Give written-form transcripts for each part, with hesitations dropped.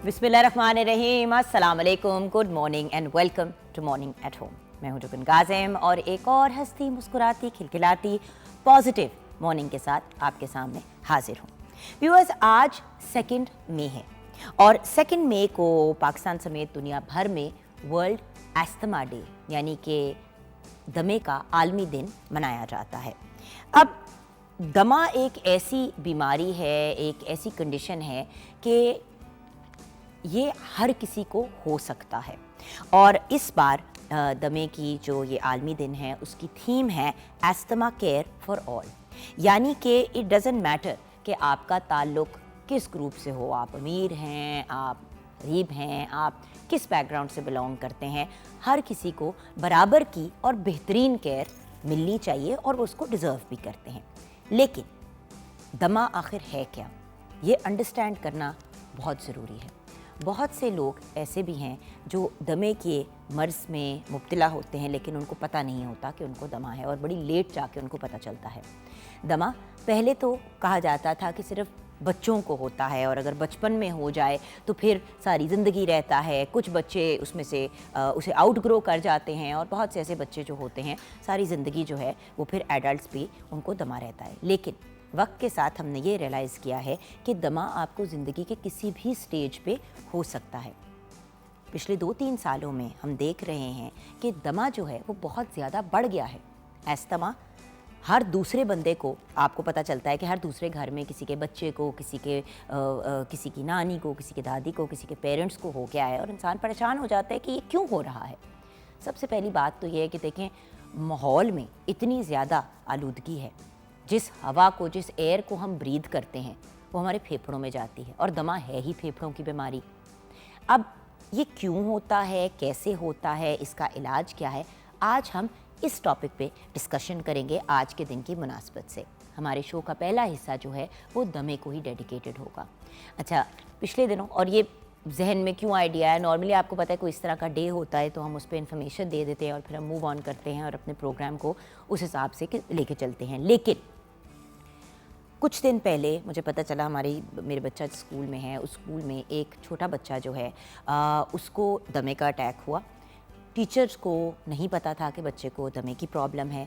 बिस्मिल्लाहिर्रहमानिर्रहीम, अस्सलाम वालेकुम, good morning and welcome to morning at home. मैं हूं जुबिन गाजिम और एक और हंसती मुस्कुराती खिलखिलाती पॉजिटिव मॉर्निंग के साथ आपके सामने हाजिर हूं। व्यूअर्स, आज 2 मई है और 2 मई को पाकिस्तान समेत दुनिया भर में वर्ल्ड एस्थमा डे यानी कि दमे का आलमी दिन मनाया जाता है। अब दमा एक ऐसी बीमारी है, एक ऐसी कंडीशन है कि ये हर किसी को हो सकता है और इस बार दमे की जो ये आलमी दिन है उसकी थीम है एस्थमा केयर फॉर ऑल, यानी कि इट डज़ंट मैटर कि आपका ताल्लुक़ किस ग्रुप से हो, आप अमीर हैं, आप गरीब हैं, आप किस बैकग्राउंड से बिलोंग करते हैं, हर किसी को बराबर की और बेहतरीन केयर मिलनी चाहिए और वो उसको डिज़र्व भी करते हैं। लेकिन दमा आखिर है क्या, ये अंडरस्टैंड करना बहुत ज़रूरी है। बहुत से लोग ऐसे भी हैं जो दमे के मर्ज़ में मुब्तला होते हैं लेकिन उनको पता नहीं होता कि उनको दमा है और बड़ी लेट जाके उनको पता चलता है। दमा पहले तो कहा जाता था कि सिर्फ़ बच्चों को होता है और अगर बचपन में हो जाए तो फिर सारी ज़िंदगी रहता है। कुछ बच्चे उसमें से उसे आउट ग्रो कर जाते हैं और बहुत से ऐसे बच्चे जो होते हैं सारी ज़िंदगी जो है वो फिर एडल्ट्स भी उनको दमा रहता है। लेकिन वक्त के साथ हमने ये रियलाइज़ किया है कि दमा आपको ज़िंदगी के किसी भी स्टेज पे हो सकता है। पिछले 2-3 सालों में हम देख रहे हैं कि दमा जो है वो बहुत ज़्यादा बढ़ गया है। एस्थमा हर दूसरे बंदे को, आपको पता चलता है कि हर दूसरे घर में किसी के बच्चे को, किसी की नानी को, किसी की दादी को, किसी के पेरेंट्स को हो गया है और इंसान परेशान हो जाता है कि ये क्यों हो रहा है। सबसे पहली बात तो ये है कि देखें, माहौल में इतनी ज़्यादा आलूदगी है, जिस हवा को, जिस एयर को हम ब्रीथ करते हैं वो हमारे फेफड़ों में जाती है और दमा है ही फेफड़ों की बीमारी। अब ये क्यों होता है, कैसे होता है, इसका इलाज क्या है, आज हम इस टॉपिक पे डिस्कशन करेंगे आज के दिन की मुनासबत से। हमारे शो का पहला हिस्सा जो है वो दमे को ही डेडिकेटेड होगा। अच्छा, पिछले दिनों, और ये जहन में क्यों आइडिया है, नॉर्मली आपको पता है कोई इस तरह का डे होता है तो हम उस पर इन्फॉर्मेशन दे देते हैं और फिर हम मूव ऑन करते हैं और अपने प्रोग्राम को उस हिसाब से लेके चलते हैं। लेकिन कुछ दिन पहले मुझे पता चला, मेरे बच्चा स्कूल में है, उस स्कूल में एक छोटा बच्चा जो है उसको दमे का अटैक हुआ। टीचर्स को नहीं पता था कि बच्चे को दमे की प्रॉब्लम है।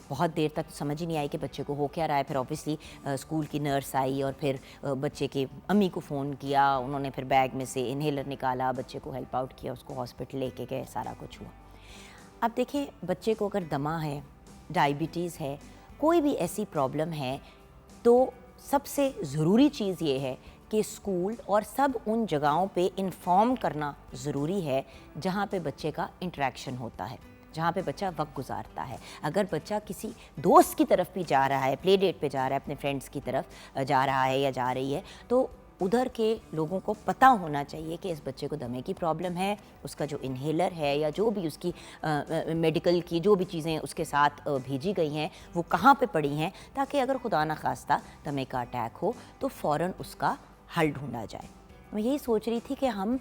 बहुत देर तक समझ ही नहीं आई कि बच्चे को हो क्या रहा है। फिर ऑब्वियसली स्कूल की नर्स आई और फिर बच्चे के अम्मी को फ़ोन किया, उन्होंने फिर बैग में से इन्हेलर निकाला, बच्चे को हेल्प आउट किया, उसको हॉस्पिटल लेके गए, सारा कुछ हुआ। अब देखिए, बच्चे को अगर दमा है, डायबिटीज़ है, कोई भी ऐसी प्रॉब्लम है तो सबसे ज़रूरी चीज़ ये है कि स्कूल और सब उन जगहों पे इन्फॉर्म करना ज़रूरी है जहाँ पे बच्चे का इंटरेक्शन होता है, जहाँ पे बच्चा वक्त गुजारता है। अगर बच्चा किसी दोस्त की तरफ भी जा रहा है, प्ले डेट पे जा रहा है, अपने फ्रेंड्स की तरफ जा रहा है या जा रही है, तो उधर के लोगों को पता होना चाहिए कि इस बच्चे को दमे की प्रॉब्लम है, उसका जो इन्हेलर है या जो भी उसकी मेडिकल की जो भी चीज़ें उसके साथ भेजी गई हैं वो कहाँ पे पड़ी हैं, ताकि अगर खुदा न खास्ता दमे का अटैक हो तो फ़ौरन उसका हल ढूंढा जाए। मैं यही सोच रही थी कि हम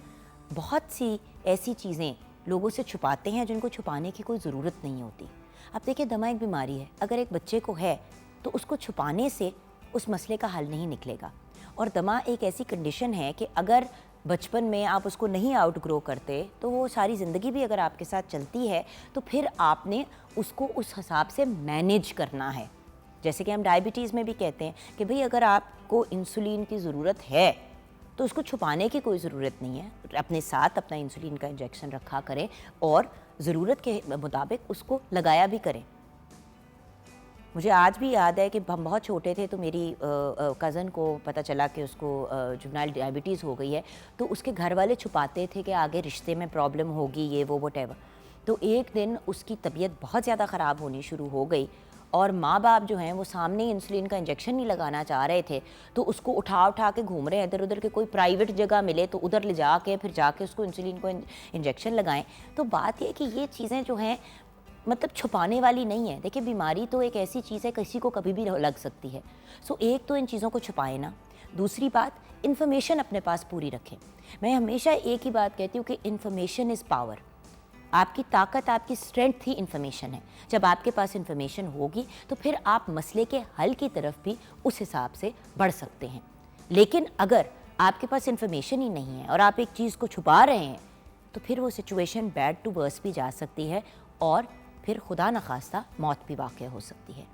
बहुत सी ऐसी चीज़ें लोगों से छुपाते हैं जिनको छुपाने की कोई ज़रूरत नहीं होती। अब देखिए, दमा एक बीमारी है, अगर एक बच्चे को है तो उसको छुपाने से उस मसले का हल नहीं निकलेगा। और दमा एक ऐसी कंडीशन है कि अगर बचपन में आप उसको नहीं आउट ग्रो करते तो वो सारी ज़िंदगी भी अगर आपके साथ चलती है तो फिर आपने उसको उस हिसाब से मैनेज करना है। जैसे कि हम डायबिटीज़ में भी कहते हैं कि भाई, अगर आपको इंसुलिन की ज़रूरत है तो उसको छुपाने की कोई ज़रूरत नहीं है, अपने साथ अपना इंसुलिन का इंजेक्शन रखा करें और ज़रूरत के मुताबिक उसको लगाया भी करें। मुझे आज भी याद है कि हम बहुत छोटे थे तो मेरी कज़न को पता चला कि उसको जुवेनाइल डायबिटीज़ हो गई है, तो उसके घर वाले छुपाते थे कि आगे रिश्ते में प्रॉब्लम होगी, ये वो व्हाटएवर। तो एक दिन उसकी तबीयत बहुत ज़्यादा ख़राब होनी शुरू हो गई और माँ बाप जो हैं वो सामने इंसुलिन का इंजेक्शन नहीं लगाना चाह रहे थे, तो उसको उठा उठा के घूम रहे हैं इधर उधर के, कोई प्राइवेट जगह मिले तो उधर ले जा के फिर जाके उसको इंसुलिन को इंजेक्शन लगाएं। तो बात यह है कि ये चीज़ें जो हैं मतलब छुपाने वाली नहीं है। देखिए, बीमारी तो एक ऐसी चीज़ है, किसी को कभी भी लग सकती है। सो एक तो इन चीज़ों को छुपाए ना, दूसरी बात, इन्फॉर्मेशन अपने पास पूरी रखें। मैं हमेशा एक ही बात कहती हूँ कि इन्फॉर्मेशन इज़ पावर। आपकी ताकत, आपकी स्ट्रेंथ ही इन्फॉर्मेशन है। जब आपके पास इन्फॉर्मेशन होगी तो फिर आप मसले के हल की तरफ भी उस हिसाब से बढ़ सकते हैं। लेकिन अगर आपके पास इन्फॉर्मेशन ही नहीं है और आप एक चीज़ को छुपा रहे हैं, तो फिर वो सिचुएशन बैड टू वर्स भी जा सकती है और फिर खुदा न खास्ता मौत भी वाक़या हो सकती है।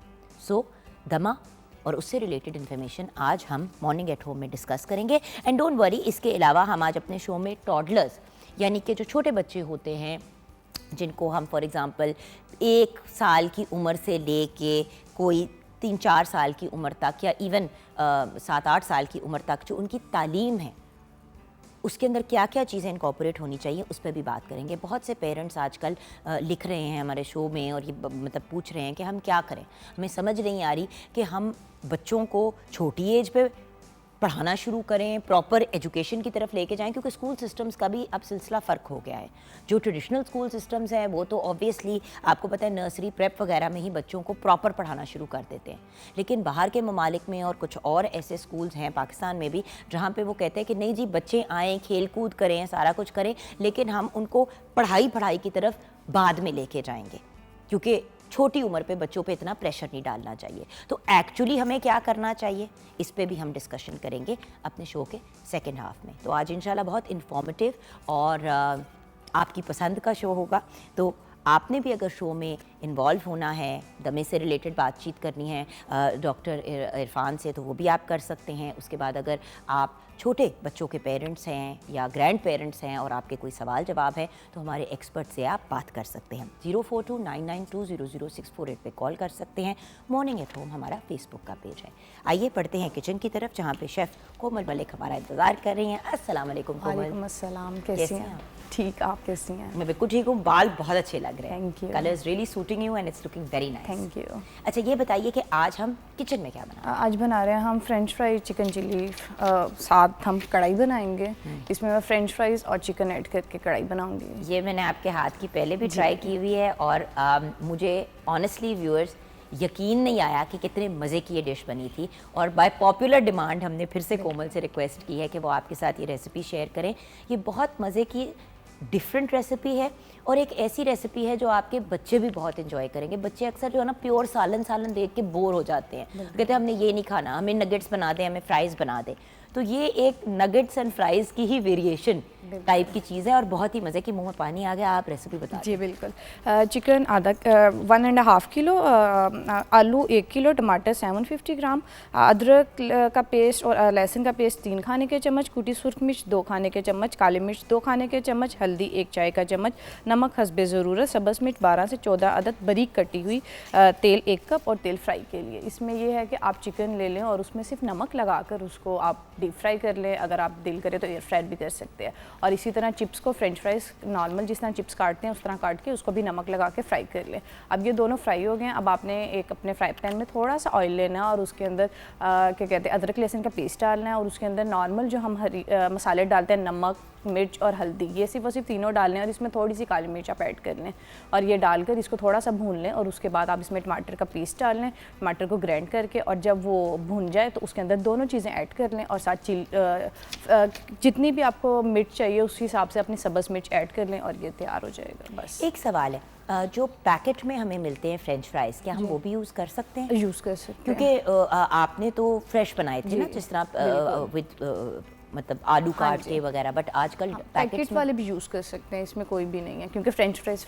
सो दमा और उससे रिलेटेड इन्फॉर्मेशन आज हम मॉर्निंग एट होम में डिस्कस करेंगे। एंड डोंट वरी, इसके अलावा हम आज अपने शो में टॉडलर्स यानी कि जो छोटे बच्चे होते हैं जिनको हम फॉर एग्ज़ाम्पल 1 साल की उम्र से लेके कोई 3-4 साल की उम्र तक या इवन 7-8 साल की उम्र तक जो उनकी तालीम है उसके अंदर क्या क्या चीज़ें इनकॉर्पोरेट होनी चाहिए, उस पर भी बात करेंगे। बहुत से पेरेंट्स आजकल लिख रहे हैं हमारे शो में और ये मतलब पूछ रहे हैं कि हम क्या करें, हमें समझ नहीं आ रही कि हम बच्चों को छोटी एज पे पढ़ाना शुरू करें, प्रॉपर एजुकेशन की तरफ लेके जाएं, क्योंकि स्कूल सिस्टम्स का भी अब सिलसिला फ़र्क हो गया है। जो ट्रेडिशनल स्कूल सिस्टम्स हैं वो तो ऑब्वियसली आपको पता है नर्सरी प्रेप वगैरह में ही बच्चों को प्रॉपर पढ़ाना शुरू कर देते हैं, लेकिन बाहर के ममालिक में और कुछ और ऐसे स्कूल्स हैं पाकिस्तान में भी जहाँ पे वो कहते हैं कि नहीं जी बच्चे आएँ, खेल कूद करें, सारा कुछ करें, लेकिन हम उनको पढ़ाई की तरफ बाद में लेके जाएंगे, क्योंकि छोटी उम्र पे बच्चों पे इतना प्रेशर नहीं डालना चाहिए। तो एक्चुअली हमें क्या करना चाहिए, इस पे भी हम डिस्कशन करेंगे अपने शो के सेकंड हाफ में। तो आज इंशाल्लाह बहुत इन्फॉर्मेटिव और आपकी पसंद का शो होगा। तो आपने भी अगर शो में इन्वॉल्व होना है, दमे से रिलेटेड बातचीत करनी है डॉक्टर इरफान से, तो वो भी आप कर सकते हैं। उसके बाद अगर आप छोटे बच्चों के पेरेंट्स हैं या ग्रैंड पेरेंट्स हैं और आपके कोई सवाल जवाब है तो हमारे एक्सपर्ट से आप बात कर सकते हैं। 042992000648 पे कॉल कर सकते हैं। मॉर्निंग एट होम हमारा फेसबुक का पेज है। आइए पढ़ते हैं किचन की तरफ, जहाँ पे शेफ़ कोमल मलिक हमारा इंतज़ार कर रही हैं। अस्सलाम वालेकुम कोमल। वालेकुम अस्सलाम, कैसी हैं? ठीक, आप कैसी हैं? मैं बिल्कुल ठीक हूँ। बाल बहुत अच्छे लग रहे हैं। Thank you. Colours really suiting you and it's looking very nice. Thank you. अच्छा ये बताइए कि आज हम किचन में क्या बना आज बना रहे हैं हम फ्रेंच फ्राई चिकन चिली, साथ हम कढ़ाई बनाएंगे। इसमें मैं फ्रेंच फ्राइज और चिकन ऐड करके कढ़ाई बनाऊंगी। ये मैंने आपके हाथ की पहले भी ट्राई की हुई है और मुझे ऑनेस्टली व्यूअर्स यकीन नहीं आया कि कितने मज़े की ये डिश बनी थी। और बाय पॉपुलर डिमांड हमने फिर से कोमल से रिक्वेस्ट की है कि वो आपके साथ ये रेसिपी शेयर करें। ये बहुत मज़े की डिफरेंट रेसिपी है और एक ऐसी रेसिपी है जो आपके बच्चे भी बहुत एंजॉय करेंगे। बच्चे अक्सर जो है ना प्योर सालन देख के बोर हो जाते हैं, कहते हैं हमने ये नहीं खाना, हमें नगेट्स बना दें, हमें फ्राइज़ बना दें। तो ये एक नगेट्स एंड फ्राइज़ की ही वेरिएशन टाइप की चीज़ है और बहुत ही मज़े की। मुंह में पानी आ गया, आप रेसिपी बता जी बिल्कुल। चिकन 1.5 किलो, आलू 1 किलो, टमाटर 750 ग्राम, अदरक का पेस्ट और लहसुन का पेस्ट 3 खाने के चम्मच, कुटी सुर्ख मिर्च 2 खाने के चम्मच, काली मिर्च 2 खाने के चम्मच, हल्दी 1 चाय का चम्मच, नमक हस्बे ज़रूरत, सब्ज़ मिर्च 12 से 14 अदद बारीक कटी हुई, तेल 1 कप और तेल फ्राई के लिए। इसमें यह है कि आप चिकन ले लें और उसमें सिर्फ नमक लगाकर उसको आप डीप फ्राई कर लें। अगर आप दिल करें तो एयर फ्रायर भी कर सकते हैं। और इसी तरह चिप्स को फ्रेंच फ्राइज नॉर्मल जिस तरह चिप्स काटते हैं उस तरह काट के उसको भी नमक लगा के फ्राई कर लें। अब ये दोनों फ्राई हो गए हैं। अब आपने एक अपने फ्राई पैन में थोड़ा सा ऑयल लेना है और उसके अंदर क्या कहते हैं अदरक लहसुन का पेस्ट डालना है और उसके अंदर नॉर्मल जो हम हरी मसाले डालते हैं, नमक, मिर्च और हल्दी, ये सिर्फ तीनों डालने हैं और इसमें थोड़ी सी काली मिर्च आप ऐड कर लें और ये डालकर इसको थोड़ा सा भून लें। और उसके बाद आप इसमें टमाटर का पेस्ट डाल लें, टमाटर को ग्राइंड करके, और जब वो भून जाए तो उसके अंदर दोनों चीज़ें ऐड कर लें और साथ जितनी भी आपको मिर्च चाहिए उस हिसाब से अपनी सब्ज़ मिर्च ऐड कर लें और ये तैयार हो जाएगा। बस एक सवाल है, जो पैकेट में हमें मिलते हैं फ्रेंच फ्राइज़, क्या हम वो भी यूज़ कर सकते हैं? यूज़ कर सकते हैं, क्योंकि आपने तो फ्रेश बनाए थे ना, जिस तरह विद मतलब आलू काट के वगैरह, बट आजकल पैकेट वाले भी यूज़ कर सकते हैं, इसमें कोई भी नहीं है क्योंकि फ्रेंच फ्राइज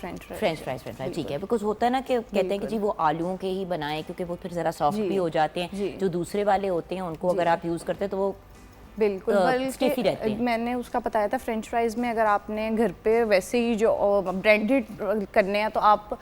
ठीक है। बिकॉज होता है ना कि कहते हैं कि जी वो आलूओं के ही बनाएं क्योंकि वो फिर ज़रा सॉफ्ट भी हो जाते हैं। जो दूसरे वाले होते हैं उनको अगर आप यूज़ करते हैं तो वो बिल्कुल स्टिफी रहते हैं। मैंने उसका बताया था फ्रेंच फ्राइज़ में अगर आपने घर पे वैसे ही जो ब्रांडेड करने हैं तो आप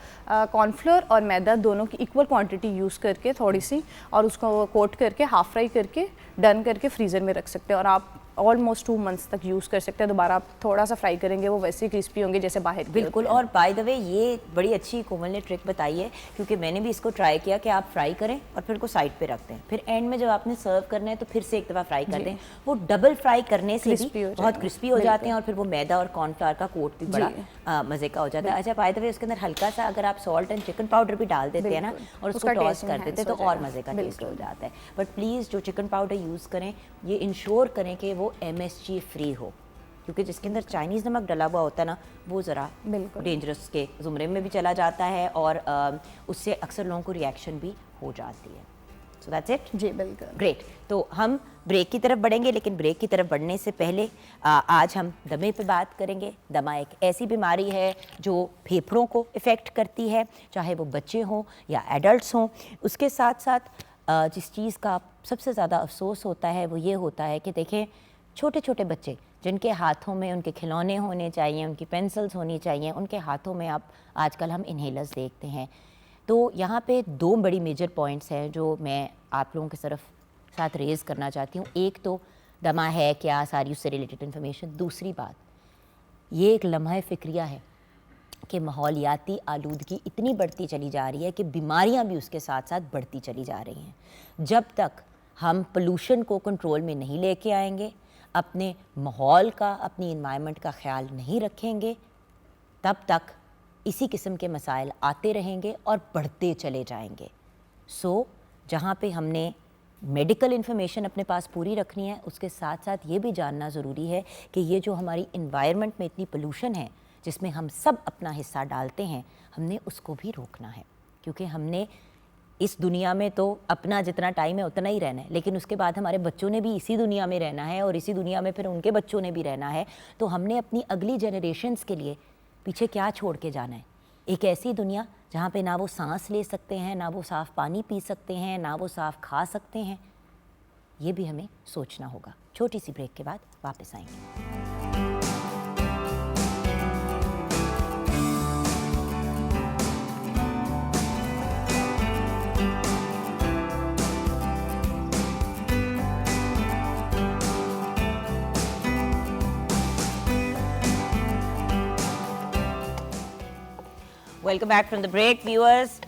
कॉर्नफ्लोर और मैदा दोनों की इक्वल क्वांटिटी यूज़ करके थोड़ी सी और उसको कोट करके हाफ फ्राई करके डन करके फ्रीज़र में रख सकते हैं और आप ऑलमोस्ट 2 मंथ्स तक यूज़ कर सकते हैं। दोबारा आप थोड़ा सा फ्राई करेंगे वो वैसे ही क्रिस्पी होंगे जैसे बाहर। बिल्कुल। और बाय द वे ये बड़ी अच्छी कोमल ने ट्रिक बताई है क्योंकि मैंने भी इसको ट्राई किया कि आप फ्राई करें और फिर को साइड पे रखते हैं, फिर एंड में जब आपने सर्व करना है तो फिर से एक दफ़ा फ्राई कर दें। वो डबल फ्राई करने से भी बहुत क्रिस्पी हो जाते हैं और फिर वो मैदा और कॉर्नफ्लावर का कोट भी बड़ा मज़े का हो जाता है। अच्छा बाय द वे उसके अंदर हल्का सा अगर आप सॉल्ट एंड चिकन पाउडर भी डाल देते हैं ना और उसको टॉस कर देते हैं तो और मज़े का टेस्ट हो जाता है। बट प्लीज़ जो चिकन पाउडर यूज़ करें ये इंश्योर करें कि वो MSG फ्री हो, क्योंकि जिसके अंदर चाइनीज़ नमक डला हुआ होता है ना वो ज़रा डेंजरस के ज़ुमरे में भी चला जाता है और उससे अक्सर लोगों को रिएक्शन भी हो जाती है। So that's it. जी बिल्कुल। ग्रेट। तो हम ब्रेक की तरफ बढ़ेंगे, लेकिन ब्रेक की तरफ बढ़ने से पहले आज हम दमे पे बात करेंगे। दमा एक ऐसी बीमारी है जो फेफड़ों को इफ़ेक्ट करती है, चाहे वो बच्चे हों या एडल्ट्स हों। उसके साथ साथ जिस चीज़ का सबसे ज़्यादा अफसोस होता है वो ये होता है कि देखें, छोटे छोटे बच्चे जिनके हाथों में उनके खिलौने होने चाहिए, उनकी पेंसिल्स होनी चाहिए, उनके हाथों में आप आजकल हम इन्हेलर्स देखते हैं। तो यहाँ पे दो बड़ी मेजर पॉइंट्स हैं जो मैं आप लोगों की तरफ साथ रेज़ करना चाहती हूँ। एक तो दमा है क्या, सारी उससे रिलेटेड इन्फॉर्मेशन। दूसरी बात, ये एक लम्हा फ़िक्रिया है कि माहौलियाती आलूदगी इतनी बढ़ती चली जा रही है कि बीमारियां भी उसके साथ साथ बढ़ती चली जा रही हैं। जब तक हम पोल्यूशन को कंट्रोल में नहीं लेके आएंगे, अपने माहौल का, अपनी इन्वायरमेंट का ख्याल नहीं रखेंगे, तब तक इसी किस्म के मसाइल आते रहेंगे और बढ़ते चले जाएंगे। सो जहाँ पे हमने मेडिकल इन्फॉर्मेशन अपने पास पूरी रखनी है, उसके साथ साथ ये भी जानना ज़रूरी है कि ये जो हमारी इन्वायरमेंट में इतनी पोल्यूशन है जिसमें हम सब अपना हिस्सा डालते हैं, हमने उसको भी रोकना है। क्योंकि हमने इस दुनिया में तो अपना जितना टाइम है उतना ही रहना है, लेकिन उसके बाद हमारे बच्चों ने भी इसी दुनिया में रहना है और इसी दुनिया में फिर उनके बच्चों ने भी रहना है। तो हमने अपनी अगली जनरेशन्स के लिए पीछे क्या छोड़ के जाना है? एक ऐसी दुनिया जहाँ पे ना वो सांस ले सकते हैं, ना वो साफ़ पानी पी सकते हैं, ना वो साफ़ खा सकते हैं। ये भी हमें सोचना होगा। छोटी सी ब्रेक के बाद वापस आएंगे। Welcome back from the break viewers.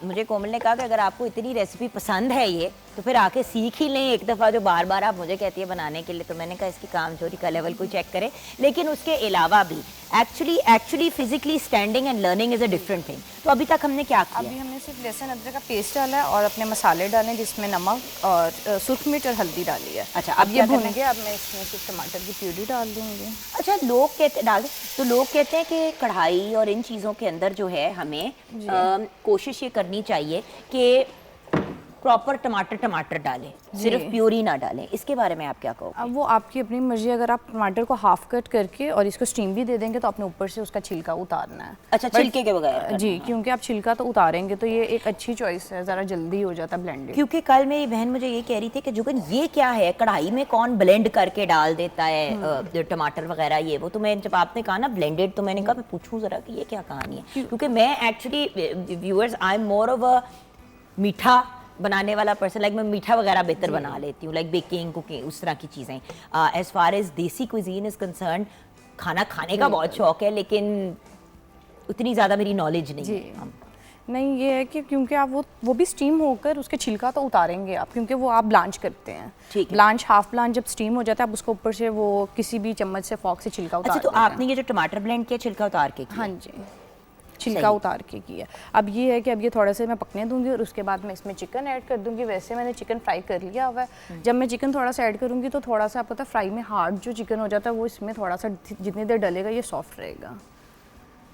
मुझे कोमल ने कहा कि अगर आपको इतनी रेसिपी पसंद है ये, तो फिर आके सीख ही लें एक दफ़ा, जो बार बार आप मुझे कहती है बनाने के लिए। तो मैंने कहा इसकी कामचोरी का लेवल को चेक करें। लेकिन उसके अलावा भी actually physically standing and learning is a different thing. तो अभी तक हमने क्या किया? अभी हमने सिर्फ लहसुन अदरक का पेस्ट डाला है और अपने मसाले डाले जिसमें नमक और सुर्ख मिर्च और हल्दी डाली है। अच्छा, अब ये भून गया। अब मैं इसमें सिर्फ टमाटर की प्यूरी डाल दूँगी। अच्छा, लोग कहते डाल तो लोग कहते हैं कि कढ़ाई और इन चीज़ों के अंदर जो है हमें कोशिश ये करनी चाहिए कि प्रॉपर टमाटर डालें, सिर्फ प्यूरी ना डालें। इसके बारे में आप क्या कहोगे? अब वो आपकी अपनी मर्जी। अगर आप टमाटर को हाफ कट करके और इसको स्टीम भी दे देंगे तो आपने ऊपर से उसका छिलका उतारना है। अच्छा, छिलके के बगैर? जी, क्योंकि आप छिलका तो उतारेंगे तो ये एक अच्छी चॉइस है, ज़रा जल्दी हो जाता है ब्लेंडिंग। क्योंकि कल मेरी बहन मुझे ये कह रही थी कि जुगन ये क्या है, कढ़ाई में कौन ब्लेंड करके डाल देता है टमाटर वगैरह ये वो। तो मैं जब आपने कहा ना ब्लेंडेड, तो मैंने कहा मैं पूछूं ज़रा कि ये क्या कहानी है। क्योंकि मैं actually viewers, I am more of a मीठा बनाने वाला पर्सन। लाइक मैं मीठा वगैरह बेहतर बना लेती हूँ, लाइक बेकिंग, कुकिंग, उस तरह की चीज़ें। एज फार एज देसी क्विजीन इज़ कंसर्न, खाना खाने का बहुत शौक है, लेकिन उतनी ज़्यादा मेरी नॉलेज नहीं है। नहीं, ये है कि क्योंकि आप वो भी स्टीम होकर उसके छिलका तो उतारेंगे आप, क्योंकि वो आप ब्लांच करते हैं। ठीक है। ब्लांच, हाफ ब्लांच जब स्टीम हो जाता है, आप उसको ऊपर से वो किसी भी चम्मच से, फॉक से छिलका उतार। अच्छा, तो आपने ये जो टमाटर ब्लेंड किया छिलका उतार के किया? हाँ जी, छिलका उतार के किया। अब ये है कि अब ये थोड़ा सा मैं पकने दूंगी और उसके बाद मैं इसमें चिकन ऐड कर दूंगी। वैसे मैंने चिकन फ्राई कर लिया हुआ है। जब मैं चिकन थोड़ा सा ऐड करूंगी तो थोड़ा सा, आपको पता है फ्राई में हार्ड जो चिकन हो जाता है वो इसमें थोड़ा सा जितनी देर डलेगा ये सॉफ्ट रहेगा।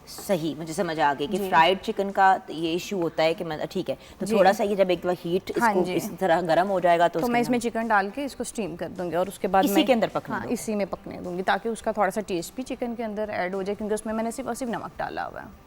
सही, मुझे समझ आ गई कि फ्राइड चिकन का ये इशू होता है कि ठीक है, तो थोड़ा सा ये जब एक बार हीट इसको इस तरह गर्म हो जाएगा तो मैं इसमें चिकन डाल के इसको स्टीम कर दूंगी और उसके बाद इसी के अंदर पकने हाँ, इसी में पकने दूंगी ताकि उसका थोड़ा सा टेस्ट भी चिकन के अंदर ऐड हो जाए, क्योंकि उसमें मैंने सिर्फ और सिर्फ नमक डाला हुआ है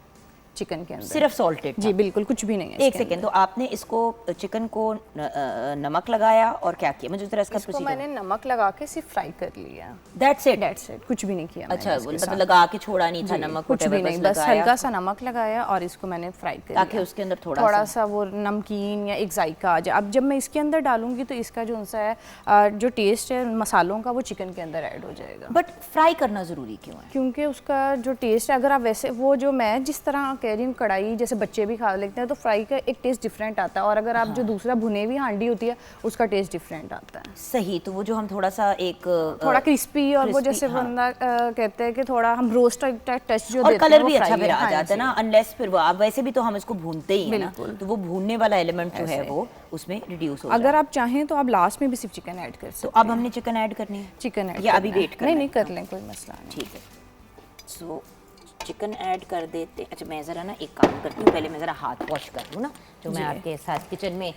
चिकन के अंदर, सिर्फ सॉल्टेड। जी बिल्कुल, कुछ भी नहीं है। एक सेकेंड, तो आपने इसको चिकन को नमक लगाया और क्या किया? मुझे जरा इसका इसको मैंने नमक लगा के सिर्फ फ्राई कर लिया। That's it? कुछ भी नहीं किया। अच्छा, मतलब लगा के छोड़ा नहीं था नमक? कुछ भी नहीं, बस हल्का सा नमक लगाया और इसको मैंने फ्राई कर लिया ताकि उसके अंदर थोड़ा सा वो नमकीन या एक जायका आ जाए। अब जब मैं इसके अंदर डालूंगी तो इसका जो सा है जो टेस्ट है मसालों का वो चिकन के अंदर ऐड हो जाएगा। बट फ्राई करना ज़रूरी क्यों है? क्योंकि उसका जो टेस्ट है, अगर आप वैसे वो जो मैं जिस तरह कह रही हूँ कढ़ाई जैसे बच्चे भी खा लेते हैं, तो फ्राई का एक टेस्ट डिफरेंट आता है, और अगर आप जो दूसरा भुने हुई हांडी होती है उसका टेस्ट डिफरेंट आता है। सही, तो वो जो हम थोड़ा सा एक थोड़ा क्रिस्पी और वो जैसे बंदा कहते हैं कि थोड़ा हम रोस्ट टच जो और कलर भी अच्छा फिर आ जाता है ना, अनलेस फिर वो आप वैसे भी तो हम इसको भूनते ही हैं ना, तो वो भूनने वाला एलिमेंट जो है वो उसमें रिड्यूस हो जाए। अगर आप चाहें तो आप लास्ट में भी सिर्फ चिकन ऐड कर सकते हैं। तो अब हमने चिकन ऐड करनी है? चिकन ऐड या अभी वेट करना? नहीं, कर लें, कोई मसला नहीं। ठीक है, सो चिकन ऐड कर देते। अच्छा, मैं ज़रा ना एक काम करती हूँ, पहले मैं ज़रा हाथ वॉश कर लूँ ना, जो मैं आपके साथ किचन में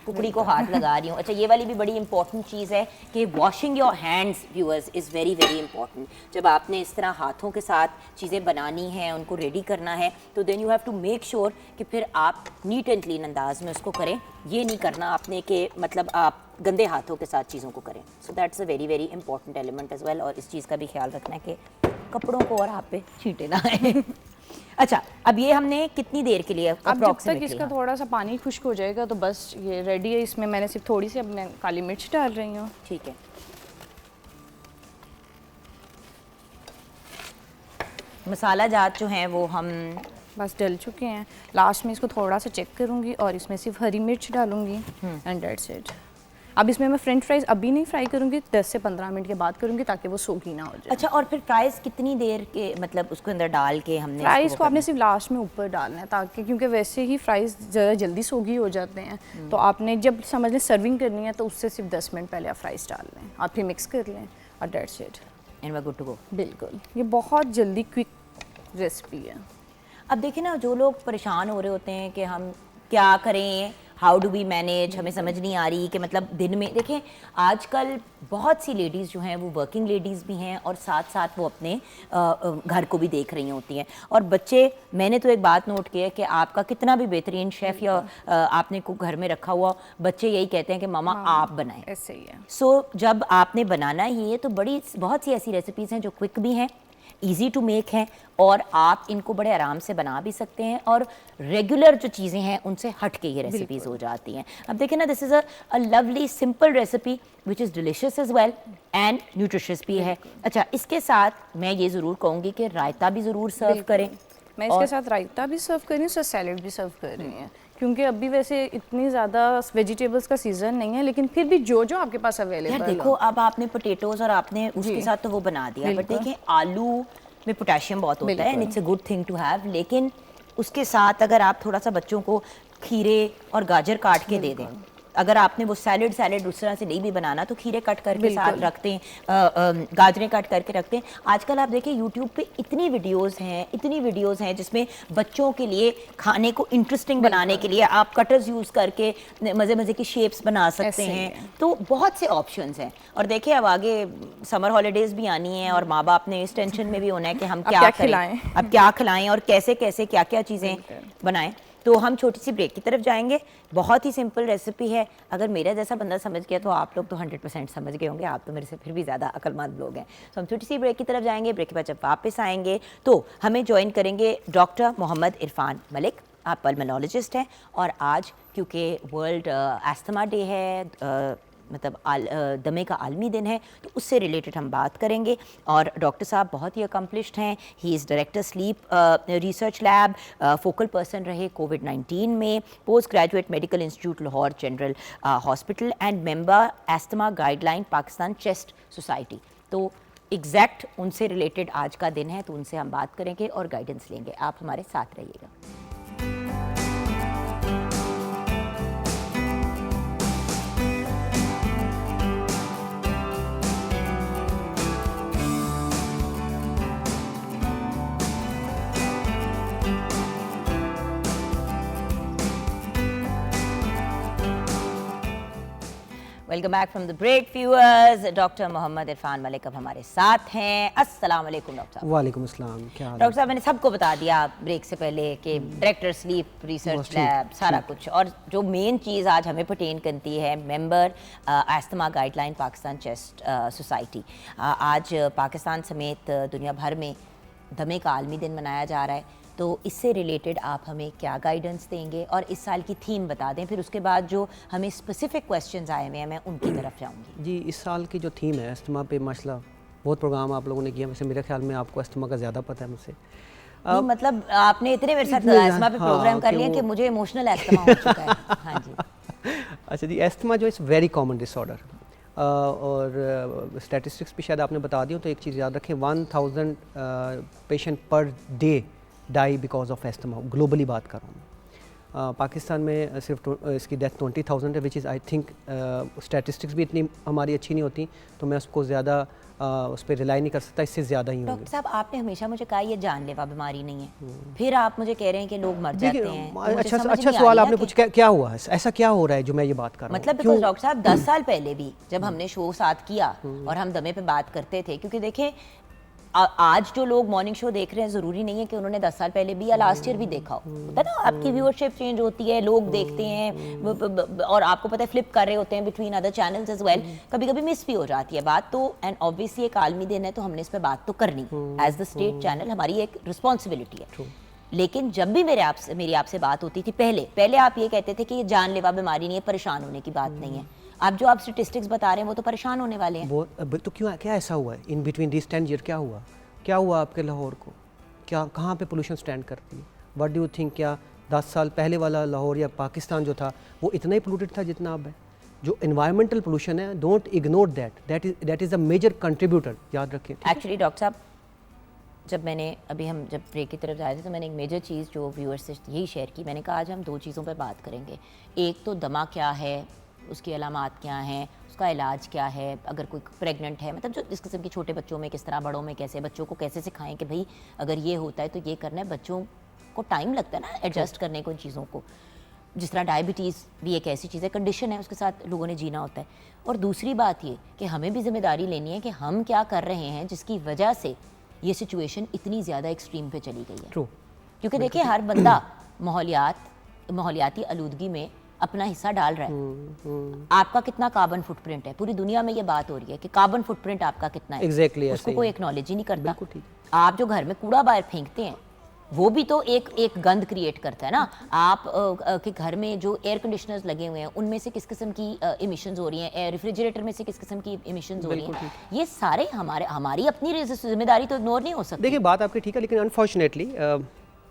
कुकड़ी को हाथ लगा रही हूँ। अच्छा, ये वाली भी बड़ी इंपॉर्टेंट चीज़ है कि washing your hands viewers is very very important. जब आपने इस तरह हाथों के साथ चीज़ें बनानी हैं, उनको रेडी करना है, तो then you have to make sure कि फिर आप नीट एंड क्लीन अंदाज में उसको करें। ये नहीं करना आपने कि मतलब आप गंदे हाथों के साथ चीज़ों को करें। So that's a very very important element as well. और इस चीज़ का भी ख्याल रखना है कि कपड़ों को और आप पे छींटे ना आए। अच्छा, अब ये हमने कितनी देर के लिए अब जब तक इसका थोड़ा सा पानी खुश्क हो जाएगा तो बस ये रेडी है। इसमें मैंने सिर्फ थोड़ी सी अब मैं काली मिर्च डाल रही हूँ। ठीक है। मसाला जात जो हैं वो हम बस डल चुके हैं। लास्ट में इसको थोड़ा सा चेक करूँगी और इसमें सिर्फ हरी मिर्च डालूंगी एंड दैट्स इट। अब इसमें मैं फ्रेंच फ्राइज़ अभी नहीं फ्राई करूँगी, 10 से 15 मिनट के बाद करूँगी ताकि वो सोगी ना हो जाए। अच्छा, और फिर फ्राइज़ कितनी देर के मतलब उसके अंदर डाल के हमने फ्राइज़ को आपने सिर्फ लास्ट में ऊपर डालना है ताकि, क्योंकि वैसे ही फ्राइज़ ज़रा जल्दी सोगी हो जाते हैं। तो आपने जब समझ लें सर्विंग करनी है तो उससे सिर्फ 10 मिनट पहले आप फ्राइज़ डाल लें, आप फिर मिक्स कर लें और that's it and we are good to go. बिल्कुल, ये बहुत जल्दी क्विक रेसिपी है। अब देखिए ना, जो लोग परेशान हो रहे होते हैं कि हम क्या करें, हाउ डू वी मैनेज, हमें समझ नहीं आ रही कि मतलब दिन में देखें आजकल बहुत सी लेडीज़ जो हैं वो वर्किंग लेडीज़ भी हैं और साथ साथ वो अपने घर को भी देख रही होती हैं। और बच्चे, मैंने तो एक बात नोट की है कि आपका कितना भी बेहतरीन शेफ़ या आपने को घर में रखा हुआ, बच्चे यही कहते हैं कि मामा आप बनाएं। ऐसे ही है। सो जब आपने बनाना ही है तो बहुत सी ऐसी रेसिपीज़ हैं जो क्विक भी हैं, ईजी टू मेक हैं और आप इनको बड़े आराम से बना भी सकते हैं और रेगुलर जो चीज़ें हैं उनसे हट के ये रेसिपीज़ हो जाती हैं। अब देखिए ना, this is a lovely simple recipe which is delicious as well and nutritious भी है। अच्छा, इसके साथ मैं ये ज़रूर कहूँगी कि रायता भी ज़रूर सर्व करें। मैं इसके साथ रायता भी सर्व कर रही हूँ, सैलेड भी सर्व कर रही हैं, क्योंकि अभी वैसे इतनी ज़्यादा वेजिटेबल्स का सीज़न नहीं है, लेकिन फिर भी जो जो आपके पास अवेलेबल है। देखो, अब आपने पोटैटोज़ और आपने उसके साथ तो वो बना दिया, बट देखिए आलू में पोटेशियम बहुत होता है and it's a good thing to have. लेकिन उसके साथ अगर आप थोड़ा सा बच्चों को खीरे और गाजर काट के दे दें, अगर आपने वो सैलेड उस तरह से नहीं भी बनाना तो खीरे कट करके साथ रखते हैं, गाजरें कट करके रखते हैं। आजकल आप देखिए यूट्यूब पे इतनी वीडियोस हैं जिसमें बच्चों के लिए खाने को इंटरेस्टिंग बनाने के लिए आप कटर्स यूज़ करके मज़े की शेप्स बना सकते हैं। तो बहुत से ऑप्शंस हैं। और देखिए अब आगे समर हॉलीडेज़ भी आनी है और माँ बाप ने इस टेंशन में भी होना है कि हम क्या खिलाएं, अब क्या खिलाएं और कैसे कैसे क्या क्या चीज़ें बनाएं। तो हम छोटी सी ब्रेक की तरफ जाएंगे। बहुत ही सिंपल रेसिपी है। अगर मेरा जैसा बंदा समझ गया तो आप लोग तो 100% समझ गए होंगे। आप तो मेरे से फिर भी ज़्यादा अक्लमंद लोग हैं। तो हम छोटी सी ब्रेक की तरफ जाएंगे। ब्रेक के बाद जब वापस आएंगे तो हमें ज्वाइन करेंगे डॉक्टर मोहम्मद इरफान मलिक। आप पल्मोनोलॉजिस्ट हैं और आज क्योंकि वर्ल्ड अस्थमा डे है, मतलब दमे का आलमी दिन है, तो उससे रिलेटेड हम बात करेंगे। और डॉक्टर साहब बहुत ही अकम्पलिश्ड हैं। He is director sleep research lab, focal person रहे कोविड-19 में, post graduate medical institute Lahore general hospital and member asthma guideline Pakistan chest society. तो एग्जैक्ट उनसे रिलेटेड आज का दिन है, तो उनसे हम बात करेंगे और गाइडेंस लेंगे। आप हमारे साथ रहिएगा। Welcome back from the break viewers. Doctor Mohammad Irfan Malik अब हमारे साथ हैं। अस्सलाम वालेकुम डॉक्टर साहब। वालेकुम अस्सलाम। क्या हाल है? डॉक्टर साहब, मैंने सबको बता दिया ब्रेक से पहले कि डायरेक्टर स्लीप रिसर्च लैब सारा कुछ, और जो मेन चीज़ आज हमें पर्टेन करती है member asthma guideline Pakistan chest society. आज पाकिस्तान समेत दुनिया भर में दमे का आलमी दिन मनाया जा रहा है। तो इससे रिलेटेड आप हमें क्या गाइडेंस देंगे और इस साल की थीम बता दें। फिर उसके बाद जो हमें स्पेसिफिक क्वेश्चंस आए हुए हैं मैं उनकी तरफ जाऊंगी। जी, इस साल की जो थीम है अस्थमा पे मसला, बहुत प्रोग्राम आप लोगों ने किया। वैसे मेरे ख्याल में आपको अस्थमा का ज़्यादा पता है मुझसे। मतलब आपने इतने मेरे साथ अस्थमा पे प्रोग्राम कर लिया कि मुझे इमोशनल अस्थमा हो चुका है। हाँ जी। अच्छा जी, अस्थमा जो इज़ वेरी कॉमन डिसऑर्डर और स्टैटिस्टिक्स भी शायद आपने बता दी हो, तो एक चीज़ याद रखें, 1000 patient per day die because of asthma. Globally बात कर रहा हूँ। पाकिस्तान में सिर्फ इसकी डेथ 20,000 है, which is I think statistics भी इतनी हमारी अच्छी नहीं होती, तो मैं उसको ज़्यादा उस पर रिलाई नहीं कर सकता, इससे ज़्यादा ही होगी। डॉक्टर साहब आपने हमेशा मुझे कहा ये जानलेवा बीमारी नहीं है, फिर आप मुझे कह रहे हैं कि लोग मर जाते हैं। तो मुझे समझ अच्छा नहीं आ सवाल रही आपने ना पूछा, क्या हुआ है, ऐसा क्या हो रहा है जो मैं ये बात कर रहा हूँ? मतलब बिकॉज डॉक्टर साहब 10 साल पहले भी जब हमने शो साथ किया और हम दमे पे बात करते थे, क्योंकि देखें आज जो लोग मॉर्निंग शो देख रहे हैं ज़रूरी नहीं है कि उन्होंने 10 साल पहले भी या लास्ट ईयर भी देखा हो, होता है ना, आपकी व्यूअरशिप चेंज होती है, लोग देखते हैं और आपको पता है फ्लिप कर रहे होते हैं between other channels as well, कभी कभी मिस भी हो जाती है बात, तो एंड ऑब्वियसली एक आलमी दिन है तो हमने इस पर बात तो करनी एज द स्टेट चैनल, हमारी एक रिस्पॉन्सिबिलिटी है। लेकिन जब भी मेरी आपसे बात होती थी पहले आप ये कहते थे कि ये जानलेवा बीमारी नहीं है, परेशान होने की बात नहीं है। अब जो आप स्टेटिस्टिक्स बता रहे हैं वो तो परेशान होने वाले हैं। वो तो क्यों, क्या ऐसा हुआ है इन बिटवीन दिस 10 ईयर? क्या हुआ आपके लाहौर को? क्या कहाँ पे पोल्यूशन स्टैंड करती है? What do you think? क्या 10 साल पहले वाला लाहौर या पाकिस्तान जो था वो इतना ही पोल्यूटेड था जितना अब है? जो एनवायरमेंटल पोल्यूशन है, don't ignore that is a major contributor, याद रखें। एक्चुअली डॉक्टर साहब हम जब ब्रेक की तरफ जा रहे थे तो मैंने एक मेजर चीज़ जो व्यूअर्स से यही शेयर की, मैंने कहा आज हम 2 चीज़ों पर बात करेंगे। एक तो दमा क्या है, उसकी अलामात क्या हैं, उसका इलाज क्या है, अगर कोई प्रेग्नेंट है, मतलब जो इस किस्म के छोटे बच्चों में किस तरह, बड़ों में कैसे, बच्चों को कैसे सिखाएं कि भाई अगर ये होता है तो ये करना है। बच्चों को टाइम लगता है ना एडजस्ट करने को इन चीज़ों को, जिस तरह डायबिटीज़ भी एक ऐसी चीज़ है, कंडीशन है, उसके साथ लोगों ने जीना होता है। और दूसरी बात ये कि हमें भी जिम्मेदारी लेनी है कि हम क्या कर रहे हैं जिसकी वजह से ये सिचुएशन इतनी ज़्यादा एक्सट्रीम पे चली गई है। ट्रू, क्योंकि देखिए हर बंदा माहौलियाती आलूदगी में अपना हिस्सा डाल रहा है। आपका कितना कार्बन फुटप्रिंट है, पूरी दुनिया में ये बात हो रही है कि कार्बन फुटप्रिंट आपका कितना है। Exactly, उसको कोई एक्नॉलेज ही नहीं करता। बिल्कुल ठीक। आप जो घर में कूड़ा बाहर फेंकते हैं वो भी तो एक गंद क्रिएट करता है ना। आप के घर में जो एयर कंडीशनर्स लगे हुए हैं उनमें से किस किस्म की इमिशंस हो रही हैं, रेफ्रिजरेटर में से किस किस्म की इमिशंस हो रही हैं, ये सारे हमारी अपनी जिम्मेदारी तो इग्नोर नहीं हो सकती। देखिए बात आपकी ठीक है, लेकिन अनफॉर्चुनेटली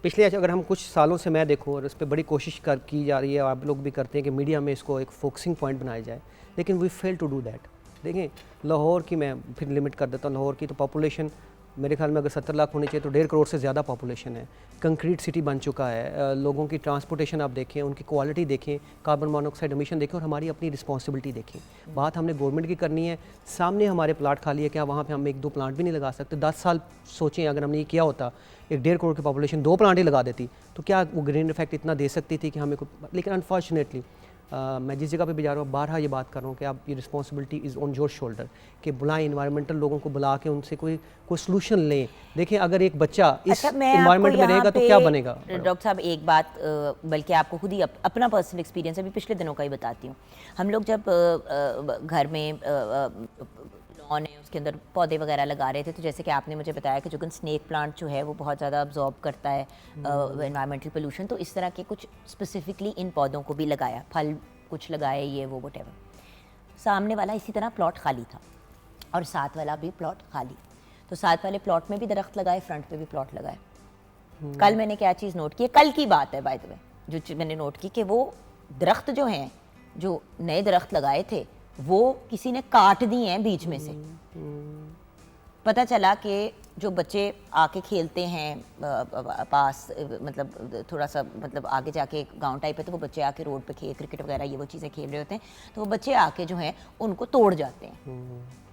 पिछले अगर हम कुछ सालों से मैं देखूं और इस पर बड़ी कोशिश की जा रही है, आप लोग भी करते हैं कि मीडिया में इसको एक फोकसिंग पॉइंट बनाया जाए, लेकिन we fail to do that. देखें लाहौर की, मैं फिर लिमिट कर देता हूँ, लाहौर की तो पॉपुलेशन मेरे ख्याल में अगर 70 लाख होनी चाहिए तो 1.5 करोड़ से ज़्यादा पॉपुलेशन है। कंक्रीट सिटी बन चुका है, लोगों की ट्रांसपोर्टेशन आप देखें, उनकी क्वालिटी देखें, कार्बन मोनोऑक्साइड एमिशन देखें और हमारी अपनी रिस्पॉन्सिबिलिटी देखें। बात हमने गवर्नमेंट की करनी है, सामने हमारे प्लाट खाली है, क्या वहाँ पे हम 1-2 प्लांट भी नहीं लगा सकते? 10 साल सोचें, अगर हमने ये किया होता, 1.5 करोड़ की पॉपुलेशन 2 प्लांट ही लगा देती तो क्या वो ग्रीन इफेक्ट इतना दे सकती थी कि हमें कोई। लेकिन अनफॉर्चुनेटली मैं जिस जगह पे भी जा रहा हूँ बारहा ये बात कर रहा हूँ कि आप ये responsibility is on your shoulder, कि बुलाएं इन्वायरमेंटल लोगों को, बुला के उनसे कोई सोल्यूशन लें। देखें अगर एक बच्चा इस इन्वायरमेंट में रहेगा तो क्या बनेगा? डॉक्टर साहब एक बात, बल्कि आपको खुद ही अपना पर्सनल एक्सपीरियंस अभी पिछले दिनों का ही बताती हूँ। हम लोग जब घर में लॉन है उसके अंदर पौधे वगैरह लगा रहे थे, तो जैसे कि आपने मुझे बताया कि जो स्नेक प्लांट जो है वो बहुत ज़्यादा अब्जॉर्ब करता है एनवायरमेंटल पोल्यूशन, तो इस तरह के कुछ स्पेसिफिकली इन पौधों को भी लगाया, फल कुछ लगाए, ये वो व्हाटएवर। सामने वाला इसी तरह प्लॉट खाली था और साथ वाला भी प्लॉट खाली, तो साथ वाले प्लॉट में भी दरख्त लगाए, फ्रंट पे भी प्लॉट लगाए। कल मैंने क्या चीज़ नोट की, कल की बात है बाय द वे, जो चीज़ मैंने नोट की कि वो दरख्त जो हैं, जो नए दरख्त लगाए थे वो किसी ने काट दिए हैं बीच में से। पता चला कि जो बच्चे आके खेलते हैं पास, मतलब थोड़ा सा मतलब आगे जाके गांव टाइप है, तो वो बच्चे आके रोड पे क्रिकेट वगैरह ये वो चीज़ें खेल रहे होते हैं, तो वो बच्चे आके जो हैं उनको तोड़ जाते हैं।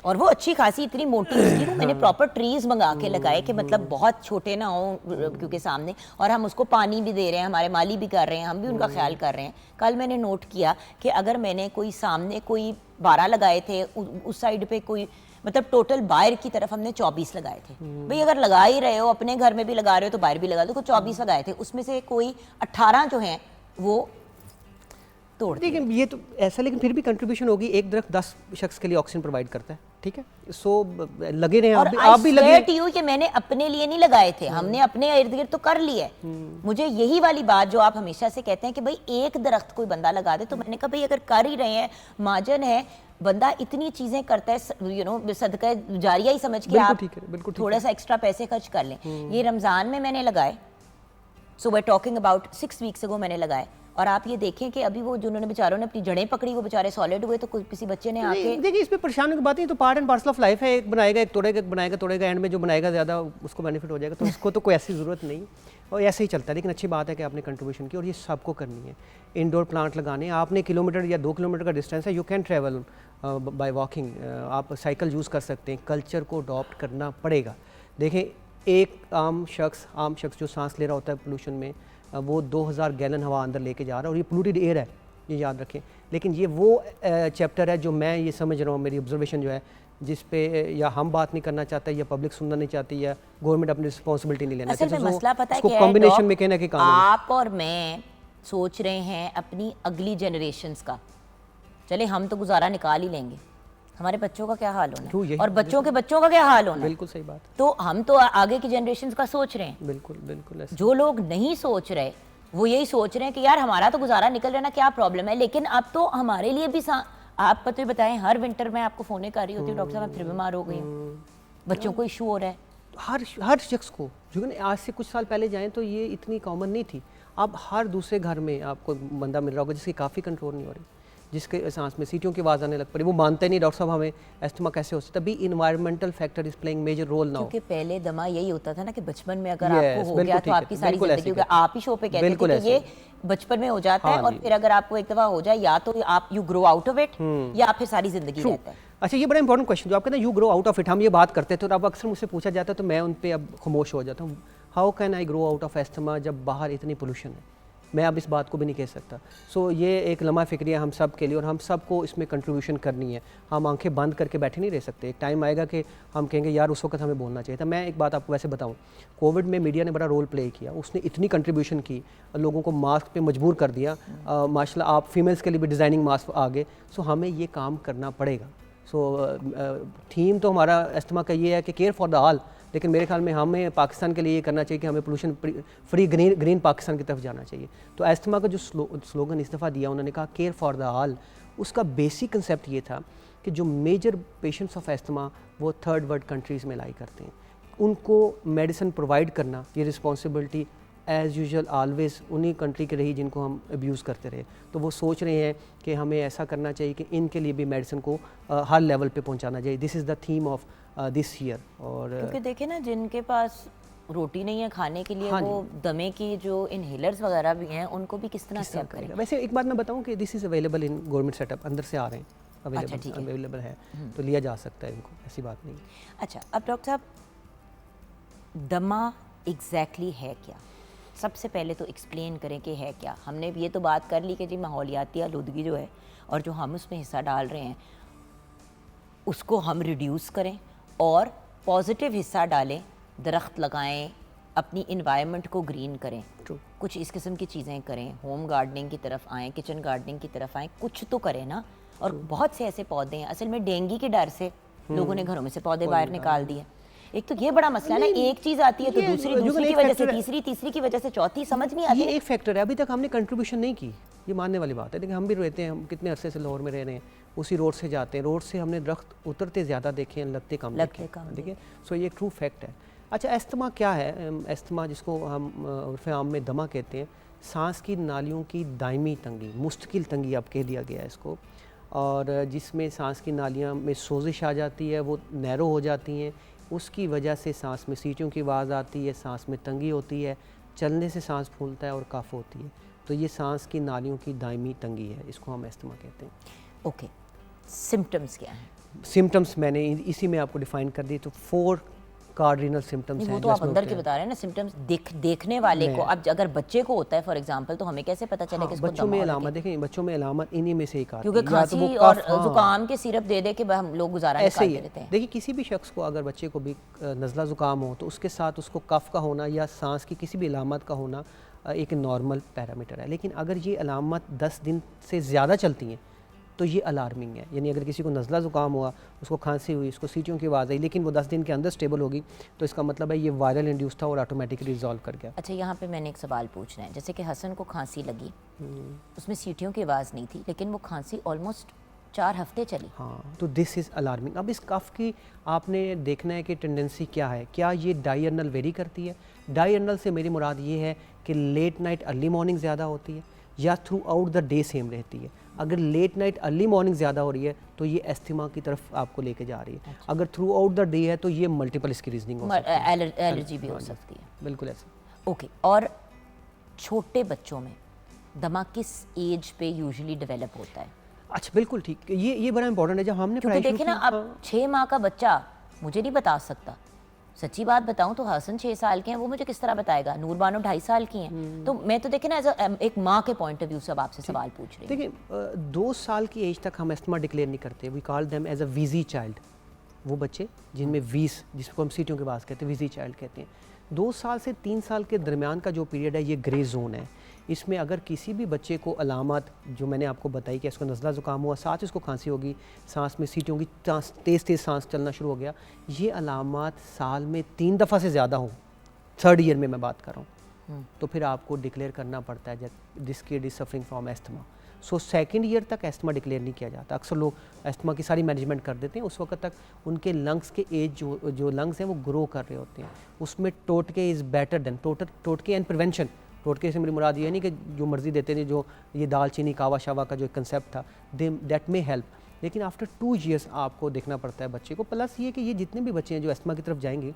और वो अच्छी खासी इतनी मोटी उसकी, वो मैंने प्रॉपर ट्रीज मंगा के लगाए कि मतलब बहुत छोटे ना हो क्योंकि सामने, और हम उसको पानी भी दे रहे हैं, हमारे माली भी कर रहे हैं, हम भी उनका ख्याल कर रहे हैं। कल मैंने नोट किया कि अगर मैंने कोई सामने कोई 12 लगाए थे, उस साइड पे कोई, मतलब टोटल बाहर की तरफ हमने 24 लगाए थे। भाई अगर लगा ही रहे हो, अपने घर में भी लगा रहे हो तो बाहर भी लगा दो। 24 लगाए थे, उसमें से कोई 18 जो हैं वो तोड़ दिए। लेकिन ये तो ऐसा, लेकिन फिर भी कंट्रीब्यूशन होगी। एक दरख्त 10 शख्स के लिए ऑक्सीजन प्रोवाइड करता है, ठीक है? सो लगे रहे, आप भी लगे। कि मैंने अपने लिए नहीं लगाए थे, हमने अपने इर्द गिर्द तो कर लिए। मुझे यही वाली बात जो आप हमेशा से कहते हैं कि भाई एक दरख्त कोई बंदा लगा दे, तो मैंने कहा भाई अगर कर ही रहे हैं, माजन है, बंदा इतनी चीजें करता है, यू नो सदका जारिया ही समझ के आप थोड़ा सा एक्स्ट्रा पैसे खर्च कर लें। ये रमजान में मैंने लगाए, so we are talking about 6 weeks ago मैंने लगाए, और आप ये देखें कि अभी वो जिन्होंने बेचारों ने अपनी जड़ें पकड़ी वो बेचारे सॉलिड हुए, तो किसी बच्चे ने आके देखिए इसमें परेशानी की बात नहीं, तो part and parcel of life है, एक बनाएगा एक तोड़ेगा, एंड में जो बनाएगा ज़्यादा उसको बेनिफिट हो जाएगा, तो उसको तो कोई ऐसी ज़रूरत नहीं, और ऐसे ही चलता है। लेकिन अच्छी बात है कि आपने कंट्रीब्यूशन की, और ये सबको करनी है। इंडोर प्लांट लगाने, आपने किलोमीटर या 2 किलोमीटर का डिस्टेंस है, you can travel by walking, आप साइकिल यूज़ कर सकते हैं। कल्चर को अडॉप्ट करना पड़ेगा। देखें एक आम शख्स जो सांस ले रहा होता है पोल्यूशन में, वो 2000 गैलन हवा अंदर लेके जा रहा है, और ये पोल्यूटेड एयर है, ये याद रखें। लेकिन ये वो चैप्टर है जो मैं ये समझ रहा हूँ, मेरी ऑब्जर्वेशन जो है, जिस पे या हम बात नहीं करना चाहते, या पब्लिक सुनना नहीं चाहती, या गवर्नमेंट अपनी रिस्पॉन्सिबिलिटी नहीं लेना असल चाहती। में मसला पता है क्या है, कॉम्बिनेशन में कहना कि काम है। आप और मैं सोच रहे हैं अपनी अगली जनरेशन्स का, चले हम तो गुजारा निकाल ही लेंगे, हमारे बच्चों का क्या हाल होना है, और बच्चों के बच्चों का क्या हाल होना है। बिल्कुल सही बात। तो हम तो आगे की जनरेशन्स का सोच रहे हैं। बिल्कुल बिल्कुल ऐसे। जो लोग नहीं सोच रहे वो यही सोच रहे हैं कि यार हमारा तो गुजारा निकल रहा है ना, क्या प्रॉब्लम है। लेकिन अब तो हमारे लिए भी आप पता बताएं, हर विंटर में आपको फोने कर रही होती हूँ, डॉक्टर साहब मैं फिर बीमार हो गई हूँ, बच्चों को इशू हो रहा है। हर शख्स को, जो आज से कुछ साल पहले जाएं तो ये इतनी कॉमन नहीं थी। अब हर दूसरे घर में आपको बंदा मिल रहा होगा जिसकी काफ़ी कंट्रोल नहीं हो रही, जिसके सांस में सीटियों की आवाज़ आने लग पड़ी, वो मानते नहीं डॉक्टर साहब हमें एस्थमा कैसे हो सकता है। तभी environmental factor is playing major role now. क्योंकि पहले दमा यही होता था ना कि बचपन में अगर आपको हो गया तो आपकी सारी जिंदगी, आप ही शो पे कहते थे कि ये बचपन में हो जाता है, और फिर अगर आपको एक दफा हो जाए या तो आप you grow out of it, या फिर सारी जिंदगी रहता है। अच्छा, ये बड़ा इंपॉर्टेंट क्वेश्चन जो आप कहते हैं you grow out of it, हम ये बात करते थे और अब अक्सर मुझसे पूछा जाता है तो मैं उन पे अब खामोश हो जाता हूँ। How can I grow out of asthma जब बाहर इतनी पोल्यूशन है? मैं अब इस बात को भी नहीं कह सकता। सो ये एक लम्हा फ़िक्री है हम सब के लिए, और हम सब को इसमें कंट्रीब्यूशन करनी है। हम आंखें बंद करके बैठे नहीं रह सकते। एक टाइम आएगा कि हम कहेंगे यार उस वक्त हमें बोलना चाहिए था। मैं एक बात आपको वैसे बताऊं, कोविड में मीडिया ने बड़ा रोल प्ले किया, उसने इतनी कंट्रीब्यूशन की, लोगों को मास्क पे मजबूर कर दिया। माशाल्लाह आप फीमेल्स के लिए भी डिज़ाइनिंग मास्क आ गए। सो हमें ये काम करना पड़ेगा। सो थीम तो हमारा एस्थमा का ये है कि केयर फॉर द ऑल, लेकिन मेरे ख्याल में हमें पाकिस्तान के लिए ये करना चाहिए कि हमें पोल्यूशन फ्री ग्रीन पाकिस्तान की तरफ जाना चाहिए। तो एस्थमा का जो स्लोगन इस दफ़ा दिया, उन्होंने कहा केयर फॉर द ऑल, उसका बेसिक कंसेप्ट ये था कि जो मेजर पेशेंट्स ऑफ एस्थमा वो थर्ड वर्ल्ड कंट्रीज़ में लाई करते हैं, उनको मेडिसिन प्रोवाइड करना ये रिस्पॉन्सिबिलिटी एज़ यूजुअल ऑलवेज़ उन्हीं कंट्री की रही जिनको हम अब्यूज़ करते रहे। तो वो सोच रहे हैं कि हमें ऐसा करना चाहिए कि इनके लिए भी मेडिसिन को हर लेवल पे पहुंचाना चाहिए। This is the theme of this year. और क्योंकि देखें ना, जिनके पास रोटी नहीं है खाने के लिए, वो दमे की जो इनहेलर्स वगैरह भी हैं उनको भी किस तरह से करेगा। वैसे एक बात मैं बताऊं कि this is available in government setup, अंदर से आ रहे हैं, अवेलेबल है, तो लिया जा सकता है इनको, ऐसी बात नहीं। अच्छा, अब डॉक्टर साहब दमा एग्जैक्टली है क्या? सबसे पहले तो एक्सप्लेन करें कि है क्या। हमने ये तो बात कर ली कि जी माहौलियाती आलूदगी जो है और जो हम उसमें हिस्सा डाल रहे हैं उसको हम रिड्यूस करें और पॉजिटिव हिस्सा डालें, दरख्त लगाएं, अपनी इन्वायरमेंट को ग्रीन करें, कुछ इस किस्म की चीज़ें करें, होम गार्डनिंग की तरफ आएँ, किचन गार्डनिंग की तरफ आएँ, कुछ तो करें ना। और बहुत से ऐसे पौधे हैं, असल में डेंगू के डर से लोगों ने घरों में से पौधे बाहर निकाल दिए। एक तो ये बड़ा मसला है ना, एक चीज़ आती है तो दूसरी की वजह से तीसरी, तीसरी की वजह से चौथी, समझ नहीं आती। ये एक फैक्टर है, अभी तक हमने कंट्रीब्यूशन नहीं की, ये मानने वाली बात है। लेकिन हम भी रहते हैं, हम कितने अरसे से लाहौर में रह रहे हैं, उसी रोड से जाते हैं, रोड से हमने दरख्त उतरते ज़्यादा देखे हैं, लगते कम देखिए। सो ये एक ट्रू फैक्ट है। अच्छा, एस्थमा क्या है? एस्थमा जिसको हम उर्फ़ आम में दमा कहते हैं, सांस की नालियों की दायमी तंगी, मुस्तकिल तंगी अब कह दिया गया है इसको, और जिसमें सांस की नालियाँ में सोजिश आ जाती है, वो नैरो हो जाती हैं, उसकी वजह से सांस में सीटियों की आवाज़ आती है, सांस में तंगी होती है, चलने से सांस फूलता है और कफ होती है। तो ये सांस की नालियों की दायमी तंगी है, इसको हम एस्थमा कहते हैं। ओके, सिम्टम्स क्या हैं? सिम्टम्स मैंने इसी में आपको डिफाइन कर दी। तो 4 कार्डिनल सिम्टम्स हैं। वो तो आप अंदर के बता रहे हैं ना सिम्टम्स, देखने वाले को। अब अगर बच्चे को होता है फॉर एग्जांपल, तो हमें कैसे पता चले कि इसको बच्चों में अलामत देखें, बच्चों में अलामत इन्हीं में से एक आती है, क्योंकि खांसी और जुकाम के सिरप दे दे के हम लोग गुजारा निकालते रहते हैं। देखिए, किसी भी शख्स को अगर बच्चे को भी नज़ला ज़ुकाम हो तो उसके साथ उसको कफ का होना या सांस की किसी भी अलामत का होना एक नॉर्मल पैरामीटर है। लेकिन अगर ये अलामत 10 दिन से ज़्यादा चलती हैं तो ये अलार्मिंग है। यानी अगर किसी को नज़ला ज़ुकाम हुआ, उसको खांसी हुई, उसको सीटियों की आवाज़ आई, लेकिन वो 10 दिन के अंदर स्टेबल होगी, तो इसका मतलब है ये वायरल इंड्यूस था और ऑटोमेटिकली रिजॉल्व कर गया। अच्छा, यहाँ पे मैंने एक सवाल पूछना है। जैसे कि हसन को खांसी लगी, उसमें सीटियों की आवाज़ नहीं थी, लेकिन वो खांसी ऑलमोस्ट 4 हफ्ते चली। हाँ, तो दिस इज़ अलार्मिंग। अब इस कफ की आपने देखना है कि टेंडेंसी क्या है। क्या ये डायर्नल वेरी करती है? डायर्नल से मेरी मुराद ये है कि लेट नाइट अर्ली मॉर्निंग ज़्यादा होती है, या through out the day same रहती है। अगर लेट नाइट अर्ली मॉर्निंग ज़्यादा हो रही है तो ये एस्थमा की तरफ आपको लेके जा रही है। अगर थ्रू आउट द डे है तो ये मल्टीपल इसकी रीजनिंग हो सकती है, एलर्जी भी हो सकती है। बिल्कुल ऐसे। ओके, और छोटे बच्चों में दमा किस एज पे यूजुअली डेवलप होता है? अच्छा बिल्कुल ठीक, ये बड़ा इंपॉर्टेंट है। जब हमने क्योंकि पढ़ाई देखिए ना, अब 6 माह का बच्चा मुझे नहीं बता सकता। सच्ची बात बताऊं तो हसन 6 साल के हैं, वो मुझे किस तरह बताएगा? नूर बानो 2.5 साल की हैं। तो मैं तो देखे ना एक माँ के पॉइंट ऑफ व्यू से अब आपसे सवाल पूछ रही हूँ। देखिए 2 साल की एज तक हम एस्थमा डिक्लेयर नहीं करते, we call them as a wheezy child. वो बच्चे जिनमें वीज, जिसको हम सीटियों के पास कहते हैं, वीजी चाइल्ड कहते हैं। 2 साल से 3 साल के दरमियान का जो पीरियड है ये ग्रे जोन है। इसमें अगर किसी भी बच्चे को अलामत जो मैंने आपको बताई कि इसको नज़ला ज़ुकाम हुआ, साथ ही उसको खांसी होगी, सांस में सीटियों की तेज़ सांस चलना शुरू हो गया, ये अलामत साल में 3 दफ़ा से ज़्यादा हो, 3rd ईयर में मैं बात कर रहा हूँ, तो फिर आपको डिक्लेयर करना पड़ता है this kid is suffering from asthma. So 2nd year तक एस्थमा डिक्लेयर नहीं किया जाता। अक्सर लोग एस्थमा की सारी मैनेजमेंट कर देते हैं, उस वक्त तक उनके लंग्स के एज जो लंग्स हैं वो ग्रो कर रहे होते हैं। उसमें टोटके इज़ बेटर देन टोटके एंड प्रिवेंशन। टोटके से मेरी मुराद ये नहीं कि जो मर्ज़ी देते थे, जो ये दालचीनी कावा शावा का जो कंसेप्ट था, दैट मे हेल्प, लेकिन आफ्टर 2 ईयर्स आपको देखना पड़ता है बच्चे को। प्लस ये कि ये जितने भी बच्चे हैं जो एस्थमा की तरफ जाएंगे,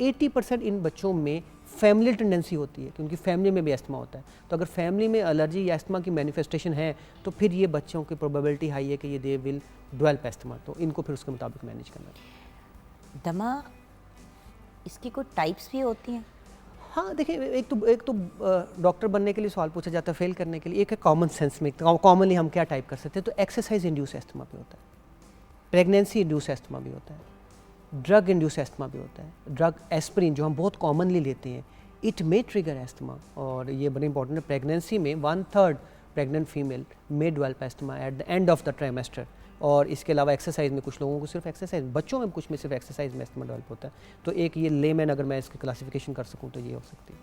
80% इन बच्चों में फैमिली टेंडेंसी होती है, क्योंकि फैमिली में भी एस्थमा होता है। तो अगर फैमिली में एलर्जी या एस्थमा की मैनिफेस्टेशन है तो फिर ये बच्चों की प्रोबेबिलिटी हाई है कि ये दे विल डेवलप एस्थमा, तो इनको फिर उसके मुताबिक मैनेज करना है। दमा इसकी कोई टाइप्स भी होती हैं? हाँ देखिए, एक तो डॉक्टर बनने के लिए सवाल पूछा जाता है, फेल करने के लिए। एक है कॉमन सेंस में, कॉमनली हम क्या टाइप कर सकते हैं, तो एक्सरसाइज इंड्यूस एस्थमा भी होता है, प्रेगनेंसी इंड्यूस एस्थमा भी होता है, ड्रग इंड्यूस एस्थमा भी होता है। ड्रग एस्प्रिन जो हम बहुत कॉमनली लेते हैं, इट मे ट्रिगर एस्थमा, और ये बड़ी इंपॉर्टेंट है। प्रेगनेंसी में 1/3 pregnant female may develop asthma at the end of the trimester. और इसके अलावा एक्सरसाइज में कुछ लोगों को सिर्फ एक्सरसाइज, बच्चों में कुछ में सिर्फ एक्सरसाइज में एस्थमा डेवलप होता है। तो एक ये लेमैन अगर मैं इसकी क्लासिफिकेशन कर सकूँ तो ये हो सकती है।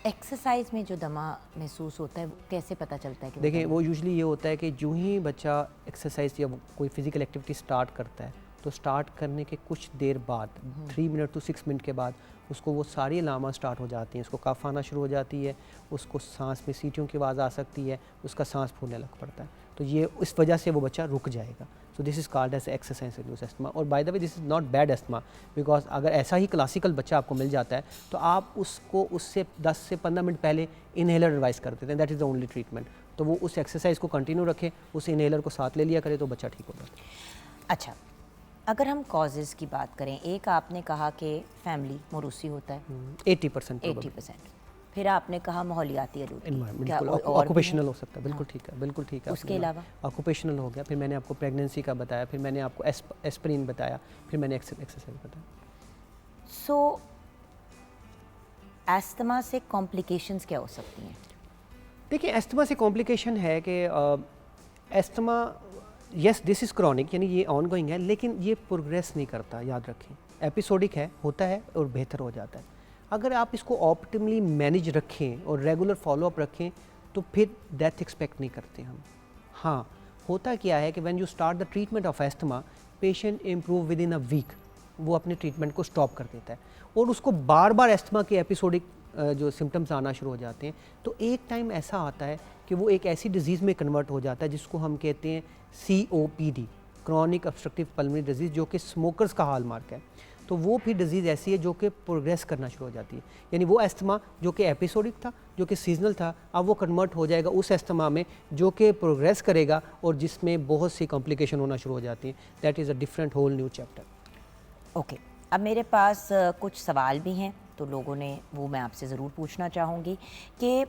एक्सरसाइज में जो दमा महसूस होता है वो कैसे पता चलता है कि देखिए वो यूजुअली ये होता है कि जो ही बच्चा एक्सरसाइज या कोई फिजिकल एक्टिविटी स्टार्ट करता है, तो स्टार्ट करने के कुछ देर बाद 3 मिनट to 6 मिनट के बाद उसको वो सारी अलामा स्टार्ट हो जाती हैं। उसको कफ आना शुरू हो जाती है, उसको सांस में सीटियों की आवाज़ आ सकती है, उसका सांस फूलने लग पड़ता है। तो ये इस वजह से वो बच्चा रुक जाएगा। So this is called as exercise induce asthma. और by the way this is not bad asthma, because अगर ऐसा ही क्लासिकल बच्चा आपको मिल जाता है तो आप उसको उससे 10 से 15 मिनट पहले इनहेलर एडवाइस कर देते हैं, that is the only treatment. तो वो उस एक्सरसाइज को कंटिन्यू रखें, उस इनहेलर को साथ ले लिया करे तो बच्चा ठीक हो जाता है। अच्छा, अगर हम कॉजेज़ की बात करें, एक आपने कहा कि फैमिली मोरूसी होता है 80%। फिर आपने कहा माहौलियाती आलूदगी, ऑक्यूपेशनल हो सकता है, बिल्कुल ठीक है, बिल्कुल ठीक है। उसके अलावा ऑक्यूपेशनल हो गया, फिर मैंने आपको प्रेगनेंसी का बताया, फिर मैंने आपको एस्प्रिन बताया, फिर मैंने एक्सरसाइज बताया। सो एस्थमा से कॉम्प्लिकेशंस क्या हो सकती हैं? देखिए एस्थमा से कॉम्प्लिकेशन है कि asthma yes this is chronic, यानी ये ऑनगोइंग है, लेकिन ये प्रोग्रेस नहीं करता, याद रखें। एपिसोडिक है, होता है और बेहतर हो जाता है। अगर आप इसको ऑप्टिमली मैनेज रखें और रेगुलर फॉलोअप रखें तो फिर डेथ एक्सपेक्ट नहीं करते हम। हाँ, होता क्या है कि when you start the treatment of asthma, patient improve within a week, वो अपने ट्रीटमेंट को स्टॉप कर देता है और उसको बार बार एस्थमा के एपिसोडिक जो सिम्टम्स आना शुरू हो जाते हैं। तो एक टाइम ऐसा आता है कि वो एक ऐसी डिजीज़ में कन्वर्ट हो जाता है जिसको हम कहते हैं COPD, chronic obstructive pulmonary disease, जो कि स्मोकर्स का हाल मार्क है। तो वो फिर डिजीज़ ऐसी है जो कि प्रोग्रेस करना शुरू हो जाती है, यानी वो एस्थमा जो कि एपिसोडिक था, जो कि सीजनल था, अब वो कन्वर्ट हो जाएगा उस एस्थमा में जो कि प्रोग्रेस करेगा और जिसमें बहुत सी कॉम्प्लिकेशन होना शुरू हो जाती हैं। That is a different whole new chapter. Okay, अब मेरे पास कुछ सवाल भी हैं, तो लोगों ने वो मैं आपसे ज़रूर पूछना चाहूँगी कि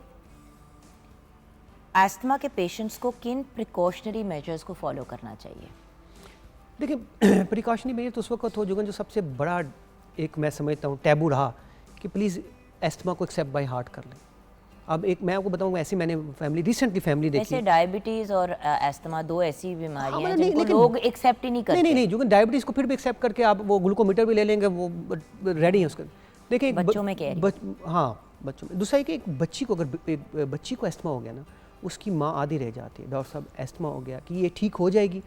एस्थमा के पेशेंट्स को किन प्रिकॉशनरी मेजर्स को फॉलो करना चाहिए? देखिए प्रिकॉशनरी मेजर तो उस वक्त हो जो सबसे बड़ा एक मैं समझता हूँ टैबू रहा कि प्लीज़ एस्थमा को एक्सेप्ट बाय हार्ट कर लें। अब एक मैं आपको बताऊँ, ऐसी मैंने रिसेंटली फैमिली देखी। ऐसे डायबिटीज़ और एस्थमा दो ऐसी बीमारियां हैं जिनको लोग एक्सेप्ट ही नहीं करते। नहीं, जो डायबिटीज़ को फिर भी एक्सेप्ट करके आप वो ग्लूकोमीटर भी ले लेंगे, वो रेडी है उसके। देखिए बच्चों में क्या है? हाँ बच्चों में। दूसरा है कि एक बच्ची को अगर बच्ची को एस्थमा हो गया ना, उसकी माँ आधी रह जाती है, डॉक्टर साहब एस्थमा हो गया कि ये ठीक हो जाएगी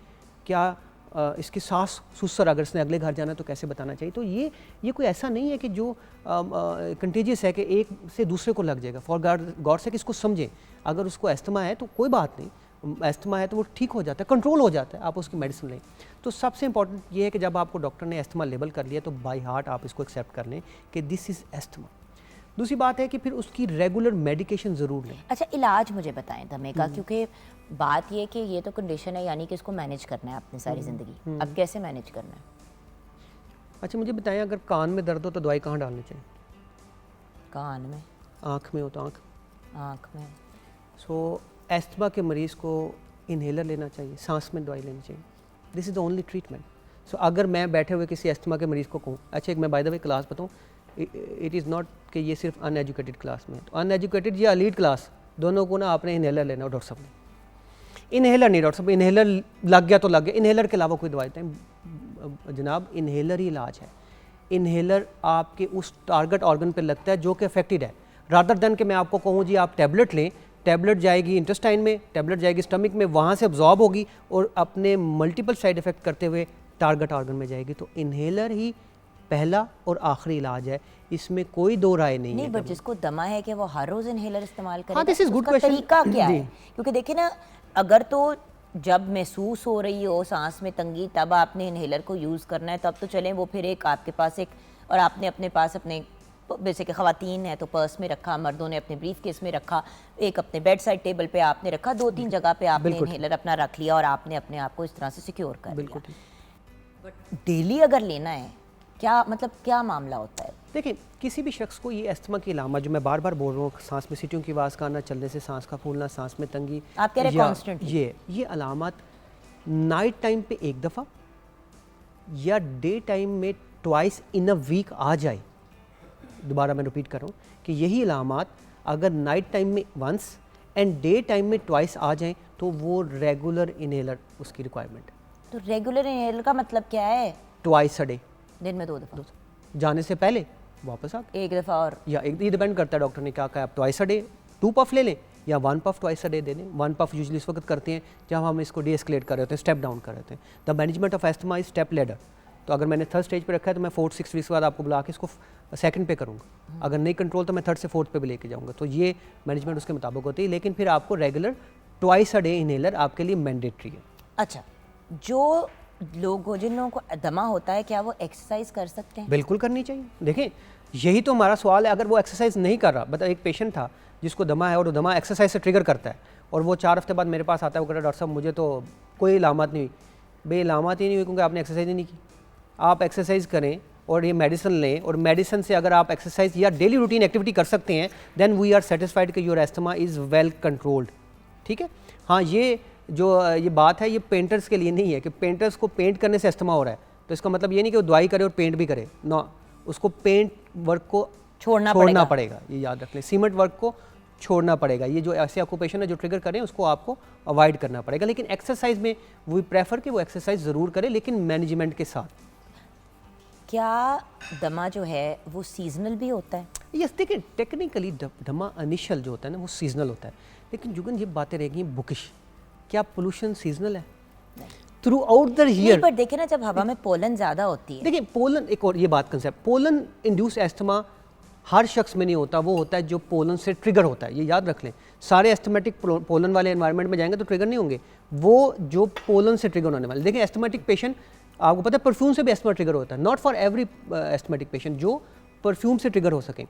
क्या, इसकी सास सुसर अगर इसने अगले घर जाना है तो कैसे बताना चाहिए। तो ये कोई ऐसा नहीं है कि जो कंटेजियस है कि एक से दूसरे को लग जाएगा। फॉर गॉड से कि इसको समझें, अगर उसको एस्थमा है तो कोई बात नहीं, एस्थमा है तो वो ठीक हो जाता है, कंट्रोल हो जाता है, आप उसकी मेडिसिन लें। तो सबसे इंपॉर्टेंट ये है कि जब आपको डॉक्टर ने एस्थमा लेबल कर लिया तो बाय हार्ट आप इसको एक्सेप्ट कर लें कि दिस इज़ एस्थमा। दूसरी बात है कि फिर उसकी रेगुलर मेडिकेशन ज़रूर लें। अच्छा, इलाज मुझे बताएं दमे का, क्योंकि बात ये कि ये तो कंडीशन है, यानी कि इसको मैनेज करना है अपनी सारी ज़िंदगी। अब कैसे मैनेज करना है? अच्छा मुझे बताएं, अगर कान में दर्द हो तो दवाई कहाँ डालनी चाहिए? कान में। आँख में हो तो आँख में। सो एस्थमा के मरीज़ को इन्हेलर लेना चाहिए, सांस में दवाई लेनी चाहिए। This is the only treatment. So अगर मैं बैठे हुए किसी एस्थमा के मरीज़ को कहूँ, अच्छा एक मैं बाय द वे क्लास बताऊँ, इट इज़ नॉट कि ये सिर्फ अनएजुकेटेड क्लास में है, तो अनएजुकेटेड या एलीट क्लास दोनों को ना आपने इन्हेलर लेना हो। डॉक्टर साहब ने इन्हेलर नहीं, डॉक्टर साहब इन्हेलर लग गया तो लग गया, इन्हेलर के अलावा कोई दवाई नहीं जनाब, इन्हेलर ही इलाज है। इन्हेलर आपके उस टारगेट ऑर्गन पर लगता है जो कि अफेक्टेड है, रादर देन कि मैं आपको कहूँ जी आप टैबलेट लें, टैबलेट जाएगी इंटेस्टाइन में, टैबलेट जाएगी स्टमक में, वहाँ से अब्जॉर्ब होगी और अपने मल्टीपल साइड इफ़ेक्ट करते हुए टारगेट ऑर्गन में जाएगी। तो इन्हेलर ही पहला और आखिरी इलाज है, इसमें कोई दो राय नहीं है। बट जिसको दमा है कि वो हर रोज़ इन्हेलर इस्तेमाल करे, हाँ, this is good उसका question। तरीका क्या जी। है? क्योंकि देखिए ना, अगर तो जब महसूस हो रही हो सांस में तंगी तब आपने इन्हेलर को यूज़ करना है, तब तो चलें, वो फिर एक आपके पास एक, और आपने अपने पास अपने वैसे कि ख़वातीन है तो पर्स में रखा, मर्दों ने अपने ब्रीफ केस में रखा, एक अपने बेड साइड टेबल पे आपने रखा, 2-3 जगह पे आपने इन्हेलर अपना रख लिया और आपने अपने आप को इस तरह से सिक्योर कर लिया। बट डेली अगर लेना है, क्या मतलब क्या मामला होता है? देखिए, किसी भी शख्स को ये एस्थमा की अलामत जो मैं बार बार बोल रहा हूँ, सांस में सीटियों की आवाज़ का आना, चलने से सांस का फूलना, सांस में तंगी, आप कह रहे हैं कॉन्स्टेंट, ये अलामत नाइट टाइम पे एक दफ़ा या डे टाइम में ट्वाइस इन अ वीक आ जाए, दोबारा मैं रिपीट कर रहा हूँ कि यही अलामत अगर नाइट टाइम में वंस एंड डे टाइम में ट्वाइस आ जाएं तो वो रेगुलर इन्हेलर उसकी रिक्वायरमेंट है। तो रेगुलर इन्हेलर का मतलब क्या है? ट्वाइस अ डे, दिन में 2 दफ़ा, जाने से पहले वापस आ, एक दफ़ा, और या एक, ये डिपेंड करता है डॉक्टर ने क्या कहा, आप ट्वाइस अ डे 2 पफ ले लें या 1 puff twice a day they लें। 1 पफ यूजुअली इस वक्त करते हैं जब हम इसको डीएस्केलेट कर रहे होते हैं, स्टेप डाउन कर रहे होते हैं। The management of asthma is step ladder. तो अगर मैंने 3rd स्टेज पे रखा है तो मैं 4-6 वीक्स बाद आपको बुला के इसको 2nd पे करूँगा, अगर नहीं कंट्रोल तो मैं 3rd से 4th पे भी लेके जाऊँगा। तो ये मैनेजमेंट उसके मुताबिक होती है, लेकिन फिर आपको regular twice a day inhaler आपके लिए मैंडेटरी है। अच्छा, जो लोग जिन लोगों को दमा होता है, क्या वो एक्सरसाइज कर सकते हैं? बिल्कुल करनी चाहिए। देखें, यही तो हमारा सवाल है। अगर वो एक्सरसाइज नहीं कर रहा, मतलब एक पेशेंट था जिसको दमा है और वो दमा एक्सरसाइज से ट्रिगर करता है और वो 4 हफ्ते बाद मेरे पास आता है, वो कहता है डॉक्टर साहब मुझे तो कोई इलामत नहीं हुई। बे इलामत ही नहीं हुई क्योंकि आपने एक्सरसाइज ही नहीं की। आप एक्सरसाइज करें और ये मेडिसिन लें, और मेडिसिन से अगर आप एक्सरसाइज या डेली रूटीन एक्टिविटी कर सकते हैं, देन वी आर सेटिस्फाइड कि your asthma is well controlled. ठीक है। हाँ, ये बात है, ये पेंटर्स के लिए नहीं है कि पेंटर्स को पेंट करने से एस्थमा हो रहा है तो इसका मतलब ये नहीं कि वो दवाई करे और पेंट भी करे ना, उसको पेंट वर्क को छोड़ना पड़ेगा। ये याद रख लें, सीमेंट वर्क को छोड़ना पड़ेगा। ये जो ऐसे ऑक्यूपेशन है जो ट्रिगर करें उसको आपको अवॉइड करना पड़ेगा। लेकिन एक्सरसाइज में वी प्रेफर कि वो एक्सरसाइज ज़रूर करें, लेकिन मैनेजमेंट के साथ। क्या दमा जो है वो सीजनल भी होता है? यस, देखिए टेक्निकली दमा इनिशियल जो होता है ना वो सीजनल होता है, लेकिन जुगन ये बातें रहेंगी बुकिश। क्या पोल्यूशन सीजनल है? Through out the year. पर देखिए ना, जब हवा में पोलन ज़्यादा होती है, देखिए पोलन, एक और ये बात कंसेप्ट, पोलन इंड्यूस एस्थमा हर शख्स में नहीं होता, वो होता है जो पोलन से ट्रिगर होता है। ये याद रख लें, सारे एस्थमेटिक पोलन वाले एनवायरनमेंट में जाएंगे तो ट्रिगर नहीं होंगे, वो जो पोलन से ट्रिगर होने वाले। देखिए एस्थमेटिक पेशेंट, आपको पता है परफ्यूम से भी एस्थमा ट्रिगर होता है, not for every asthmatic patient जो परफ्यूम से ट्रिगर हो सकें।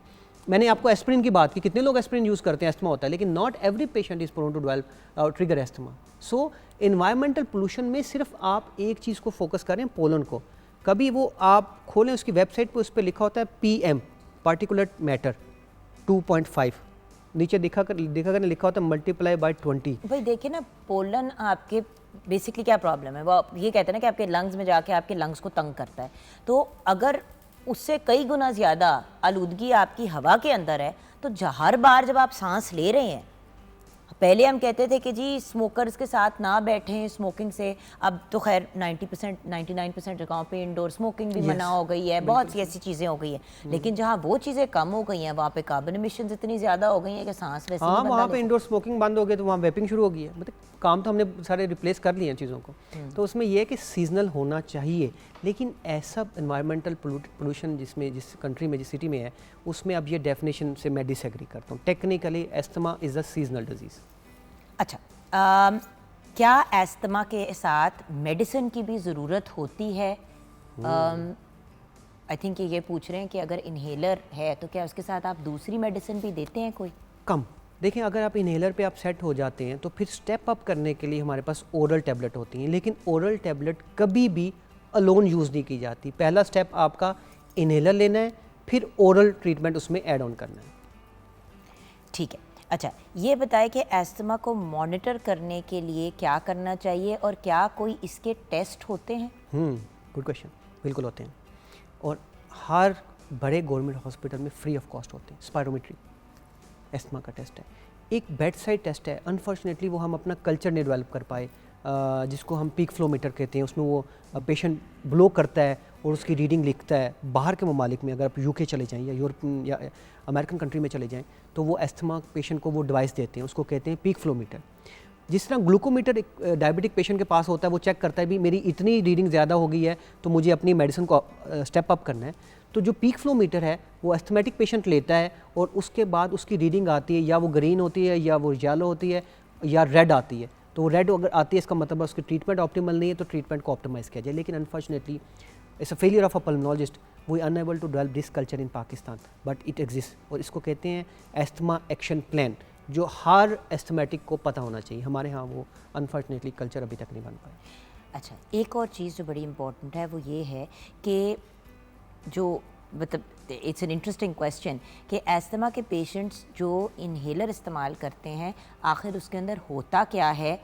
मैंने आपको एस्प्रिन की बात की, कितने लोग एस्प्रिन यूज़ करते हैं, एस्थमा होता है, लेकिन not every patient is prone to develop trigger asthma. So environmental pollution में सिर्फ आप एक चीज़ को फोकस करें, पोलन को। कभी वो आप खोलें उसकी वेबसाइट पर, उस पर लिखा होता है PM पार्टिकुलर मैटर 2.5, नीचे दिखा कर लिखा होता है मल्टीप्लाई बाय 20। भाई देखिए ना, पोलन आपके बेसिकली क्या प्रॉब्लम है, वो ये कहते हैं ना कि आपके लंग्स में जाके आपके लंग्स को तंग करता है। तो अगर उससे कई गुना ज़्यादा आलूदगी आपकी हवा के अंदर है तो हर बार जब आप सांस ले रहे हैं पहले हम कहते थे कि जी स्मोकर्स के साथ ना बैठें स्मोकिंग से, अब तो खैर 90% 99% जगहों पे इंडोर स्मोकिंग भी मना हो गई है, बहुत सी ऐसी चीज़ें हो गई हैं। लेकिन जहाँ वो चीज़ें कम हो गई हैं वहाँ पे कार्बन एमिशंस इतनी ज़्यादा हो गई हैं कि सांस वैसे हाँ, वहाँ पे इंडोर स्मोकिंग बंद हो गई तो वहाँ वेपिंग शुरू हो गई है। मतलब काम तो हमने सारे रिप्लेस कर लिए हैं चीज़ों को। तो उसमें यह है कि सीजनल होना चाहिए, लेकिन ऐसा एनवायरमेंटल पोल्यूशन जिसमें जिस कंट्री में जिस सिटी में है उसमें अब ये डेफिनेशन से मैं डिसएग्री करता हूँ। Technically asthma is a seasonal disease. अच्छा, क्या एस्थमा के साथ मेडिसिन की भी ज़रूरत होती है? आई थिंक ये पूछ रहे हैं कि अगर इन्हेलर है तो क्या उसके साथ आप दूसरी मेडिसिन भी देते हैं कोई? कम। देखें, अगर आप इन्हेलर पे आप सेट हो जाते हैं तो फिर स्टेप अप करने के लिए हमारे पास ओरल टैबलेट होती हैं, लेकिन ओरल टैबलेट कभी भी अलोन यूज़ नहीं की जाती। पहला स्टेप आपका इन्हेलर लेना है, फिर ओरल ट्रीटमेंट उसमें ऐड ऑन करना है। ठीक है। अच्छा, ये बताएं कि एस्थमा को मॉनिटर करने के लिए क्या करना चाहिए और क्या कोई इसके टेस्ट होते हैं? Good question. बिल्कुल होते हैं, और हर बड़े गवर्नमेंट हॉस्पिटल में फ्री ऑफ कॉस्ट होते हैं। स्पायरोमेट्री एस्थमा का टेस्ट है, एक बेड साइड टेस्ट है। अनफॉर्चुनेटली वो हम अपना कल्चर नहीं डेवलप कर पाए, जिसको हम पीक फ्लो मीटर कहते हैं। उसमें वो पेशेंट ब्लो करता है और उसकी रीडिंग लिखता है। बाहर के ममालिक में अगर आप यूके चले जाएं या यूरोपियन या अमेरिकन कंट्री में चले जाएं तो वो एस्थमा पेशेंट को वो डिवाइस देते हैं, उसको कहते हैं पीक फ्लो मीटर। जिस तरह ग्लूकोमीटर एक डायबिटिक पेशेंट के पास होता है, वो चेक करता है भी मेरी इतनी रीडिंग ज़्यादा हो गई है तो मुझे अपनी मेडिसिन को स्टेप अप करना है। तो जो पीक फ्लो मीटर है वो एस्थमेटिक पेशेंट लेता है और उसके बाद उसकी रीडिंग आती है, या वो ग्रीन होती है या वो येलो होती है या रेड आती है। तो वो रेड अगर आती है इसका मतलब है उसकी ट्रीटमेंट ऑप्टिमल नहीं है, तो ट्रीटमेंट को ऑप्टिमाइज़ किया जाए। लेकिन unfortunately it's a failure of a pulmonologist, we unable to develop this culture in Pakistan, but it exist. और इसको कहते हैं एस्थमा एक्शन प्लान, जो हर एस्थमेटिक को पता होना चाहिए। हमारे यहाँ वो अनफॉर्चुनेटली कल्चर अभी तक नहीं बन पाया। अच्छा, एक और चीज़ जो बड़ी इम्पोर्टेंट है वो ये है कि जो मतलब इट्स एन इंटरेस्टिंग क्वेश्चन कि एस्थमा के पेशेंट्स जो इन्हेलर इस्तेमाल करते हैं आखिर उसके अंदर होता क्या है?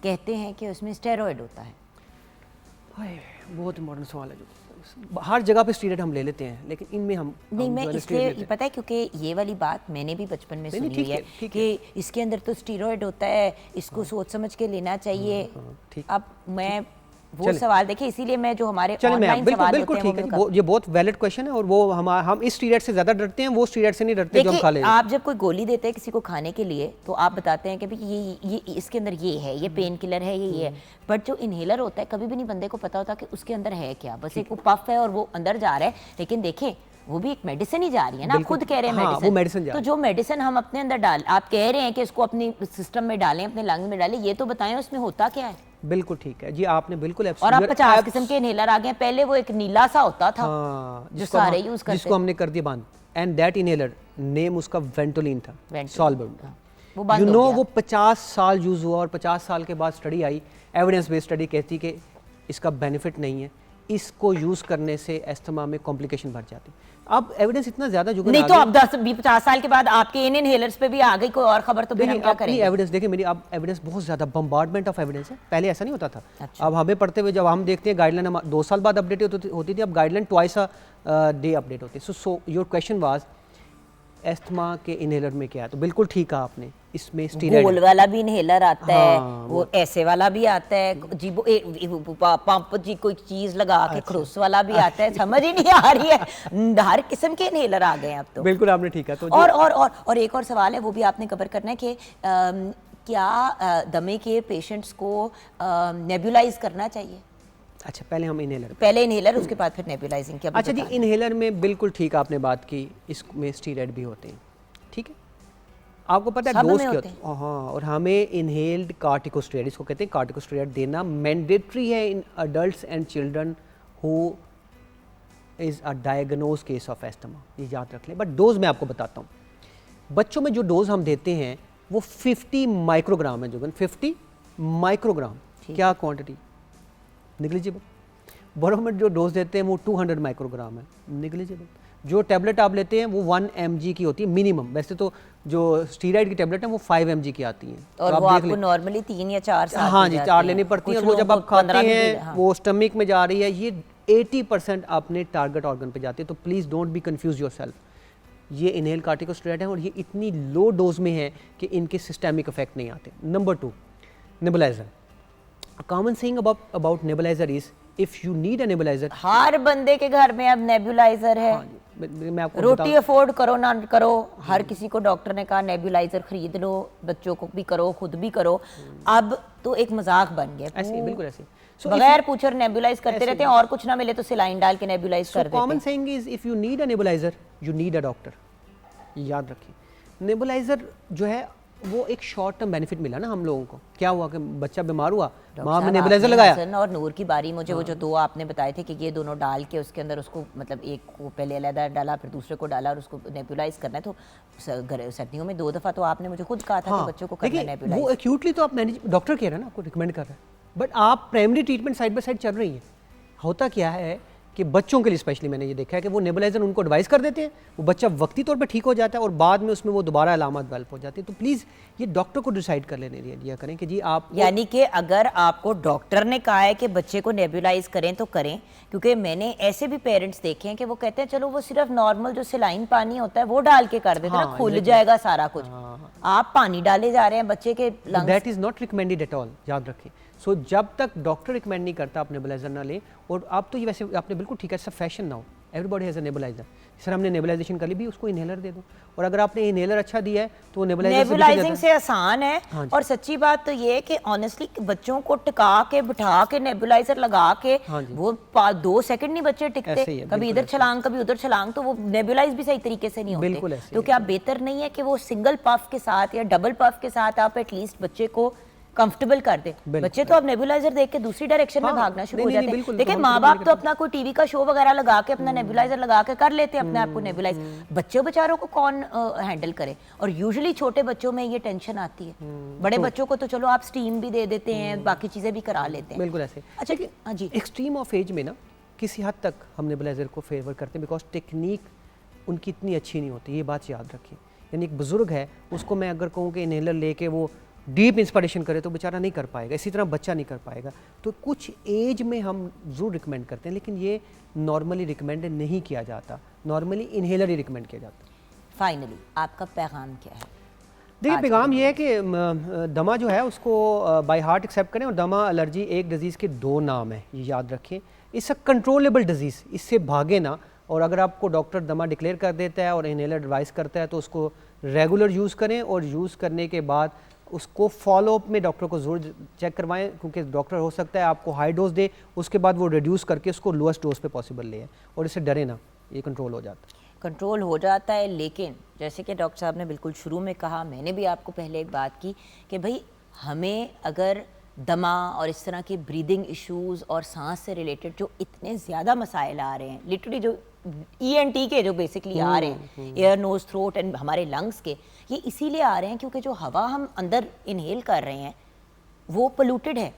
कहते हैं कि उसमें स्टेरॉयड होता है। बहुत इंपॉर्टेंट सवाल है। जो हर जगह पे स्टीरॉयड हम ले लेते हैं, लेकिन इनमें हम नहीं, मैं इसलिए पता है क्योंकि ये वाली बात मैंने भी बचपन में सुनी हुई है कि इसके अंदर तो स्टीरॉयड होता है, इसको सोच समझ के लेना चाहिए। अब मैं वो सवाल देखिए, इसीलिए मैं जो हमारे ऑनलाइन सवाल बिल्कुल ठीक है, ये बहुत वैलिड क्वेश्चन है। और वो हम इस स्टीरॉयड से ज़्यादा डरते हैं, वो स्टीरॉयड से नहीं डरते जो हम खा लेते हैं। आप जब कोई गोली देते हैं किसी को खाने के लिए तो आप बताते हैं कि भाई ये इसके अंदर ये है, ये पेन किलर है, ये है। बट जो इन्हेलर होता है कभी भी नहीं बंदे को पता होता कि उसके अंदर है क्या। बस एक वो पफ है और वो अंदर जा रहा है, लेकिन देखें वो भी एक मेडिसिन ही जा रही है ना। आप खुद कह रहे हैं हाँ, वो मेडिसिन तो जो मेडिसिन हम अपने अंदर डाल, आप कह रहे हैं कि इसको अपनी सिस्टम में डालें, अपने लंग में डालें, ये तो बताएं उसमें होता क्या है। बिल्कुल ठीक है जी, आपने बिल्कुल। और अब 50 किस्म के इनहेलर आ गए। पहले वो एक नीला सा होता था, जो सारे यूज करते, जिसको हमने कर दिया बंद। एंड दैट इनहेलर नेम उसका वेंटोलिन था, सॉल्वेंट। यू नो वो 50 साल यूज हुआ और 50 साल के बाद स्टडी आई, एविडेंस बेस्ड स्टडी कहती कि इसका बेनिफिट नहीं है, इसको यूज करने से एस्थमा में कॉम्प्लिकेशन बढ़ जाती। अब एविडेंस इतना ज्यादा जुगन नहीं, तो अब 10-50 साल के बाद आपके इन इनहेलर्स पे भी आ गई कोई और खबर, तो फिर हम क्या करेंगे? एविडेंस देखिए मेरी, अब एविडेंस बहुत ज्यादा बम्बार्डमेंट ऑफ एविडेंस है। पहले ऐसा नहीं होता था। अच्छा। अब हमें पढ़ते हुए जब हम देखते हैं गाइडलाइन 2 साल बाद अपडेट होती थी, अब guideline twice a day update होती है। So your question was asthma के इनहेलर में क्या है, तो बिल्कुल ठीक है आपने, इसमें स्टीरॉयड गोल वाला भी इनहेलर आता है, वो ऐसे वाला भी आता है जी, वो पंप जी कोई चीज लगा के खरोस वाला भी आता है। समझ ही नहीं आ रही है, हर किस्म के इनहेलर आ गए अब तो। बिल्कुल आपने ठीक है। तो और एक और सवाल है, वो भी आपने कवर करना है कि क्या दमे के पेशेंट्स को नेबुलाइज करना चाहिए? अच्छा, पहले हम इनहेलर, पहले इनहेलर उसके बाद फिर नेबुलाइजिंग क्या? अच्छा जी, इनहेलर में बिल्कुल ठीक आपने बात की, इसमें स्टीरॉयड भी होते हैं, ठीक है। आपको पता है डोज क्या होता है? हाँ, और हमें इनहेल्ड कार्टिकोस्टेरॉइड, इसको कहते हैं कार्टिकोस्टेरॉइड, देना मैंडेटरी है in adults and children who is a diagnose case of asthma, ये याद रख लें। बट डोज मैं आपको बताता हूँ, बच्चों में जो डोज हम देते हैं वो 50 माइक्रोग्राम है जोगन, 50 माइक्रोग्राम। क्या क्वांटिटी? निग्लिजिबल। बड़ों में जो डोज देते हैं वो 200 माइक्रोग्राम है, निग्लिजिबल। जो टैबलेट आप लेते हैं वो 1 mg की होती है मिनिमम। वैसे तो जो स्टीरॉयड की टैबलेट है वो 5 mg की आती हैं, और तो वो आपको नॉर्मली 3 या 4 साल, हाँ जी 4 लेनी पड़ती है। और वो जब आप खाते हैं वो स्टमक में जा रही है, ये 80% अपने टारगेट ऑर्गन पे जाती है। तो please don't be confuse yourself. ये इनहेल कार्टिकोस्टेरॉइड है और ये इतनी लो डोज में है कि इनके सिस्टेमिक इफेक्ट नहीं आते। Number 2, nebuliser. Common saying about nebuliser is if you need a nebuliser, हर बंदे के घर में अब नेबुलाइजर है। मैं आपको रोटी अफोर्ड करो ना करो, हर किसी को डॉक्टर ने कहा नेबुलाइजर खरीद लो, बच्चों को भी करो, खुद भी करो। अब तो एक मजाक बन गया, ऐसे बिल्कुल ऐसे बगैर पूछे नेबुलाइज करते रहते हैं और कुछ ना मिले तो सिलाइन डाल के नेबुलाइज कर देते हैं। Common saying is if you need a nebuliser you need a doctor. याद रखिए, नेबुलाइजर जो है वो एक शॉर्ट टर्म बेनिफिट मिला ना हम लोगों को। क्या हुआ कि बच्चा बीमार हुआ, माँ ने नेबुलाइजर लगाया। हसन और नूर की बारी, मुझे वो जो 2 आपने बताए थे कि ये दोनों डाल के उसके अंदर उसको मतलब एक को पहले अलग डाला फिर दूसरे को डाला और उसको नेबुलाइज करना है, तो सर्दियों में 2 दफ़ा तो आपने मुझे खुद कहा था कि बच्चों को करना है नेबुलाइज। वो एक्यूटली तो आप मैनेज, डॉक्टर कह रहा है ना, आपको रिकमेंड कर रहा है, बट आप primary treatment side by side चल रही है। होता क्या है कि बच्चों के लिए स्पेशली मैंने ये देखा है कि वो नेबुलाइजर उनको एडवाइस कर देते हैं, वो बच्चा वक्ती तौर पे ठीक हो जाता है और बाद में उसमें वो दोबारा अलामत डेवलप हो जाती है। तो प्लीज़ ये डॉक्टर को डिसाइड कर लेने दिया करें कि जी आप, यानी कि अगर आपको डॉक्टर ने कहा है कि बच्चे को नेबुलाइज करें तो करें, क्योंकि मैंने ऐसे भी पेरेंट्स देखे हैं कि वो कहते हैं चलो वो सिर्फ नॉर्मल जो सिलाइन पानी होता है वो डाल के कर देते हैं ना, खुल जाएगा सारा कुछ। आप पानी डाले जा रहे हैं बच्चे के lungs. That is not recommended at all, याद रखें। सो जब तक डॉक्टर रिकमेंड नहीं करता आप नेबुलाइजर ना लें। और आप तो ये वैसे आपने बिल्कुल ठीक है, सब fashion now everybody has a nebuliser. Sir हमने नेबुलाइजेशन कर ली भी, उसको इनहेलर दे दो, और अगर आपने इनहेलर अच्छा दिया है तो नेबुलाइजिंग से आसान है। और सच्ची बात तो ये है कि ऑनेस्टली बच्चों को टिका के बिठा के नेबुलाइजर लगा के वो 2 सेकंड नहीं बच्चे टिकते, कभी इधर छलांग कभी उधर छलांग, तो वो नेबुलाइज भी सही तरीके से नहीं होते। तो क्या बेहतर नहीं है कि वो सिंगल पफ के साथ या डबल पफ के साथ आप एटलीस्ट बच्चे को कंफर्टेबल कर दे। बच्चे तो अब नेबुलाइजर देख के दूसरी डायरेक्शन में भागना शुरू हो जाते हैं। देखिए माँ बाप तो अपना कोई टीवी का शो वगैरह लगा के अपना नेबुलाइजर लगा के कर लेते हैं अपने आप को नेबुलाइज, बच्चों बेचारों को कौन हैंडल करे। और यूजुअली छोटे बच्चों में ये टेंशन आती है, बड़े बच्चों को तो चलो आप स्टीम भी दे देते हैं, बाकी चीजें भी करा लेते हैं। बिल्कुल ऐसे। अच्छा हाँ जी, एक्सट्रीम ऑफ एज में ना किसी हद तक हम नेबुलाइजर को फेवर करते हैं, बिकॉज टेक्निक उनकी इतनी अच्छी नहीं होती, ये बात याद रखिए। यानी एक बुजुर्ग है, उसको मैं अगर कहूँ कि इनहेलर लेके वो डीप इंस्पिरेशन करे तो बेचारा नहीं कर पाएगा, इसी तरह बच्चा नहीं कर पाएगा। तो कुछ एज में हम ज़रूर रिकमेंड करते हैं, लेकिन ये नॉर्मली रिकमेंड नहीं किया जाता, नॉर्मली इनहेलर ही रिकमेंड किया जाता है। फाइनली आपका पैगाम क्या है? देखिए पैगाम ये है कि दमा जो है उसको बाय हार्ट एक्सेप्ट करें, और दमा एलर्जी एक डिजीज़ के 2 नाम है, ये याद रखें। इट्स अ कंट्रोलेबल डिजीज़, इससे भागे ना। और अगर आपको डॉक्टर दमा डिक्लेयर कर देता है और इनहेलर एडवाइस करता है तो उसको रेगुलर यूज़ करें, और यूज़ करने के बाद उसको फॉलोअप में डॉक्टर को ज़रूर चेक करवाएं, क्योंकि डॉक्टर हो सकता है आपको हाई डोज दे, उसके बाद वो रिड्यूस करके उसको लोएस्ट डोज पे पॉसिबल ले आए, और इससे डरे ना, ये कंट्रोल हो जाता है। कंट्रोल हो जाता है। लेकिन जैसे कि डॉक्टर साहब ने बिल्कुल शुरू में कहा, मैंने भी आपको पहले एक बात की कि भाई हमें अगर दमा और इस तरह के ब्रीदिंग इश्यूज़ और सांस से रिलेटेड जो इतने ज़्यादा मसाइल आ रहे हैं, लिटरली जो ENT के जो बेसिकली आ रहे हैं, एयर नोज थ्रोट एंड हमारे लंग्स के, ये इसीलिए आ रहे हैं क्योंकि जो हवा हम अंदर इनहेल कर रहे हैं वो पोल्यूटेड है।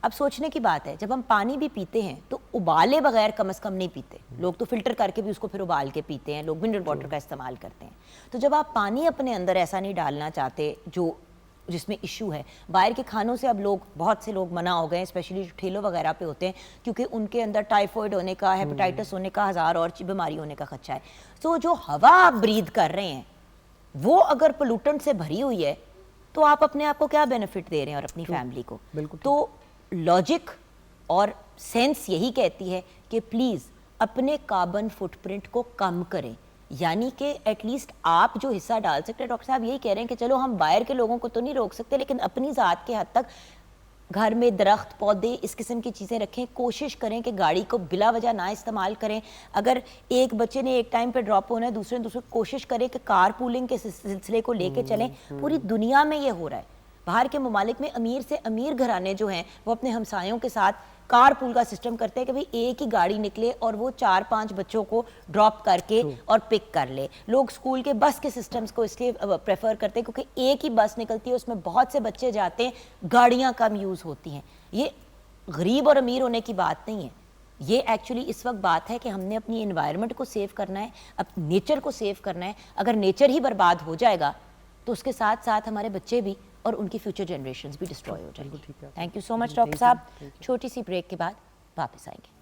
अब सोचने की बात है, जब हम पानी भी पीते हैं तो उबाले बगैर कम से कम नहीं पीते, लोग तो फिल्टर करके भी उसको फिर उबाल के पीते हैं, लोग मिनरल वाटर का इस्तेमाल करते हैं। तो जब आप पानी अपने अंदर ऐसा नहीं डालना चाहते जो जिसमें इशू है, बाहर के खानों से अब लोग, बहुत से लोग मना हो गए, स्पेशली जो ठेलों वगैरह पे होते हैं, क्योंकि उनके अंदर टाइफॉइड होने का, हेपेटाइटिस होने का, 1000 और बीमारी होने का खदशा है। तो जो हवा आप ब्रीद कर रहे हैं वो अगर पोल्यूटेंट से भरी हुई है तो आप अपने आप को क्या बेनिफिट दे रहे हैं और अपनी फैमिली को। तो लॉजिक और सेंस यही कहती है कि प्लीज़ अपने कार्बन फुटप्रिंट को कम करें, यानी कि एटलीस्ट आप जो हिस्सा डाल सकते हैं। डॉक्टर साहब यही कह रहे हैं कि चलो हम बाहर के लोगों को तो नहीं रोक सकते, लेकिन अपनी ज़ात के हद तक घर में दरख्त पौधे इस किस्म की चीज़ें रखें, कोशिश करें कि गाड़ी को बिला वजह ना इस्तेमाल करें। अगर एक बच्चे ने एक टाइम पे ड्रॉप होना है, दूसरे दूसरे कोशिश करें कि कार पूलिंग के सिलसिले को लेके चलें। पूरी दुनिया में ये हो रहा है, बाहर के ममालिक में अमीर से अमीर घराने जो हैं वो अपने हमसायों के साथ कार पूल का सिस्टम करते हैं कि भाई एक ही गाड़ी निकले और वो 4-5 बच्चों को ड्रॉप करके और पिक कर ले। लोग स्कूल के बस के सिस्टम्स को इसलिए प्रेफर करते हैं क्योंकि एक ही बस निकलती है, उसमें बहुत से बच्चे जाते हैं, गाड़ियाँ कम यूज़ होती हैं। ये गरीब और अमीर होने की बात नहीं है, ये एक्चुअली इस वक्त बात है कि हमने अपनी एनवायरनमेंट को सेव करना है, अब नेचर को सेव करना है। अगर नेचर ही बर्बाद हो जाएगा तो उसके साथ साथ हमारे बच्चे भी और उनकी फ्यूचर जनरेशंस भी डिस्ट्रॉय हो जाएंगी। Thank you so much doctor साहब। छोटी सी ब्रेक के बाद वापस आएंगे।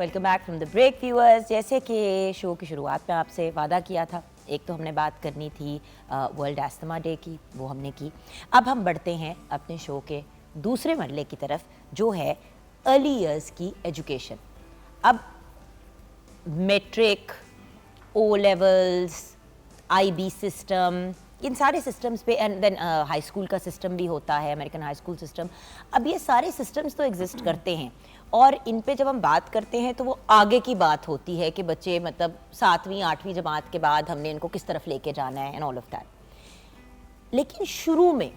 Welcome back from the break viewers. जैसे कि शो की शुरुआत में आपसे वादा किया था, एक तो हमने बात करनी थी वर्ल्ड एस्थमा डे की, वो हमने की। अब हम बढ़ते हैं अपने शो के दूसरे मरले की तरफ, जो है अर्ली ईयर्स की एजुकेशन। अब matric, O levels, IB system, इन सारे सिस्टम्स पे, एंड देन हाई स्कूल का सिस्टम भी होता है, अमेरिकन हाई स्कूल सिस्टम। अब ये सारे सिस्टम्स तो एग्जिस्ट करते हैं, और इन पे जब हम बात करते हैं तो वो आगे की बात होती है कि बच्चे मतलब 7वीं 8वीं जमात के बाद हमने इनको किस तरफ लेके जाना है एंड ऑल ऑफ दैट। लेकिन शुरू में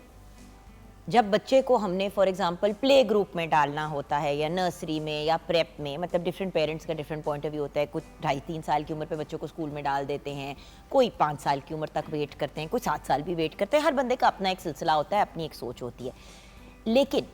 जब बच्चे को हमने फॉर एग्जांपल प्ले ग्रुप में डालना होता है, या नर्सरी में या प्रेप में, मतलब डिफरेंट पेरेंट्स का डिफरेंट पॉइंट ऑफ व्यू होता है। कुछ 2.5-3 साल की उम्र पे बच्चों को स्कूल में डाल देते हैं, कोई 5 साल की उम्र तक वेट करते हैं, कोई 7 साल भी वेट करते हैं। हर बंदे का अपना एक सिलसिला होता है, अपनी एक सोच होती है। लेकिन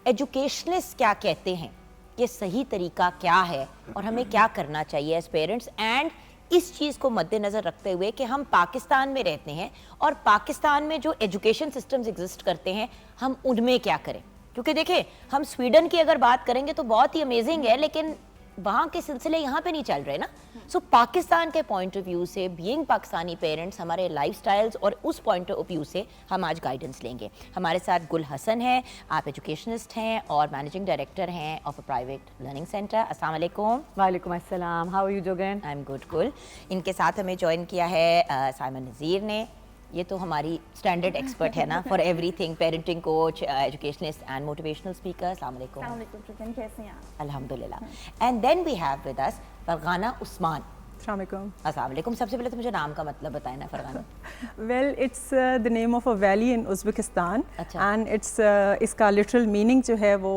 एजुकेशनिस्ट क्या कहते हैं, ये सही तरीका क्या है और हमें क्या करना चाहिए एज पेरेंट्स, एंड इस चीज़ को मद्देनज़र रखते हुए कि हम पाकिस्तान में रहते हैं और पाकिस्तान में जो एजुकेशन सिस्टम्स एग्जिस्ट करते हैं हम उनमें क्या करें। क्योंकि देखें, हम स्वीडन की अगर बात करेंगे तो बहुत ही अमेजिंग है, लेकिन वहाँ के सिलसिले यहाँ पे नहीं चल रहे ना। सो पाकिस्तान के पॉइंट ऑफ व्यू से, बीइंग पाकिस्तानी पेरेंट्स, हमारे लाइफस्टाइल्स और उस पॉइंट ऑफ व्यू से हम आज गाइडेंस लेंगे। हमारे साथ गुल हसन है, आप एजुकेशनिस्ट हैं और मैनेजिंग डायरेक्टर हैं of a private learning centre. अस्सलाम वालेकुम। वालेकुम अस्सलाम, हाउ आर यू जोगन? I am good Gul. इनके साथ हमें ज्वाइन किया है साइमन नज़ीर ने। ये तो हमारी स्टैंडर्ड एक्सपर्ट है ना for everything, parenting coach, educationist and motivational speaker. अस्सलाम वालेकुम। कैसे हैं आप? अल्हम्दुलिल्लाह। And then we have with us Fargana Usman. अस्सलाम वालेकुम। सबसे पहले तो मुझे नाम का मतलब बताएं ना Fargana. Well, it's the name of a valley in Uzbekistan, अच्छा। एंड इट्स इसका लिटरल मीनिंग जो है वो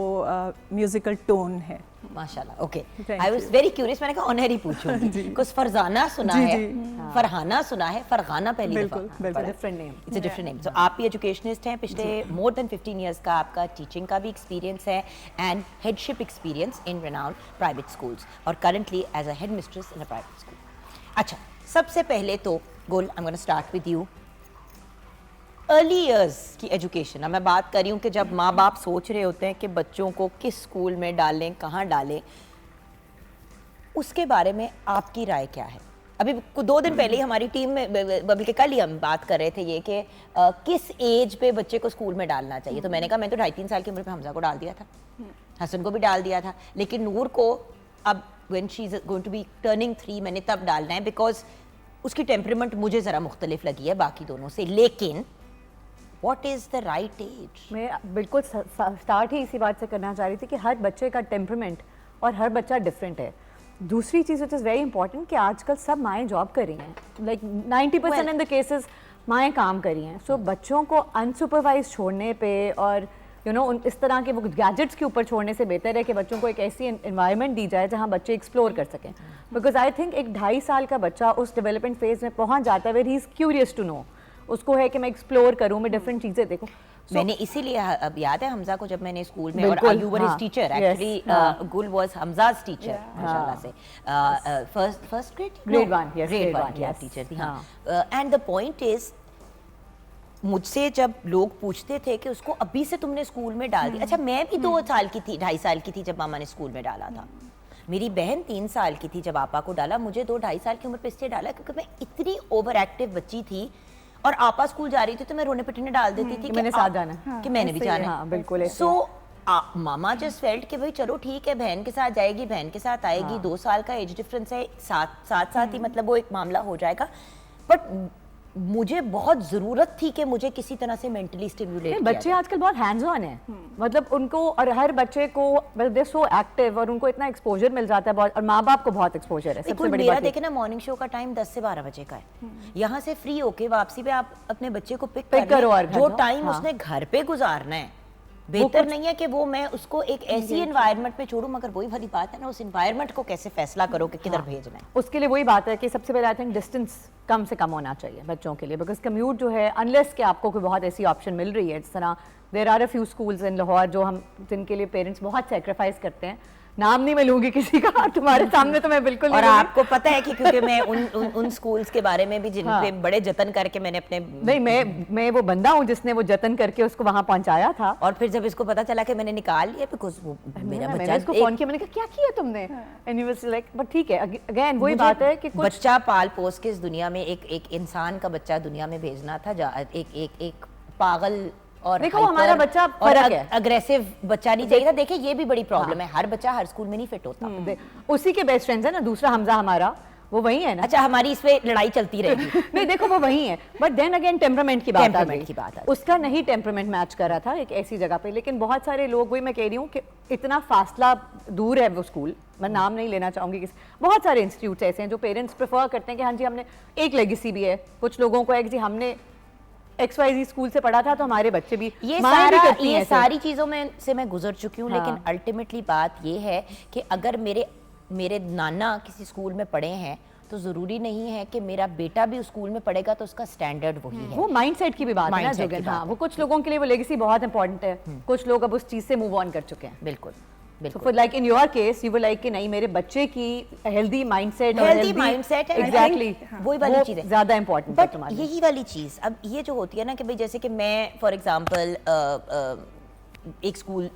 म्यूजिकल टोन है। माशाल्लाह, okay. Thank I was you. Very curious, मैंने कहा ऑनर ही पूछूंगी। कुछ फरजाना सुना जी, है, जी। फरहाना सुना है, फरगाना पहली बिल्कुल, दफा बिल्कुल। पढ़ा। Different name. It's a different name. So आप भी एजुकेशनिस्ट हैं, पिछले मोर देन 15 इयर्स का आपका टीचिंग का भी एक्सपीरियंस है and headship experience in renowned private schools, और currently as a head mistress in a private school. अच्छा, सबसे पहले तो Gul, I am gonna start with you. Early years की एजुकेशन, अब मैं बात कर रही हूँ कि जब माँ बाप सोच रहे होते हैं कि बच्चों को किस स्कूल में डालें, कहाँ डालें, उसके बारे में आपकी राय क्या है? अभी 2 दिन पहले ही हमारी टीम में, बल्कि कल ही हम बात कर रहे थे ये कि किस एज पे बच्चे को स्कूल में डालना चाहिए। तो मैंने कहा मैं तो 2.5-3 साल की उम्र पे हमजा को डाल दिया था, हसन को भी डाल दिया था, लेकिन नूर को अब when she is going to be turning 3 मैंने तब डालना है, बिकॉज उसकी टेम्परामेंट मुझे ज़रा मुख्तलिफ लगी है बाकी दोनों से। लेकिन what is the right age? मैं बिल्कुल स्टार्ट ही इसी बात से करना चाह रही थी कि हर बच्चे का टेम्परामेंट और हर बच्चा डिफरेंट है। दूसरी चीज़ विच इज़ वेरी इंपॉर्टेंट कि आजकल सब माएँ जॉब कर रही हैं, लाइक 90% इन द केसेस माएँ काम कर रही हैं। सो बच्चों को अनसुपरवाइज छोड़ने पे और इस तरह के वो गैजेट्स के ऊपर छोड़ने से बेहतर है कि बच्चों को एक ऐसी एनवायरनमेंट दी जाए जहाँ बच्चे एक्सप्लोर कर सकें। बिकॉज आई थिंक एक 2.5 साल का बच्चा उस डेवलपमेंट फेज में पहुँच जाता है where he is curious to know, उसको है कि मैं एक्सप्लोर करूँ, मैं डिफरेंट चीज़ें देखूँ। मैंने इसीलिए अब याद है हमजा को जब मैंने स्कूल में, और बिल्कुल, यू वर हिज हाँ, टीचर yes, एक्चुअली, गुल वाज हमजाज टीचर माशाल्लाह से, first grade, Grade 1, yes, grade grade 1 1, की yes, टीचर थी। हाँ, एंड द पॉइंट इज, मुझसे जब लोग पूछते थे कि उसको अभी से तुमने स्कूल में डाल दिया। अच्छा, मैं भी 2 साल की थी, 2.5 साल की थी जब मामा ने स्कूल में डाला था। मेरी बहन 3 साल की थी जब आपा को डाला, मुझे 2-2.5 साल की उम्र पे इसलिए डाला क्योंकि मैं इतनी ओवर एक्टिव बच्ची थी, और आपा स्कूल जा रही थी तो मैं रोने पिटने डाल देती थी कि मैंने साथ जाना है, कि मैंने भी ऐसे ही, जाना है। हाँ, बिल्कुल ऐसे। सो मामा जस्ट फेल्ट कि भाई चलो ठीक है, बहन के साथ जाएगी, बहन के साथ आएगी, 2 साल का एज डिफरेंस है, साथ ही मतलब वो एक मामला हो जाएगा। बट मुझे बहुत ज़रूरत थी कि मुझे किसी तरह से मेंटली स्टिमुलेट। बच्चे आजकल बहुत हैंड्स ऑन है, मतलब उनको, और हर बच्चे को दे सो एक्टिव और उनको इतना एक्सपोजर मिल जाता है बहुत, और माँ बाप को बहुत एक्सपोजर है। सबसे बड़ी मेरा बात देखे ना, मॉर्निंग शो का टाइम 10 से 12 बजे का है। यहाँ से फ्री होके वापसी पे आप अपने बच्चे को पिक करो और जो घर जाओ। टाइम हाँ। उसने घर पे गुजारना है, बेहतर नहीं है कि वो मैं उसको एक ऐसी एनवायरनमेंट में छोड़ूं। मगर वही वाली बात है ना, उस एनवायरनमेंट को कैसे फैसला करो कि किधर भेजना है। उसके लिए वही बात है कि सबसे पहले आई थिंक डिस्टेंस कम से कम होना चाहिए बच्चों के लिए, बिकॉज कम्यूट जो है, अनलेस कि आपको कोई बहुत ऐसी ऑप्शन मिल रही है, जिस तरह there are a few schools in Lahore जो हम, जिनके लिए पेरेंट्स बहुत सेक्रीफाइस करते हैं, नाम नहीं मैं लूंगी किसी का, तुम्हारे सामने तो मैं बिल्कुल और नहीं लूंगी। आपको पता है कि क्योंकि मैं उन स्कूल्स के बारे में भी जिन पे बड़े जतन करके मैंने अपने नहीं, मैं वो बंदा हूँ जिसने वो जतन करके उसको वहां पहुंचाया था। और फिर जब इसको पता चला कि मैंने निकाल लिया बिकॉज वो मेरा मैंने बच्चा उसको फोन किया, मैंने कहा क्या किया तुमने, and he was like but ठीक है। अगेन वही बात है कि कुछ बच्चा पाल पोस के इस दुनिया में एक इंसान का बच्चा दुनिया में भेजना था, एक पागल और देखो, हमारा बच्चा फर्क है, अग्रेसिव बच्चा नहीं चाहिए था। देखिए ये भी बड़ी प्रॉब्लम है, हर बच्चा हर स्कूल में नहीं फिट होता। उसी के बेस्ट फ्रेंड्स है ना, दूसरा हमजा हमारा, वो वही है ना। अच्छा, हमारी इस पे लड़ाई चलती रहेगी। नहीं देखो वो वही है, बट देन अगेन टेम्परामेंट की बात आ टेम्परामेंट गई। की बात आ गई। उसका नहीं टेम्परामेंट मैच कर रहा था एक ऐसी जगह पे, लेकिन बहुत सारे लोग, वही मैं कह रही हूँ कि इतना फासला दूर है वो स्कूल, मैं नाम नहीं लेना चाहूंगी किसी, बहुत सारे इंस्टीट्यूट्स ऐसे हैं जो पेरेंट्स प्रेफर करते हैं कि हाँ जी हमने एक लेगेसी भी है, कुछ लोगों को है कि जी हमने XYZ स्कूल से पढ़ा था तो हमारे बच्चे भी, ये सारी चीजों में से मैं गुजर चुकी हूँ। हाँ। लेकिन अल्टीमेटली बात ये है कि अगर मेरे नाना किसी स्कूल में पढ़े हैं तो जरूरी नहीं है कि मेरा बेटा भी उस स्कूल में पढ़ेगा तो उसका स्टैंडर्ड वही है। वो माइंडसेट की भी बात है ना Mindset की जोगन। बात हाँ, है। वो कुछ लोगों के लिए वो लेगेसी बहुत इंपॉर्टेंट है, कुछ लोग अब उस चीज से मूव ऑन कर चुके हैं। बिल्कुल So बिल्कुल। for like in your case, you were like कि नहीं मेरे बच्चे की हेल्दी माइंडसेट और हेल्दी माइंडसेट है एग्जैक्टली वही वाली चीज है, ज्यादा इंपॉर्टेंट है बट तुम्हारे लिए। यही वाली चीज अब ये जो होती है ना कि भाई जैसे कि मैं फॉर एग्जांपल एक स्कूल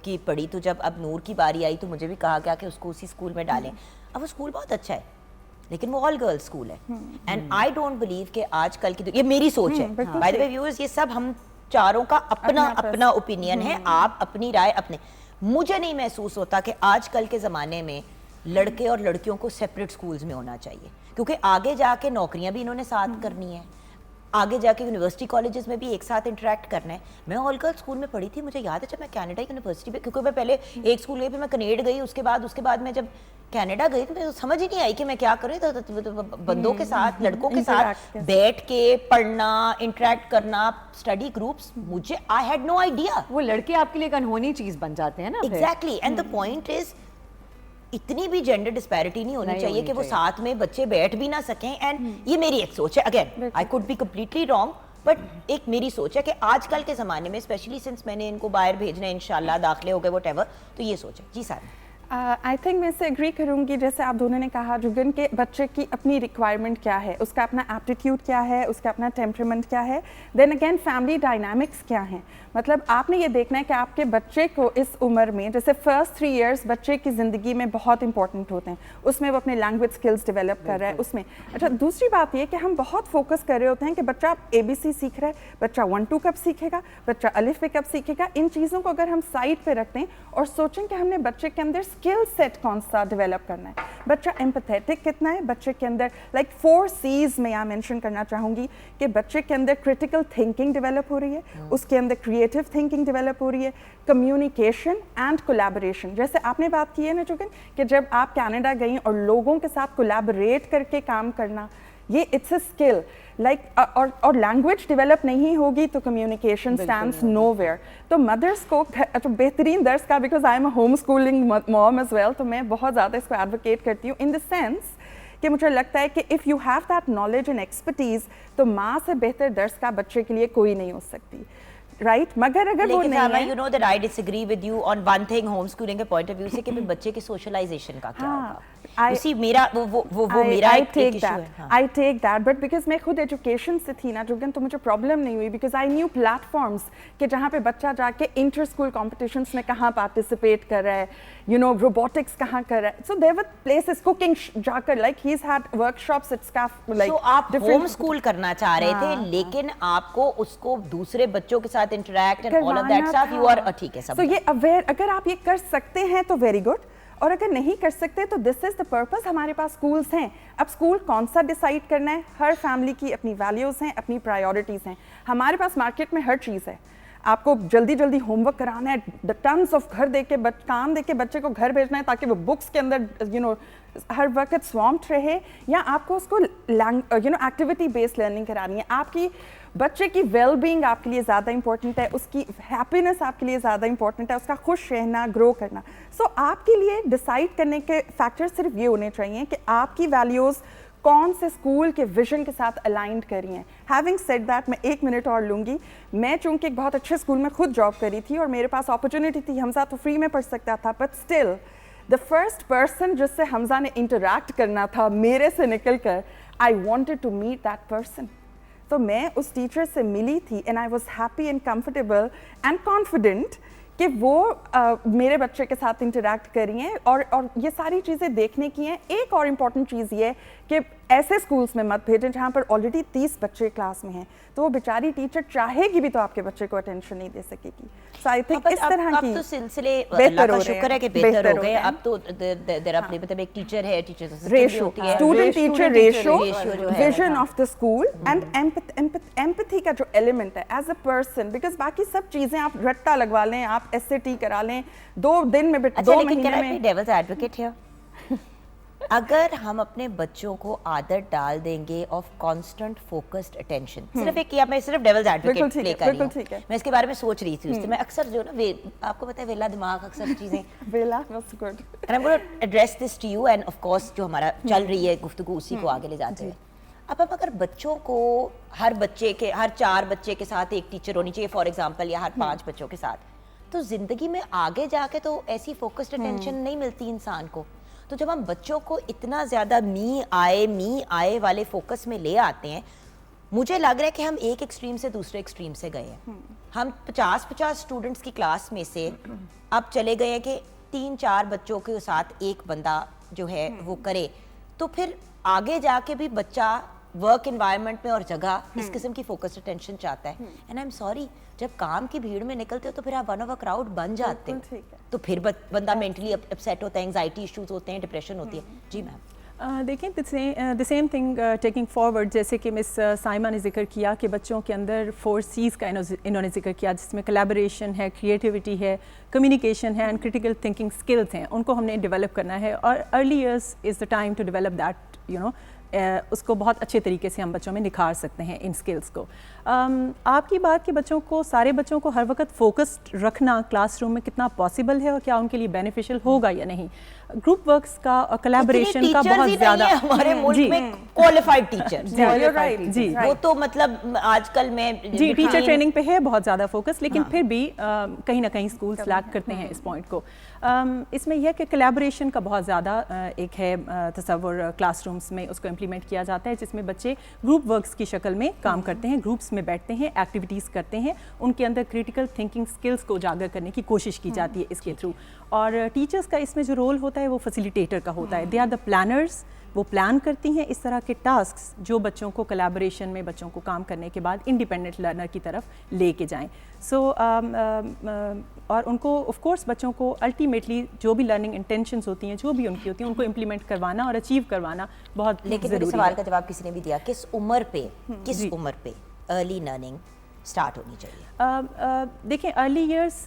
की पढ़ी, तो जब अब नूर की बारी आई तो मुझे भी कहा गया कि उसको उसी स्कूल में डालें। अब वो स्कूल बहुत अच्छा है लेकिन वो ऑल गर्ल्स स्कूल है, एंड आई डोंट बिलीव कि आजकल की, ये मेरी सोच है बाय द वे व्यूअर्स, ये सब हम चारों का अपना अपना ओपिनियन है, आप अपनी राय अपने। मुझे नहीं महसूस होता कि आजकल के ज़माने में लड़के और लड़कियों को सेपरेट स्कूल्स में होना चाहिए, क्योंकि आगे जाके नौकरियां भी इन्होंने साथ करनी है, आगे जाके यूनिवर्सिटी कॉलेजेस में भी एक साथ इंटरेक्ट करना है। मैं ऑल गर्ल्स स्कूल में पढ़ी थी, मुझे याद है जब मैं कनाडा यूनिवर्सिटी पे, क्योंकि मैं पहले एक स्कूल गई फिर मैं कनेडा गई, उसके बाद मैं जब कनाडा गई तो मुझे समझ ही नहीं आई कि मैं क्या करूँ। तो बंदों के साथ, लड़कों के साथ बैठ के पढ़ना, इंटरेक्ट करना, स्टडी ग्रुप्स, मुझे आई हैड नो आइडिया। वो लड़के आपके लिए एक अनहोनी चीज बन जाते हैं ना फिर। Exactly, and the point is इतनी भी जेंडर डिस्पैरिटी नहीं होनी चाहिए कि वो साथ में बच्चे बैठ भी ना सकें। एंड ये मेरी एक सोच है, again I could be completely wrong, but एक मेरी सोच है कि आजकल के ज़माने में स्पेशली सिंस मैंने इनको बाहर भेजना है, इंशाल्लाह दाखिले हो गए व्हाटएवर, तो ये सोच है। जी सर, आई थिंक मैं इससे एग्री करूँगी, जैसे आप दोनों ने कहा जुगन के बच्चे की अपनी रिक्वायरमेंट क्या है, उसका अपना एप्टीट्यूड क्या है, उसका अपना टेम्परामेंट क्या है, देन अगेन फैमिली डायनामिक्स क्या हैं। मतलब आपने ये देखना है कि आपके बच्चे को इस उम्र में, जैसे फर्स्ट 3 इयर्स बच्चे की ज़िंदगी में बहुत इंपॉर्टेंट होते हैं, उसमें वो अपने लैंग्वेज स्किल्स डेवलप कर रहा है उसमें। अच्छा, दूसरी बात ये कि हम बहुत फोकस कर रहे होते हैं कि बच्चा ABC सीख रहा है, बच्चा 1-2 कब सीखेगा, बच्चा अलिफ बे कब सीखेगा। इन चीज़ों को अगर हम साइड पे रखते हैं और सोचें कि हमने बच्चे के अंदर स्किल सेट कौन सा डेवलप करना है, बच्चा एम्पैथेटिक कितना है, बच्चे के अंदर लाइक 4 C's में यहाँ मेंशन करना चाहूँगी कि बच्चे के अंदर क्रिटिकल थिंकिंग डेवलप हो रही है, उसके अंदर क्रिएटिव थिंकिंग डेवलप हो रही है, कम्युनिकेशन एंड कोलैबोरेशन। जैसे आपने बात की है ना जुगन कि जब आप कनाडा गई और लोगों के साथ कोलैबोरेट करके काम करना, ये इट्स अ स्किल लाइक, और लैंग्वेज डेवलप नहीं होगी तो कम्युनिकेशन स्टैंड्स नोवेयर। तो मदर्स को तो बेहतरीन दर्स का, because I am a home schooling mom as well, तो मैं बहुत ज़्यादा इसको एडवोकेट करती हूँ इन द सेंस कि मुझे लगता है कि if you have that knowledge and expertise तो माँ से बेहतर दर्स का बच्चे के लिए कोई नहीं हो सकती, राइट? मगर अगर वो नहीं है, you know that I disagree with you on one thing home schooling के पॉइंट ऑफ व्यू से कि बच्चे के सोशलाइजेशन का क्या होगा। उसी मेरा वो मेरा एक इशू है। I take that, but because मैं खुद एजुकेशन से थी ना जुगन, तो मुझे प्रॉब्लम नहीं हुई, बिकॉज आई न्यू प्लेटफॉर्म्स कि जहाँ पे बच्चा जाके इंटर स्कूल कॉम्पिटिशन्स में कहाँ पार्टिसिपेट कर रहा है, यू नो रोबोटिक्स कहाँ कर रहा है। So there were places, cooking जाकर, like he had workshops at स्काफ, लाइक सो आप होम स्कूल करना चाह रहे थे लेकिन आपको उसको दूसरे बच्चों के साथ interact and all of that stuff, you are ठीक है सब। सो ये अवेयर, अगर आप ये कर सकते हैं तो वेरी गुड, और अगर नहीं कर सकते तो दिस इज द पर्पस। हमारे पास स्कूल्स हैं, अब स्कूल कौन सा डिसाइड करना है, हर फैमिली की अपनी वैल्यूज़ हैं, अपनी प्रायोरिटीज़ हैं। हमारे पास मार्केट में हर चीज़ है, आपको जल्दी जल्दी होमवर्क कराना है, टन्स ऑफ घर दे के काम दे के बच्चे को घर भेजना है ताकि वो बुक्स के अंदर यू नो हर वक्त स्वॉम्प्ड रहे, या आपको उसको you know activity based learning करानी है। आपकी बच्चे की वेल बीइंग आपके लिए ज़्यादा इंपॉर्टेंट है, उसकी हैप्पीनेस आपके लिए ज़्यादा इंपॉर्टेंट है, उसका खुश रहना, ग्रो करना। सो आपके लिए डिसाइड करने के फैक्टर सिर्फ ये होने चाहिए कि आपकी वैल्यूज़ कौन से स्कूल के विजन के साथ अलाइंड करी हैं। हैविंग सेड दैट, मैं 1 मिनट और लूँगी। मैं चूँकि एक बहुत अच्छे स्कूल में खुद जॉब करी थी और मेरे पास अपॉर्चुनिटी थी, हमसा तो फ्री में पढ़ सकता था, but still the first person जिससे हमजा ने इंटरेक्ट करना था मेरे से निकल कर, I wanted to meet that person. तो मैं उस टीचर से मिली थी and I was happy and comfortable and confident कि वो मेरे बच्चे के साथ इंटरेक्ट करी हैं और ये सारी चीज़ें देखने की हैं। एक और इम्पॉर्टेंट चीज़ ये है कि ऐसे स्कूल्स में मत भेजें जहाँ पर ऑलरेडी 30 बच्चे क्लास में हैं, तो वो बेचारी टीचर चाहेगी भी तो आपके बच्चे को अटेंशन नहीं दे सकेगी। सो आई थिंक इस तरह की अब तो सिलसिले अल्लाह का शुक्र है कि बेहतर हो गए। अब तो देयर आर मतलब एक टीचर है, teacher ratio, student teacher ratio, vision of the school and empathy का जो एलिमेंट है एज अ पर्सन, बिकॉज बाकी सब चीज़ें आप रट्टा लगवा लें, आप SAT करा लें 2 दिन में, 2 महीने में। डेविल्स एडवोकेट है, अगर हम अपने बच्चों को आदत डाल देंगे ऑफ कांस्टेंट फोकस्ड अटेंशन, सिर्फ एक किया, मैं सिर्फ डेविल्स एडवोकेट प्ले कर रही हूं, मैं इसके बारे में सोच रही थी उससे, मैं अक्सर जो ना आपको पता है वेला दिमाग अक्सर चीजें वेला that's good and I am going to address this to you and of course जो हमारा चल रही है गुफ्तगू उसी को आगे ले जाते हैं। अब हम अगर बच्चों को हर 4 बच्चे के साथ एक टीचर होनी चाहिए फॉर एग्जांपल, या हर 5 बच्चों के साथ, तो जिंदगी में आगे जाके तो ऐसी फोकस्ड अटेंशन नहीं मिलती इंसान को। तो जब हम बच्चों को इतना ज़्यादा मी आए वाले फोकस में ले आते हैं, मुझे लग रहा है कि हम एक एक्सट्रीम से दूसरे एक्सट्रीम से गए हैं। हम 50 स्टूडेंट्स की क्लास में से अब चले गए हैं कि 3-4 बच्चों के साथ एक बंदा जो है वो करे, तो फिर आगे जाके भी बच्चा वर्क एनवायरनमेंट में और जगह इस किस्म की फोकस्ड अटेंशन चाहता है। एंड आई एम सॉरी, जब काम की भीड़ में निकलते हो तो फिर आप वन ऑफ अ क्राउड बन जाते हो, तो फिर बंदा मेंटली अपसेट होता है, एंजाइटी इश्यूज होते हैं, डिप्रेशन होती है। जी मैम। देखें the same thing taking forward, जैसे कि मिस साइमा ने जिक्र किया कि बच्चों के अंदर 4 C's का इन्होंने जिक्र किया, जिसमें कोलैबोरेशन है, क्रिएटिविटी है, कम्युनिकेशन है एंड क्रिटिकल थिंकिंग स्किल्स हैं, उनको हमने डेवलप करना है और early years is the time to develop that, you know, उसको बहुत अच्छे तरीके से हम बच्चों में निखार सकते हैं इन स्किल्स को। आपकी बात कि बच्चों को, सारे बच्चों को हर वक्त फोकस्ड रखना क्लासरूम में कितना पॉसिबल है और क्या उनके लिए बेनिफिशियल होगा या नहीं, ग्रुप वर्क्स का और कोलैबोरेशन का बहुत ज़्यादा हमारे मुल्क में क्वालिफाइड टीचर जी वो तो मतलब आजकल में जी टीचर ट्रेनिंग पे है बहुत ज़्यादा फोकस, लेकिन फिर भी कहीं ना कहीं स्कूल लैक करते हैं इस पॉइंट को। इसमें यह कि कोलैबोरेशन का बहुत ज़्यादा एक है तस्वुर क्लासरूम्स में, उसको इम्प्लीमेंट किया जाता है, जिसमें बच्चे ग्रुप वर्क्स की शक्ल में काम करते हैं, ग्रुप्स में बैठते हैं, एक्टिविटीज़ करते हैं, उनके अंदर क्रिटिकल थिंकिंग स्किल्स को उजागर करने की कोशिश की जाती है इसके थ्रू। और टीचर्स का इसमें जो रोल होता है वो फैसिलिटेटर का होता है, दे आर द प्लानर्स, वो प्लान करती हैं इस तरह के टास्क्स जो बच्चों को कोलैबोरेशन में बच्चों को काम करने के बाद इंडिपेंडेंट लर्नर की तरफ लेके जाएं। और उनको ऑफ कोर्स बच्चों को अल्टीमेटली जो भी लर्निंग इंटेंशंस होती हैं, जो भी उनकी होती हैं, उनको इम्प्लीमेंट करवाना और अचीव करवाना बहुत ज़रूरी है। लेकिन मेरे सवाल का जवाब किसी ने भी दिया, किस उम्र पे अर्ली लर्निंग स्टार्ट होनी चाहिए? देखें अर्ली ईयर्स,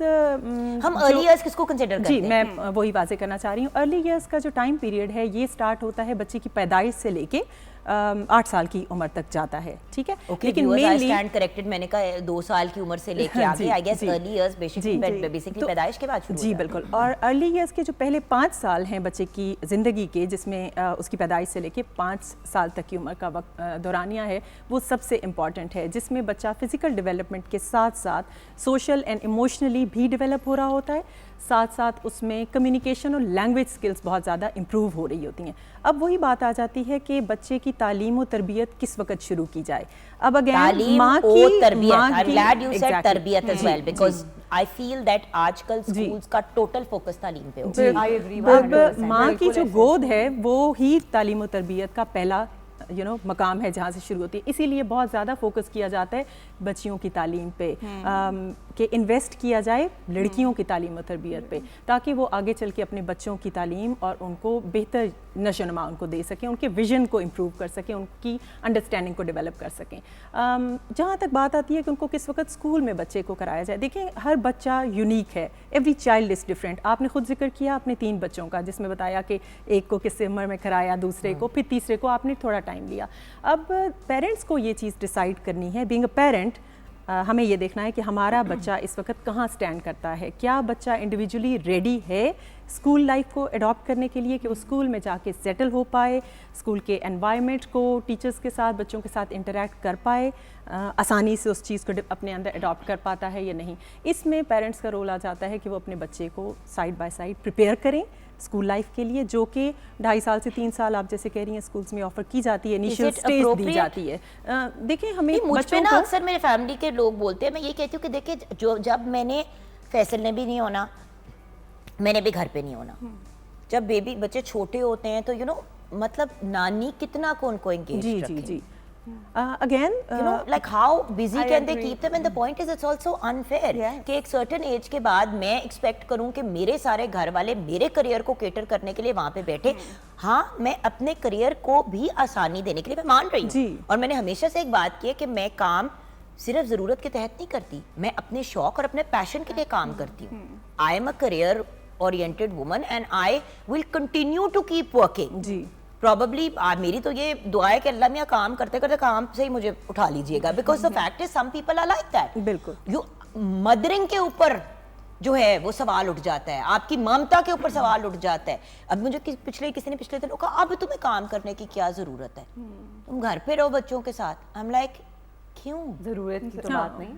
हम अर्ली ईयर्स किसको कंसिडर करते हैं? जी मैं वही वाजे करना चाह रही हूँ। अर्ली ईयर्स का जो टाइम पीरियड है ये स्टार्ट होता है बच्चे की पैदाइश से लेके 8 साल की उम्र तक जाता है, ठीक है। लेकिन मेनली स्टैंड करेक्टेड, मैंने कहा 2 साल की उम्र से लेके आगे, I guess early years basically पैदाइश के बाद शुरू जी बिल्कुल। और अर्ली ईयर्स के जो पहले 5 साल हैं बच्चे की ज़िंदगी के, जिसमें उसकी पैदाइश से लेके 5 साल तक की उम्र का वक्त दौरानिया है, वो सबसे इम्पॉर्टेंट है, जिसमें बच्चा फिजिकल डेवलपमेंट के साथ साथ सोशल एंड इमोशनली भी डेवलप हो रहा होता है, साथ साथ उसमें कम्युनिकेशन और लैंग्वेज स्किल्स बहुत ज़्यादा इम्प्रूव हो रही होती हैं। अब वही बात आ जाती है कि बच्चे की तालीम और तरबियत किस वक्त शुरू की जाए। अब अगेन माँ की तरबियत as well, because I feel that आजकल स्कूल्स का टोटल फोकस तालीम पे होता है। माँ की जो गोद है वो ही तालीम और तरबियत का पहला मकाम है जहाँ से शुरू होती है, इसीलिए बहुत ज़्यादा फोकस किया जाता है बच्चियों की तालीम पे, कि इन्वेस्ट किया जाए लड़कियों की तालीम और तरबियत पे, ताकि वो आगे चल के अपने बच्चों की तालीम और उनको बेहतर नशोनुमा उनको दे सकें, उनके विजन को इम्प्रूव कर सकें, उनकी अंडरस्टैंडिंग को डेवलप कर सकें। जहाँ तक बात आती है कि उनको किस वक्त स्कूल में बच्चे को कराया जाए, देखिए हर बच्चा यूनिक है, एवरी चाइल्ड इज़ डिफरेंट। आपने खुद जिक्र किया अपने 3 बच्चों का, जिसमें बताया कि एक को किस उम्र में कराया, दूसरे को, फिर तीसरे को आपने थोड़ा टाइम लिया। अब पेरेंट्स को ये चीज़ डिसाइड करनी है, बीइंग अ पेरेंट हमें ये देखना है कि हमारा बच्चा इस वक्त कहाँ स्टैंड करता है, क्या बच्चा इंडिविजुअली रेडी है स्कूल लाइफ को अडॉप्ट करने के लिए कि वो स्कूल में जाके सेटल हो पाए, स्कूल के एनवायरनमेंट को टीचर्स के साथ, बच्चों के साथ इंटरेक्ट कर पाए, आसानी से उस चीज़ को अपने अंदर अडॉप्ट कर पाता है या नहीं। इसमें पेरेंट्स का रोल आ जाता है कि वो अपने बच्चे को साइड बाय साइड प्रिपेयर करें स्कूल लाइफ के लिए, जो कि 2.5 साल से 3 साल आप जैसे कह रही हैं स्कूल्स में ऑफर की जाती है, इनिशियल स्टेज दी जाती है। देखिए हमें मुझ पे बच्चों ना को अक्सर मेरे फैमिली के लोग बोलते हैं, मैं ये कहती हूँ कि देखिए जो जब मैंने फैसल ने भी नहीं होना, मैंने भी घर पे नहीं होना, जब बेबी बच्चे छोटे होते हैं तो यू नो मतलब नानी कितना कौन को एंगेज जी रखे। जी जी again You know, like how busy I can they agree. keep them? And the point is, it's also unfair. Yes. कि एक certain age के बाद मैं expect करूं कि मेरे सारे घर वाले मेरे करियर को cater करने के लिए वहाँ पे बैठे। हाँ, मैं अपने करियर को भी आसानी देने के लिए मैं मान रही हूँ। जी। और मैंने हमेशा से एक बात की है कि मैं काम सिर्फ ज़रूरत के तहत नहीं करती, मैं अपने शौक और अपने पैशन के लिए काम करती हूँ। I am a career oriented woman and I will continue to keep working. जी प्रॉबली मेरी तो ये दुआ है कि अल्लाह मियाँ काम करते करते काम से ही मुझे उठा लीजिएगा, because the fact is some people are like that. बिल्कुल। यू मदरिंग के ऊपर जो है वो सवाल उठ जाता है, आपकी ममता के ऊपर सवाल उठ जाता है। अब मुझे किसी ने पिछले दिनों कहा अब तुम्हें काम करने की क्या जरूरत है, तुम घर पे रहो बच्चों के साथ। आई एम लाइक क्यों? जरूरत की तो बात नहीं।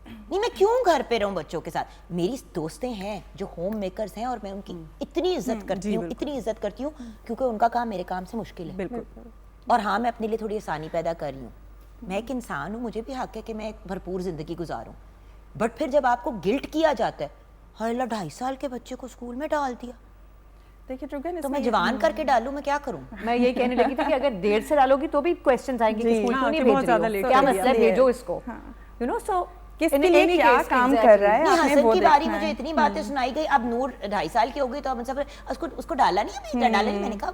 नहीं, मैं क्यों घर पे रहूं बच्चों के साथ? मेरी दोस्तें हैं जो होम मेकर्स हैं और मैं उनकी इतनी इज्जत करती हूँ, इतनी इज्जत करती हूँ, क्योंकि उनका काम मेरे काम से मुश्किल है। बिल्कुल। और हाँ, मैं अपने लिए थोड़ी आसानी पैदा कर रही हूँ। मैं एक इंसान हूँ, मुझे भी हक है कि मैं एक भरपूर जिंदगी गुजारूं। बट फिर जब आपको गिल्ट किया जाता है, हाय अल्लाह 2.5 साल के बच्चे को स्कूल में डाल दिया, देखिए जुगन, तो मैं जवान करके डालूं, मैं क्या करूं? मैं ये कहने लगी थी कि अगर देर से डालोगी तो भी क्वेश्चंस आएंगे कि स्कूल क्यों नहीं कि भेज बहुत ज्यादा रही लेट हो, क्या कर मसला है, दिया। भेजो इसको। यू नो, सो किसके लिए क्या काम कर रहा है, नहीं, आपने हसन वो की बारी देखना मुझे है। इतनी बातें सुनाई गई। अब नूर 2.5 साल की हो गई तो अब सब उसको डाला नहीं है, बेटा डाला नहीं। मैंने कहा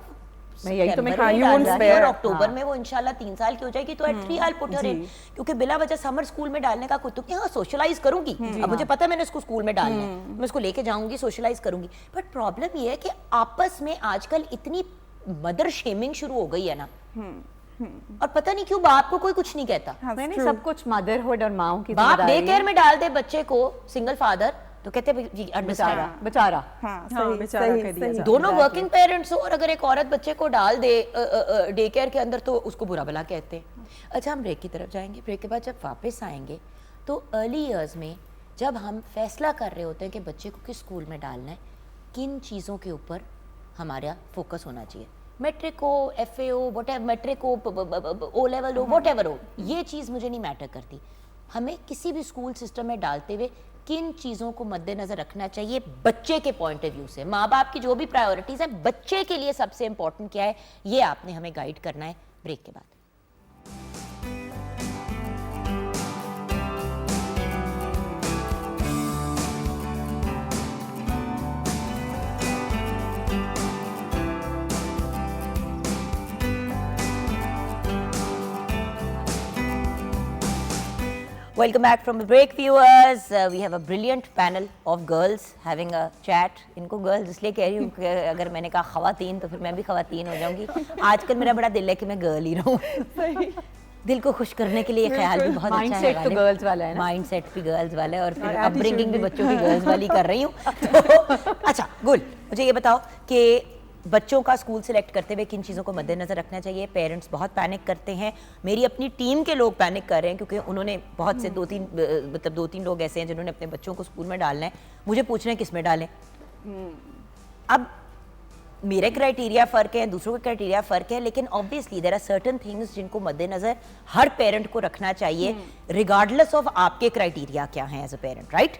मैं यही तो मैं सितंबर में you won't डाल रही spare। और अक्टूबर में वो इंशाल्लाह 3 साल की हो जाएगी, तो eight 3 I'll put her in, क्योंकि बिला वजह समर स्कूल में डालने का कुछ हाँ सोशलाइज करूंगी। अब मुझे पता है मैंने इसको स्कूल में डालना है, मैं उसको लेके जाऊंगी, सोशलाइज करूंगी। बट प्रॉब्लम ये है कि आपस में आजकल इतनी मदर शेमिंग शुरू हो गई है ना, और पता नहीं क्यों बाप को कोई कुछ नहीं कहता। मैंने सब कुछ मदरहुड और माओ की बाप जिम्मेदारी डे केयर में डाल दे बच्चे को, सिंगल फादर, तो कहते हैं जी बेचारा अंडरस्टैंड। बेचारा। हाँ, हाँ, सही, बेचारा सही, कह दिया सही। जाता दोनों वर्किंग पेरेंट्स हो और अगर एक औरत बच्चे को डाल दे डे केयर के अंदर तो उसको बुरा भला कहते हैं। अच्छा, हम ब्रेक की तरफ जाएंगे। ब्रेक के बाद जब वापस आएंगे तो अर्ली ईयर्स में जब हम फैसला कर रहे होते हैं कि बच्चे को किस स्कूल में डालना है, किन चीज़ों के ऊपर हमारा फोकस होना चाहिए, मैट्रिक हो, FA हो, व्हाटएवर, मैट्रिक हो, O लेवल हो, व्हाटएवर हो, ये चीज़ मुझे नहीं मैटर करती। हमें किसी भी स्कूल सिस्टम में डालते हुए किन चीज़ों को मद्देनजर रखना चाहिए बच्चे के पॉइंट ऑफ व्यू से। माँ बाप की जो भी प्रायोरिटीज़ है, बच्चे के लिए सबसे इंपॉर्टेंट क्या है, ये आपने हमें गाइड करना है ब्रेक के बाद। Welcome back from the break, viewers. We have a brilliant panel of girls having a chat. इनको girls इसलिए कह रही हूँ कि अगर मैंने कहा ख़वातीन तो फिर मैं भी ख़वातीन हो जाऊँगी। आजकल मेरा बड़ा दिल है कि मैं गर्ल ही रहूँ। दिल को खुश करने के लिए ख्याल भी बहुत अच्छा है। माइंडसेट तो गर्ल्स वाला है ना। माइंडसेट भी गर्ल्स वाला है और फिर अपब्रिंगिंग भी बच्चों की गर्ल्स वाली कर रही हूँ। तो अच्छा गुल, मुझे ये बताओ कि बच्चों का स्कूल सिलेक्ट करते हुए किन चीज़ों को मद्देनजर रखना चाहिए। पेरेंट्स बहुत पैनिक करते हैं, मेरी अपनी टीम के लोग पैनिक कर रहे हैं क्योंकि उन्होंने बहुत से 2-3 लोग ऐसे हैं जिन्होंने अपने बच्चों को स्कूल में डालना है, मुझे पूछ रहे हैं किस में डालें। अब मेरे क्राइटेरिया फ़र्क है, दूसरों के क्राइटेरिया फ़र्क है, लेकिन obviously there are certain things जिनको मद्देनजर हर पेरेंट को रखना चाहिए रिगार्डलेस ऑफ आपके क्राइटेरिया क्या हैं एज अ पेरेंट, राइट?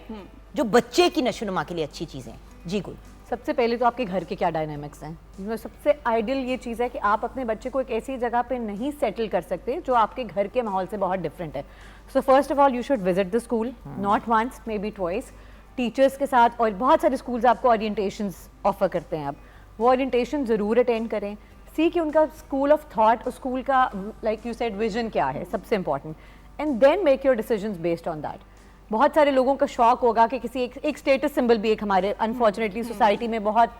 जो बच्चे की नशोनुमा के लिए अच्छी चीज़ें। जी गुल। सबसे पहले तो आपके घर के क्या डायनामिक्स हैं। इसमें सबसे आइडियल ये चीज़ है कि आप अपने बच्चे को एक ऐसी जगह पे नहीं सेटल कर सकते जो आपके घर के माहौल से बहुत डिफरेंट है। So first of all you should visit the school, not once, maybe twice, teachers के साथ। और बहुत सारे स्कूल्स आपको ओरिएंटेशंस ऑफर करते हैं, अब वो ओरिएंटेशन ज़रूर अटेंड करें। सी कि उनका स्कूल ऑफ थॉट, उस स्कूल का लाइक यू सेड विजन क्या है, सबसे important, and then make your decisions based on that. बहुत सारे लोगों का शौक होगा कि किसी एक स्टेटस सिंबल भी एक हमारे अनफॉर्चुनेटली सोसाइटी में बहुत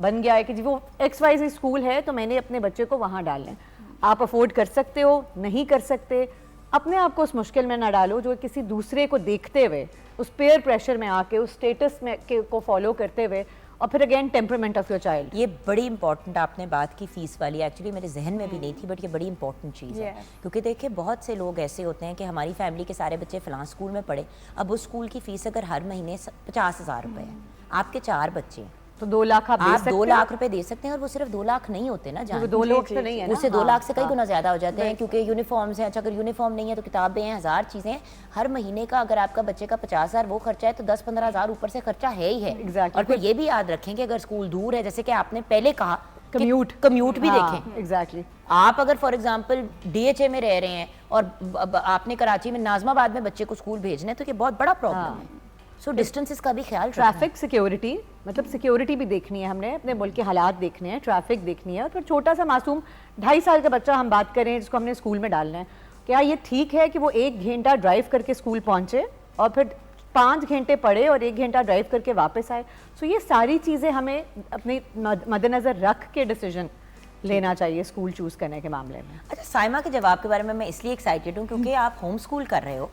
बन गया है कि जी वो XYZ स्कूल है तो मैंने अपने बच्चे को वहाँ डालना है। आप अफोर्ड कर सकते हो, नहीं कर सकते, अपने आप को उस मुश्किल में ना डालो जो किसी दूसरे को देखते हुए उस पेयर प्रेशर में आके उस स्टेटस में को फॉलो करते हुए और फिर again temperament of your child. ये बड़ी इंपॉर्टेंट आपने बात की फीस वाली, एक्चुअली मेरे जहन में भी नहीं थी, बट ये बड़ी इंपॉर्टेंट चीज़ है। क्योंकि देखिए बहुत से लोग ऐसे होते हैं कि हमारी फैमिली के सारे बच्चे फलां स्कूल में पढ़े, अब उस स्कूल की फ़ीस अगर हर महीने 50,000 रुपये है, आपके 4 बच्चे हैं तो 2 लाख आप 2 लाख रुपए दे सकते हैं, और वो सिर्फ 2 लाख नहीं होते ना जान, 2 लाख तो नहीं है ना, उससे 2 लाख से कई गुना ज़्यादा हो जाते हैं, क्योंकि यूनिफॉर्म्स हैं। अच्छा अगर यूनिफॉर्म नहीं है तो किताबें हैं, 1000 चीज़ें हैं। हर महीने का अगर आपका बच्चे का 50,000 वो खर्चा है तो 10-15 हज़ार ऊपर से खर्चा है ही है। Exactly. और फिर ये भी याद रखें कि अगर स्कूल दूर है, जैसे कि आपने पहले कहा कम्यूट भी देखें। एग्जैक्टली। आप अगर फॉर एग्जांपल DHA में रह रहे हैं और आपने कराची में नाजमाबाद में बच्चे को स्कूल भेजना है, तो ये बहुत बड़ा प्रॉब्लम है। सो डिस्टेंसेस का भी ख्याल, ट्रैफिक सिक्योरिटी, मतलब सिक्योरिटी भी देखनी है हमने, अपने मुल्क के हालात देखने हैं, ट्रैफिक देखनी है। और फिर छोटा सा मासूम 2.5 साल का बच्चा हम बात करें जिसको हमने स्कूल में डालना है, क्या ये ठीक है कि वो 1 घंटा ड्राइव करके स्कूल पहुंचे और फिर 5 घंटे पढ़े और 1 घंटा ड्राइव करके वापस आए? सो ये सारी चीज़ें हमें अपने मद्देनज़र रख के डिसीजन लेना चाहिए स्कूल चूज करने के मामले में। अच्छा, साइमा के जवाब के बारे में मैं इसलिए एक्साइटेड हूँ क्योंकि आप होम स्कूल कर रहे हो,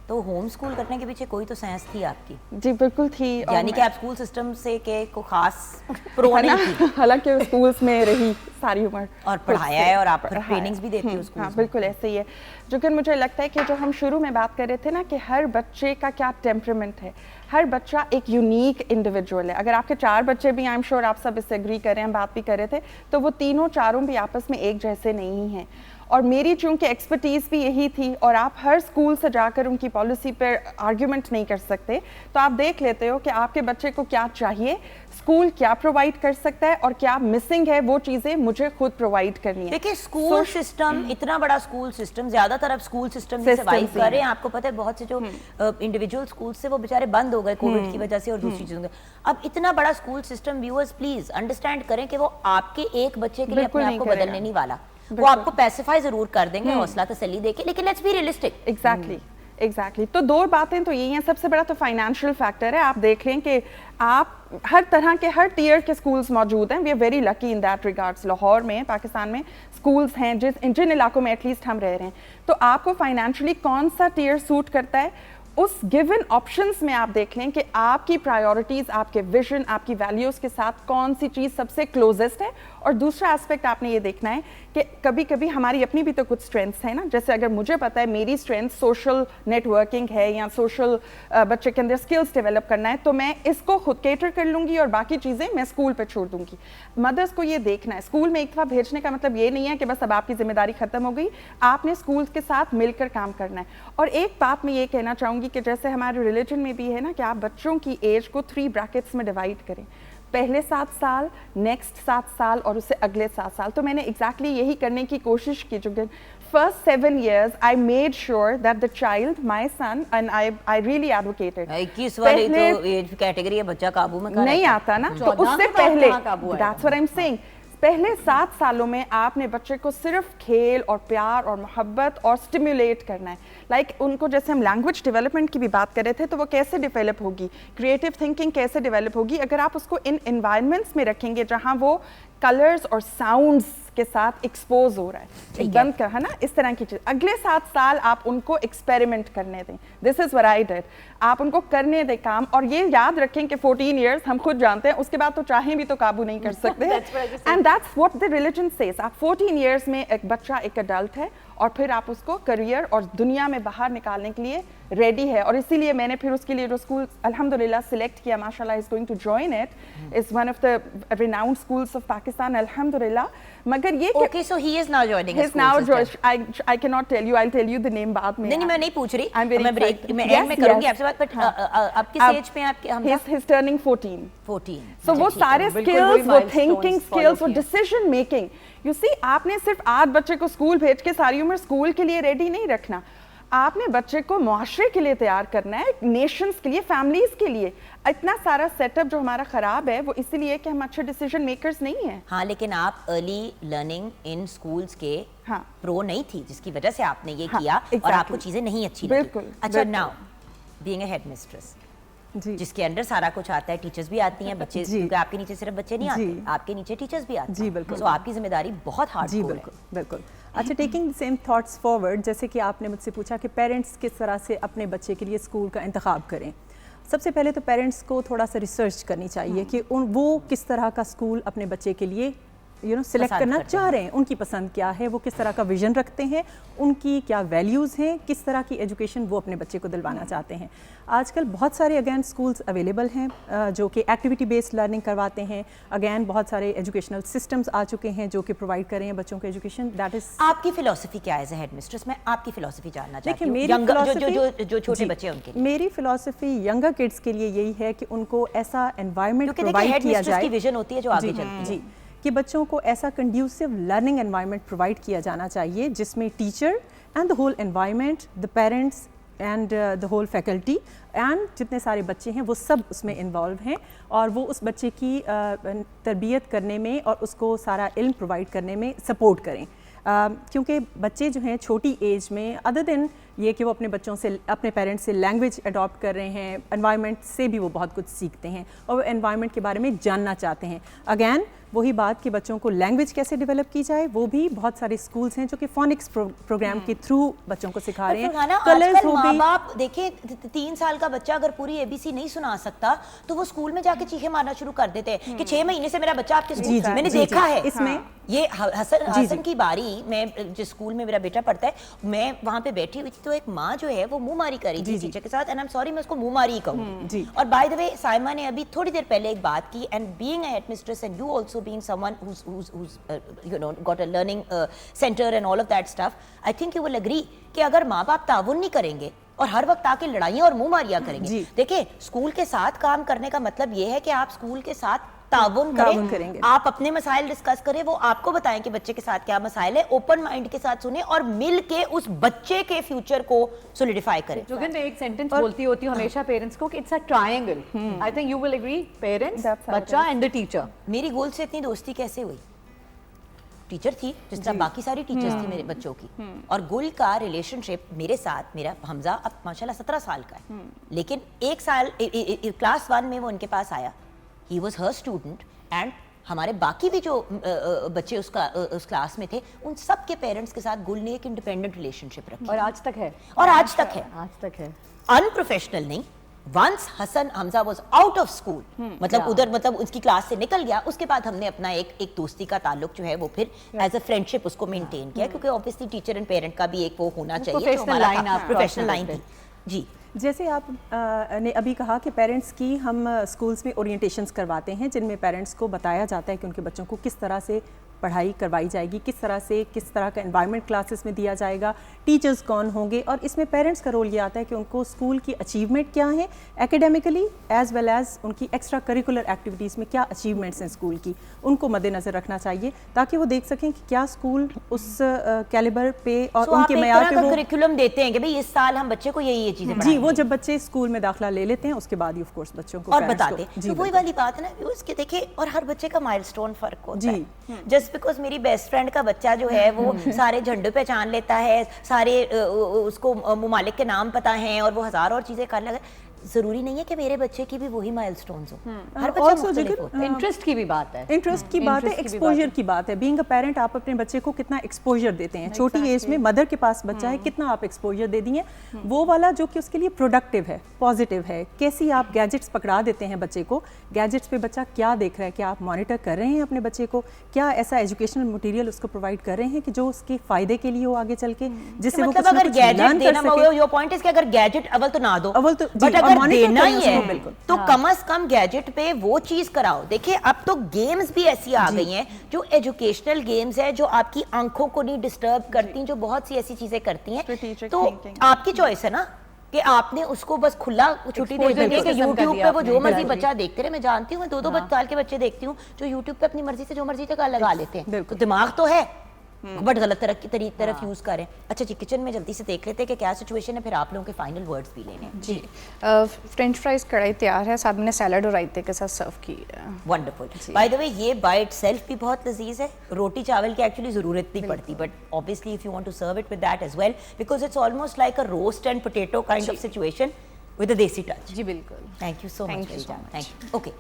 तो होम स्कूल करने के पीछे कोई तो साइंस थी आपकी। जी बिल्कुल थी, यानी कि आप स्कूल सिस्टम से के को खास प्रो नहीं थी, हालांकि स्कूल्स में रही सारी उम्र और पढ़ाया है और आप ट्रेनिंग्स भी देती हो स्कूल। हाँ बिल्कुल ऐसे ही है। जो कि मुझे लगता है कि जो हम शुरू में बात कर रहे थे ना कि हर बच्चे का क्या टेम्परामेंट है, हर बच्चा एक यूनिक इंडिविजुअल है। अगर आपके 4 बच्चे भी, आई एम श्योर आप सब इससे एग्री कर रहे हैं, बात भी कर रहे थे, तो वो तीनों चारों भी आपस में एक जैसे नहीं हैं। और मेरी चूंकि एक्सपर्टीज़ भी यही थी, और आप हर स्कूल से जाकर उनकी पॉलिसी पर आर्ग्यूमेंट नहीं कर सकते, तो आप देख लेते हो कि आपके बच्चे को क्या चाहिए, स्कूल क्या प्रोवाइड कर सकता है और क्या मिसिंग है, वो चीज़ें मुझे खुद प्रोवाइड करनी है। देखिए स्कूल सिस्टम, इतना बड़ा स्कूल सिस्टम, ज्यादातर अब स्कूल सिस्टम ही सर्वाइव कर रहे हैं। आपको पता है बहुत से जो इंडिविजुअल स्कूल से वो बेचारे बंद हो गए कोविड की वजह से और दूसरी चीजों के। अब इतना बड़ा school system, viewers please understand करें कि वो आपके एक बच्चे के लिए अपने आप को बदलने नहीं वाला, वो आपको पैसिफाई जरूर कर देंगे, हौसला तसल्ली देके, लेकिन लेट्स बी रियलिस्टिक। एग्जैक्टली तो 2 बातें तो यही हैं। सबसे बड़ा तो फाइनेंशियल फैक्टर है। आप देख लें कि आप हर तरह के, हर टीयर के स्कूल्स मौजूद हैं। We are very lucky in that regards. Lahore में, पाकिस्तान में स्कूल्स हैं जिन इलाकों में एटलीस्ट हम रह रहे हैं, तो आपको फाइनेंशियली कौन सा टीयर सूट करता है, उस गिवन ऑप्शंस में आप देख लें कि आपकी प्रायोरिटीज़, आपके विजन, आपकी वैल्यूज़ के साथ कौन सी चीज़ सबसे क्लोजेस्ट है। और दूसरा एस्पेक्ट आपने ये देखना है कि कभी कभी हमारी अपनी भी तो कुछ स्ट्रेंथ्स हैं ना। जैसे अगर मुझे पता है मेरी स्ट्रेंथ सोशल नेटवर्किंग है या सोशल बच्चे के अंदर स्किल्स डेवलप करना है, तो मैं इसको खुद केटर कर लूँगी और बाकी चीज़ें मैं स्कूल पर छोड़ दूँगी। मदर्स को ये देखना है, स्कूल में एक दफ़ा भेजने का मतलब ये नहीं है कि बस अब आपकी जिम्मेदारी ख़त्म हो गई, आपने स्कूल के साथ मिलकर काम करना है। और एक बात मैं ये कहना चाहूँगी कि जैसे हमारे रिलीजन में भी है ना कि आप बच्चों की एज को 3 ब्रैकेट्स में डिवाइड करें, पहले 7 साल, नेक्स्ट 7 साल और उससे अगले 7 साल। तो मैंने एग्जैक्टली यही करने की कोशिश की। जो first 7 years I made sure that the child, my son, and I really advocated। 21 वाली तो एज कैटेगरी है, बच्चा काबू में नहीं आता ना, तो उससे पहले that's what I'm saying। पहले 7 सालों में आपने बच्चे को सिर्फ खेल और प्यार और मोहब्बत और स्टिमुलेट करना है। लाइक उनको, जैसे हम लैंग्वेज डेवलपमेंट की भी बात कर रहे थे, तो वो कैसे डेवलप होगी, क्रिएटिव थिंकिंग कैसे डेवलप होगी अगर आप उसको इन एनवायरनमेंट्स में रखेंगे जहाँ वो कलर्स और साउंड्स के साथ एक्सपोज हो रहा है। बंद कर, है ना, इस तरह की चीज़। अगले 7 साल आप उनको एक्सपेरिमेंट करने दें। This is what I did. आप उनको करने दें काम, और ये याद रखें कि 14 ईयर्स हम खुद जानते हैं, उसके बाद तो चाहें भी तो काबू नहीं कर सकते। And that's what the religion says. आप 14 ईयर्स में एक बच्चा एक अडल्ट है और फिर आप उसको करियर और दुनिया में बाहर निकालने के लिए रेडी है। और इसीलिए मैंने फिर उसके लिए जो स्कूल अल्हम्दुलिल्लाह सिलेक्ट किया, माशाल्लाह is going to join it, is one of the renowned schools of Pakistan अल्हम्दुलिल्लाह। मगर ये okay, so he is now joining he is now I can not tell you, I will tell you the name बाद में। नहीं मैं नहीं पूछ रही, मैं ब्रेक में एंड में करूंगी आपसे बात, बट आप किस एज पे आपके हम ही इज टर्निंग 14। सो वो सारे स्किल्स, वो थिंकिंग स्किल्स, वो डिसीजन मेकिंग, यू सी, आपने सिर्फ आज बच्चे को स्कूल भेज के सारी उम्र स्कूल के लिए रेडी नहीं रखना। आपने बच्चे को मुआशरे के लिए तैयार करना है, नेशंस के लिए, फैमिलीज के लिए। इतना सारा सेटअप जो हमारा खराब है वो इसीलिए कि हम अच्छे डिसीजन मेकर्स नहीं हैं। हाँ, लेकिन आप अर्ली लर्निंग इन स्कूल्स के प्रो नहीं थी, जिसकी वजह से आपने ये किया और आपको चीजें नहीं अच्छी लगी। बिल्कुल। अच्छा, now being a head mistress, जिसके अंडर सारा कुछ आता है, टीचर्स भी आती हैं, बच्चे, क्योंकि आपके नीचे सिर्फ बच्चे नहीं आते, आपके नीचे टीचर्स भी आते हैं। जी बिल्कुल। तो आपकी जिम्मेदारी बहुत हार्ड है। बिल्कुल। अच्छा, टेकिंग सेम थॉट्स फॉरवर्ड, जैसे कि आपने मुझसे पूछा कि पेरेंट्स किस तरह से अपने बच्चे के लिए स्कूल का इंतखाब करें। सबसे पहले तो पेरेंट्स को थोड़ा सा रिसर्च करनी चाहिए कि वो किस तरह का स्कूल अपने बच्चे के लिए सिलेक्ट पसंद करना करते चाह रहे हैं, उनकी पसंद क्या है, वो किस तरह का विजन रखते हैं, उनकी क्या वैल्यूज़ हैं, किस तरह की एजुकेशन वो अपने बच्चे को दिलवाना चाहते हैं। आजकल बहुत सारे अगेन स्कूल्स अवेलेबल हैं जो कि एक्टिविटी बेस्ड लर्निंग करवाते हैं। अगेन बहुत सारे एजुकेशनल सिस्टम्स आ चुके हैं जो कि प्रोवाइड कर रहे हैं बच्चों को एजुकेशन। दैट इज आपकी फिलॉसफी क्या है एज ए हेड मिस्ट्रेस? मैं आपकी फिलॉसफी जानना चाहती देखिए हूँ। मेरी जो छोटे बच्चे हैं उनके लिए। मेरी फिलॉसफी यंगर किड्स के लिए यही है कि उनको ऐसा एनवायरनमेंट क्योंकि देखिए प्रोवाइड हेड किया मिस्ट्रेस जाए की विजन होती है जो आगे चलती है। जी, कि बच्चों को ऐसा कंड्यूसिव लर्निंग एनवायरनमेंट प्रोवाइड किया जाना चाहिए जिसमें teacher and the whole environment, the parents and the whole faculty and जितने सारे बच्चे हैं वो सब उसमें इन्वॉल्व हैं और वो उस बच्चे की तरबियत करने में और उसको सारा इल्म प्रोवाइड करने में सपोर्ट करें। क्योंकि बच्चे जो हैं छोटी एज में अदर देन ये कि वो अपने बच्चों से, अपने पेरेंट्स से लैंग्वेज अडॉप्ट कर रहे हैं, एनवायरनमेंट से भी वो बहुत कुछ सीखते हैं और वो एनवायरनमेंट के बारे में जानना चाहते हैं। अगैन वही बात कि बच्चों को लैंग्वेज कैसे डेवलप की जाए, वो भी बहुत सारे स्कूल्स हैं जो कि फोनिक्स प्रोग्राम के थ्रू बच्चों को सिखा रहे हैं। कलर्स हो गई। माँ-बाप देखिए 3 साल का बच्चा अगर पूरी एबीसी नहीं सुना सकता तो वो स्कूल में जाके चीखें मारना शुरू कर देते हैं कि 6 महीने से मेरा बच्चा आपके स्कूल में, मैंने देखा है। इसमें ये हसन की बारी, मैं जिस स्कूल में मेरा बेटा पढ़ता है, मैं वहां पे बैठी हुई थी तो एक माँ जो है वो मुंह मारी करी थी टीचर के साथ, एंड आई एम सॉरी मैं उसको मुंह मारी ही कहूंगी। और बाय द वे साइमा ने अभी थोड़ी देर पहले एक बात की, and being a headmistress and you also being someone who's got a learning center and all of that stuff, I think you will agree कि अगर माँ-बाप ताउन नहीं करेंगे और हर वक्त आके लड़ाइयाँ और मुंह मारियाँ करेंगे। देखिए स्कूल के साथ काम करने का मतलब ये है कि आप स्कूल के साथ ताउन करें, आप अपने मसाइल डिस्कस करें, वो आपको बताएं कि बच्चे के साथ क्या मसाइल है, ओपन माइंड के साथ सुने और मिल के उस बच्चे के फ्यूचर को सॉलिडिफाई करें। जो मैं एक सेंटेंस बोलती होती हूँ हमेशा पेरेंट्स को कि it's a triangle. I think you will agree, parents, बच्चा एंड द टीचर। मेरी गोल से इतनी दोस्ती कैसे हुई? टीचर थी जिस तरह बाकी सारी टीचर्स थी मेरे बच्चों की, और गुल का रिलेशनशिप मेरे साथ, मेरा हमजा अब माशाल्लाह 17 साल का है, लेकिन एक साल क्लास 1 में वो उनके पास आया, he was her student, and हमारे बाकी भी जो बच्चे उस क्लास में थे उन सब के पेरेंट्स के साथ गुल ने एक इंडिपेंडेंट रिलेशनशिप रखी और आज तक है। और आज तक है अनप्रोफेशनल नहीं। Once Hasan Hamza was out of school, मतलब उसकी क्लास से निकल गया, उसके बाद हमने अपना एक दोस्ती का ताल्लुक जो है वो फिर एज अ फ्रेंडशिप उसको मेंटेन किया, क्योंकि ऑब्वियसली टीचर एंड पेरेंट का भी एक वो होना चाहिए, प्रोफेशनल लाइन थी। जी, जैसे आप ने अभी कहा कि पेरेंट्स की हम स्कूल्स में ओरिएंटेशंस करवाते हैं जिनमें पेरेंट्स को बताया जाता है कि उनके बच्चों को किस तरह से पढ़ाई करवाई जाएगी, किस तरह का एनवायरनमेंट क्लासेस में दिया जाएगा, टीचर्स कौन होंगे, और इसमें पेरेंट्स का रोल ये आता है कि उनको स्कूल की अचीवमेंट क्या है एकेडमिकली एज वेल एज उनकी एक्स्ट्रा करिकुलर एक्टिविटीज़ में क्या अचीवमेंट्स हैं स्कूल की, उनको मद्देनज़र रखना चाहिए ताकि वो देख सकें कि क्या स्कूल उस कैलिबर पे और उनके मयार पे वो करिकुलम देते हैं कि भाई इस साल हम बच्चे को ये चीज़ें जी, वो जब बच्चे स्कूल में दाखिला ले लेते हैं उसके बाद ही ऑफ कोर्स बच्चों को और बताते हैं। तो वही वाली बात है ना व्यूअर्स कि देखिए, और हर बच्चे का माइलस्टोन फर्क होता है। जस्ट बिकॉज मेरी बेस्ट फ्रेंड का बच्चा जो है वो सारे झंडे पहचान लेता है, सारे उसको ममालिक के नाम पता है और वो हजार और चीजें कर लगे, जरूरी नहीं है कि मेरे बच्चे की भी वही माइलस्टोन्स हो। हर बच्चा मुख्तलिफ होता है। इंटरेस्ट की भी बात है, इंटरेस्ट की बात है, एक्सपोजर की बात है। बीइंग अ पेरेंट आप अपने बच्चे को कितना एक्सपोजर देते हैं, छोटी एज में मदर के पास बच्चा है कितना आप एक्सपोजर दे दिए, वो वाला जो कि उसके लिए प्रोडक्टिव है, पॉजिटिव है। कैसी आप गैजेट्स पकड़ा देते हैं बच्चे को, गैजेट्स पे बच्चा क्या देख रहा है, क्या आप मॉनिटर कर रहे हैं अपने बच्चे को, क्या ऐसा एजुकेशनल मटेरियल उसको प्रोवाइड कर रहे हैं कि जो उसके फायदे के लिए हो आगे चल के, जिससे वो मतलब अगर गैजेट देना, योर पॉइंट इज कि अगर गैजेट अवल तो ना दो, बट अगर देना ही है तो कम से कम गैजेट पे वो चीज कराओ। देखिए अब तो गेम्स भी ऐसी आ गई हैं जो एजुकेशनल गेम्स है, जो आपकी आंखों को नहीं डिस्टर्ब करती, जो बहुत सी ऐसी चीजें करती हैं। तो आपकी चॉइस है ना कि आपने उसको बस खुला छुट्टी दे दी है कि यूट्यूब पे वो जो मर्जी बच्चा देखते रहे। मैं जानती हूँ, मैं 2-2 साल के बच्चे देखती हूँ जो यूट्यूब पे अपनी मर्जी से जो मर्जी तक लगा लेते हैं। तो दिमाग तो है बट गलत तरफ यूज करें। अच्छा जी, किचन में जल्दी से देख लेते हैं कि क्या सिचुएशन है, फिर आप लोगों के फाइनल वर्ड्स भी लेने हैं। जी, फ्रेंच फ्राइज कढ़ाई तैयार है, साथ में सैलड और रायते के साथ सर्व की है। वंडरफुल। बाय द वे ये बाय इटसेल्फ भी बहुत लजीज है, रोटी चावल की एक्चुअली जरूरत नहीं पड़ती, but obviously if you want to serve it with that as well, because it's almost like a roast and potato kind of situation with a desi touch. जी बिल्कुल, thank you so much. Thank you. Okay,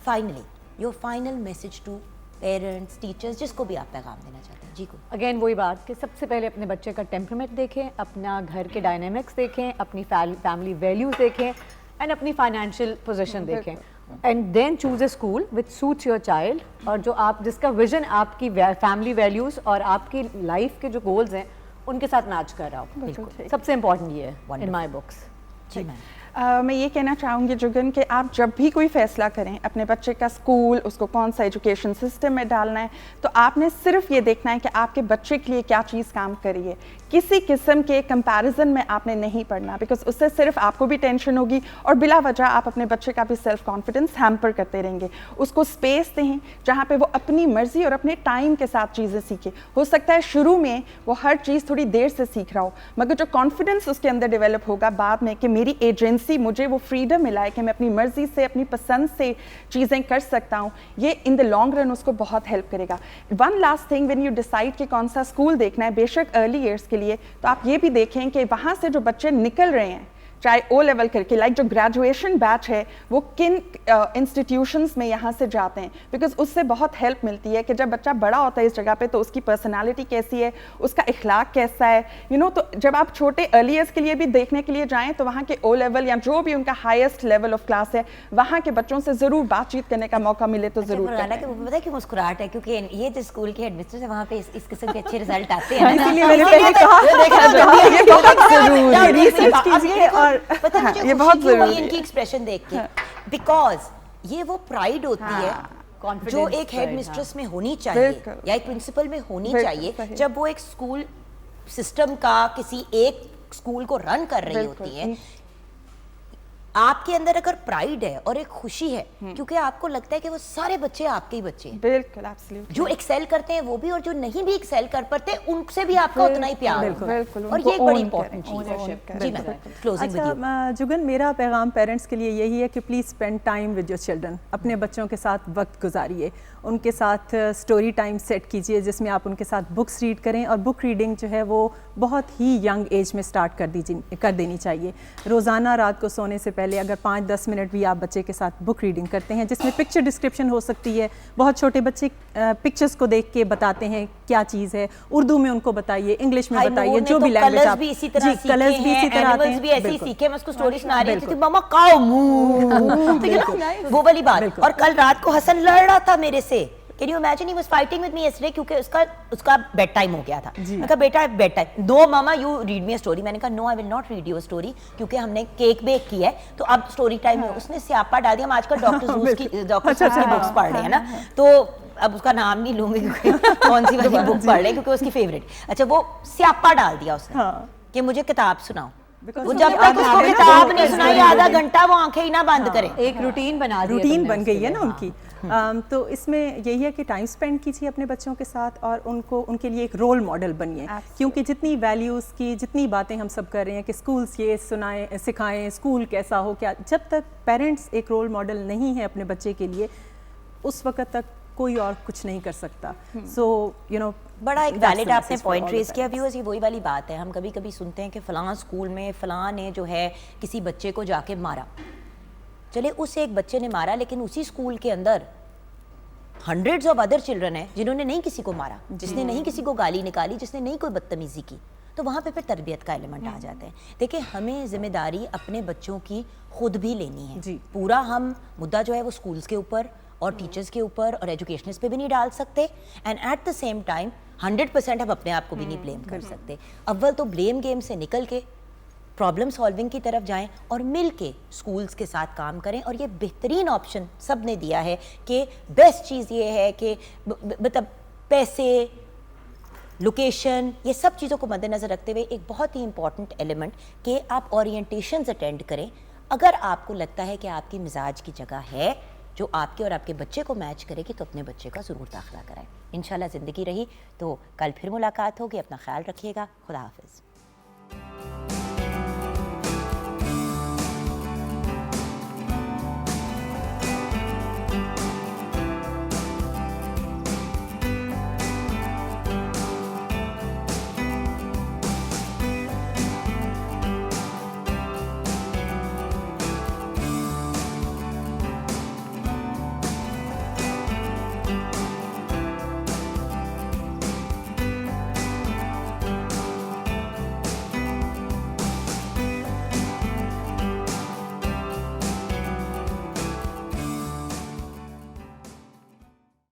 finally your final message to parents, teachers, जिसको भी आप पैगाम देना चाहते हैं। जी को अगेन वही बात कि सबसे पहले अपने बच्चे का टेम्परामेंट देखें, अपना घर के डायनामिक्स देखें, अपनी फैमिली वैल्यूज देखें, एंड अपनी फाइनेंशियल पोजीशन देखें and then choose a school which suits your child और जो आप जिसका विजन आपकी फैमिली वैल्यूज और आपकी लाइफ के जो गोल्स हैं उनके साथ मैच कर रहा हो। बिल्कुल सबसे इंपॉर्टेंट ये है इन माय बुक्स। जी मैम। मैं ये कहना चाहूँगी जुगन कि आप जब भी कोई फ़ैसला करें अपने बच्चे का स्कूल, उसको कौन सा एजुकेशन सिस्टम में डालना है, तो आपने सिर्फ ये देखना है कि आपके बच्चे के लिए क्या चीज़ काम कर रही है। किसी किस्म के कंपैरिजन में आपने नहीं पढ़ना, बिकॉज उससे सिर्फ आपको भी टेंशन होगी और बिला वजह आप अपने बच्चे का भी सेल्फ कॉन्फिडेंस हैम्पर करते रहेंगे। उसको स्पेस दें जहाँ पे वो अपनी मर्जी और अपने टाइम के साथ चीज़ें सीखे। हो सकता है शुरू में वो हर चीज़ थोड़ी देर से सीख रहा हो, मगर जो कॉन्फिडेंस उसके अंदर डेवलप होगा बाद में कि मेरी एजेंसी, मुझे वो फ्रीडम मिला है कि मैं अपनी मर्जी से, अपनी पसंद से चीज़ें कर सकता हूँ, ये इन द लॉन्ग रन उसको बहुत हेल्प करेगा। One last thing, when you decide कि कौन सा स्कूल देखना है, बेशक अर्ली ईयर्स के लिए, तो आप ये भी देखें कि वहाँ से जो बच्चे निकल रहे हैं चाहे ओ लेवल करके, लाइक जो ग्रेजुएशन बैच है वो किन इंस्टीट्यूशंस में यहाँ से जाते हैं, बिकॉज उससे बहुत हेल्प मिलती है कि जब बच्चा बड़ा होता है इस जगह पे तो उसकी पर्सनालिटी कैसी है, उसका इखलाक कैसा है, यू नो। तो जब आप छोटे अर्ली ईयर्स के लिए भी देखने के लिए जाएँ तो वहाँ के ओ लेवल या जो भी उनका हाईएस्ट लेवल ऑफ क्लास है वहाँ के बच्चों से ज़रूर बातचीत करने का मौका मिले तो ज़रूर पता है कि मुस्कुराहट है क्योंकि ये जो स्कूल के हेडमिस्ट्रेस है वहाँ पे इस किस्म के अच्छे रिजल्ट आते हैं, इसीलिए मैंने पहले कहा ये बहुत जरूरी है। और पता है ये बहुत जरूरी है इनकी एक्सप्रेशन देख के, बिकॉज ये वो प्राइड होती है जो एक हेड मिस्ट्रेस में होनी चाहिए या एक प्रिंसिपल में होनी चाहिए जब वो एक स्कूल सिस्टम का किसी एक स्कूल को रन कर रही होती है। आपके अंदर अगर प्राइड है और एक खुशी है क्योंकि आपको लगता है कि वो सारे बच्चे आपके ही बच्चे हैं, बिल्कुल एब्सोल्युटली, जो एक्सेल करते हैं वो भी और जो नहीं भी एक्सेल कर पाते उनसे भी आपका उतना ही प्यार बिल्कुल, और ये एक बड़ी इंपॉर्टेंट चीज है। जी ma'am, closing with you. Jugan, मेरा पैगाम पेरेंट्स के लिए यही है कि please spend time with your children. अपने बच्चों के साथ वक्त गुजारिए, उनके साथ स्टोरी टाइम सेट कीजिए जिसमें आप उनके साथ बुक्स रीड करें, और बुक रीडिंग जो है वो बहुत ही यंग एज में स्टार्ट कर देनी चाहिए। रोज़ाना रात को सोने से पहले अगर 5-10 मिनट भी आप बच्चे के साथ बुक रीडिंग करते हैं जिसमें पिक्चर डिस्क्रिप्शन हो सकती है, बहुत छोटे बच्चे पिक्चर्स को देख के बताते हैं क्या चीज़ है, उर्दू में उनको बताइए, इंग्लिश में बताइए, जो भी लैंग्वेज आप, भी इसी तरह सीखे कलर्स भी इसी तरह आते हैं, भी ऐसे ही सीखे। मैं उसको स्टोरी सुना रही थी, मामा काऊ मू, वो वाली बात। और कल रात को हसन लड़ रहा था मेरे से, can you imagine, he was fighting with me yesterday क्योंकि उसका बेड टाइम हो गया था। मैं कहा बेटा bed time, no mama you read me a story. मैंने कहा no I will not read you a story क्योंकि हमने केक बेक किया है तो अब स्टोरी टाइम है। उसने स्यापा डाल दिया। हम आजकल डॉक्टर जूस की बुक्स पढ़ रहे हैं ना, तो अब उसका नाम नहीं लूंगी क्योंकि कौन सी वाली बुक पढ़ रहे हैं क्योंकि उसकी फेवरेट। अच्छा, वो स्यापा डाल दिया उसने कि मुझे किताब सुनाओ। वो जब तक उसको किताब नहीं सुनाई आधा घंटा वो आंखें ही ना बंद करे। एक रूटीन बना दी, रूटीन बन गई है ना उनकी। तो इसमें यही है कि टाइम स्पेंड कीजिए अपने बच्चों के साथ और उनके लिए एक रोल मॉडल बनिए, क्योंकि जितनी वैल्यूज़ की जितनी बातें हम सब कर रहे हैं कि स्कूल्स ये सिखाएं, स्कूल कैसा हो, क्या, जब तक पेरेंट्स एक रोल मॉडल नहीं है अपने बच्चे के लिए उस वक्त तक कोई और कुछ नहीं कर सकता। सो यू नो, बड़ा एक वैलिड आपने पॉइंट रेज किया व्यूअर्स। ये वही वाली बात है, हम कभी कभी सुनते हैं कि फलां स्कूल में फलां ने जो है किसी बच्चे को जाके मारा। चले उस एक बच्चे ने मारा, लेकिन उसी स्कूल के अंदर हंड्रेड्स ऑफ अदर चिल्ड्रन हैं जिन्होंने नहीं किसी को मारा, जिसने नहीं किसी को गाली निकाली, जिसने नहीं कोई बदतमीजी की। तो वहाँ पे फिर तरबियत का एलिमेंट आ जाता है। देखिए, हमें जिम्मेदारी अपने बच्चों की खुद भी लेनी है। पूरा हम मुद्दा जो है वो स्कूल्स के ऊपर और टीचर्स के ऊपर और एजुकेशनिस्ट पे भी नहीं डाल सकते, and at the same time 100% हम अपने आप को भी नहीं ब्लेम कर सकते। अव्वल तो ब्लेम गेम से निकल के प्रॉब्लम सॉल्विंग की तरफ जाएं और मिल के स्कूल्स के साथ काम करें। और ये बेहतरीन ऑप्शन सब ने दिया है कि बेस्ट चीज़ ये है कि मतलब पैसे, लोकेशन, ये सब चीज़ों को मद्देनज़र रखते हुए एक बहुत ही इंपॉर्टेंट एलिमेंट कि आप ओरिएंटेशंस अटेंड करें। अगर आपको लगता है कि आपकी मिजाज की जगह है जो आपके और आपके बच्चे को मैच करेगी तो अपने बच्चे का ज़रूर दाखिला कराएं। इंशाल्लाह ज़िंदगी रही तो कल फिर मुलाकात होगी। अपना ख्याल रखिएगा। खुदा हाफिज़।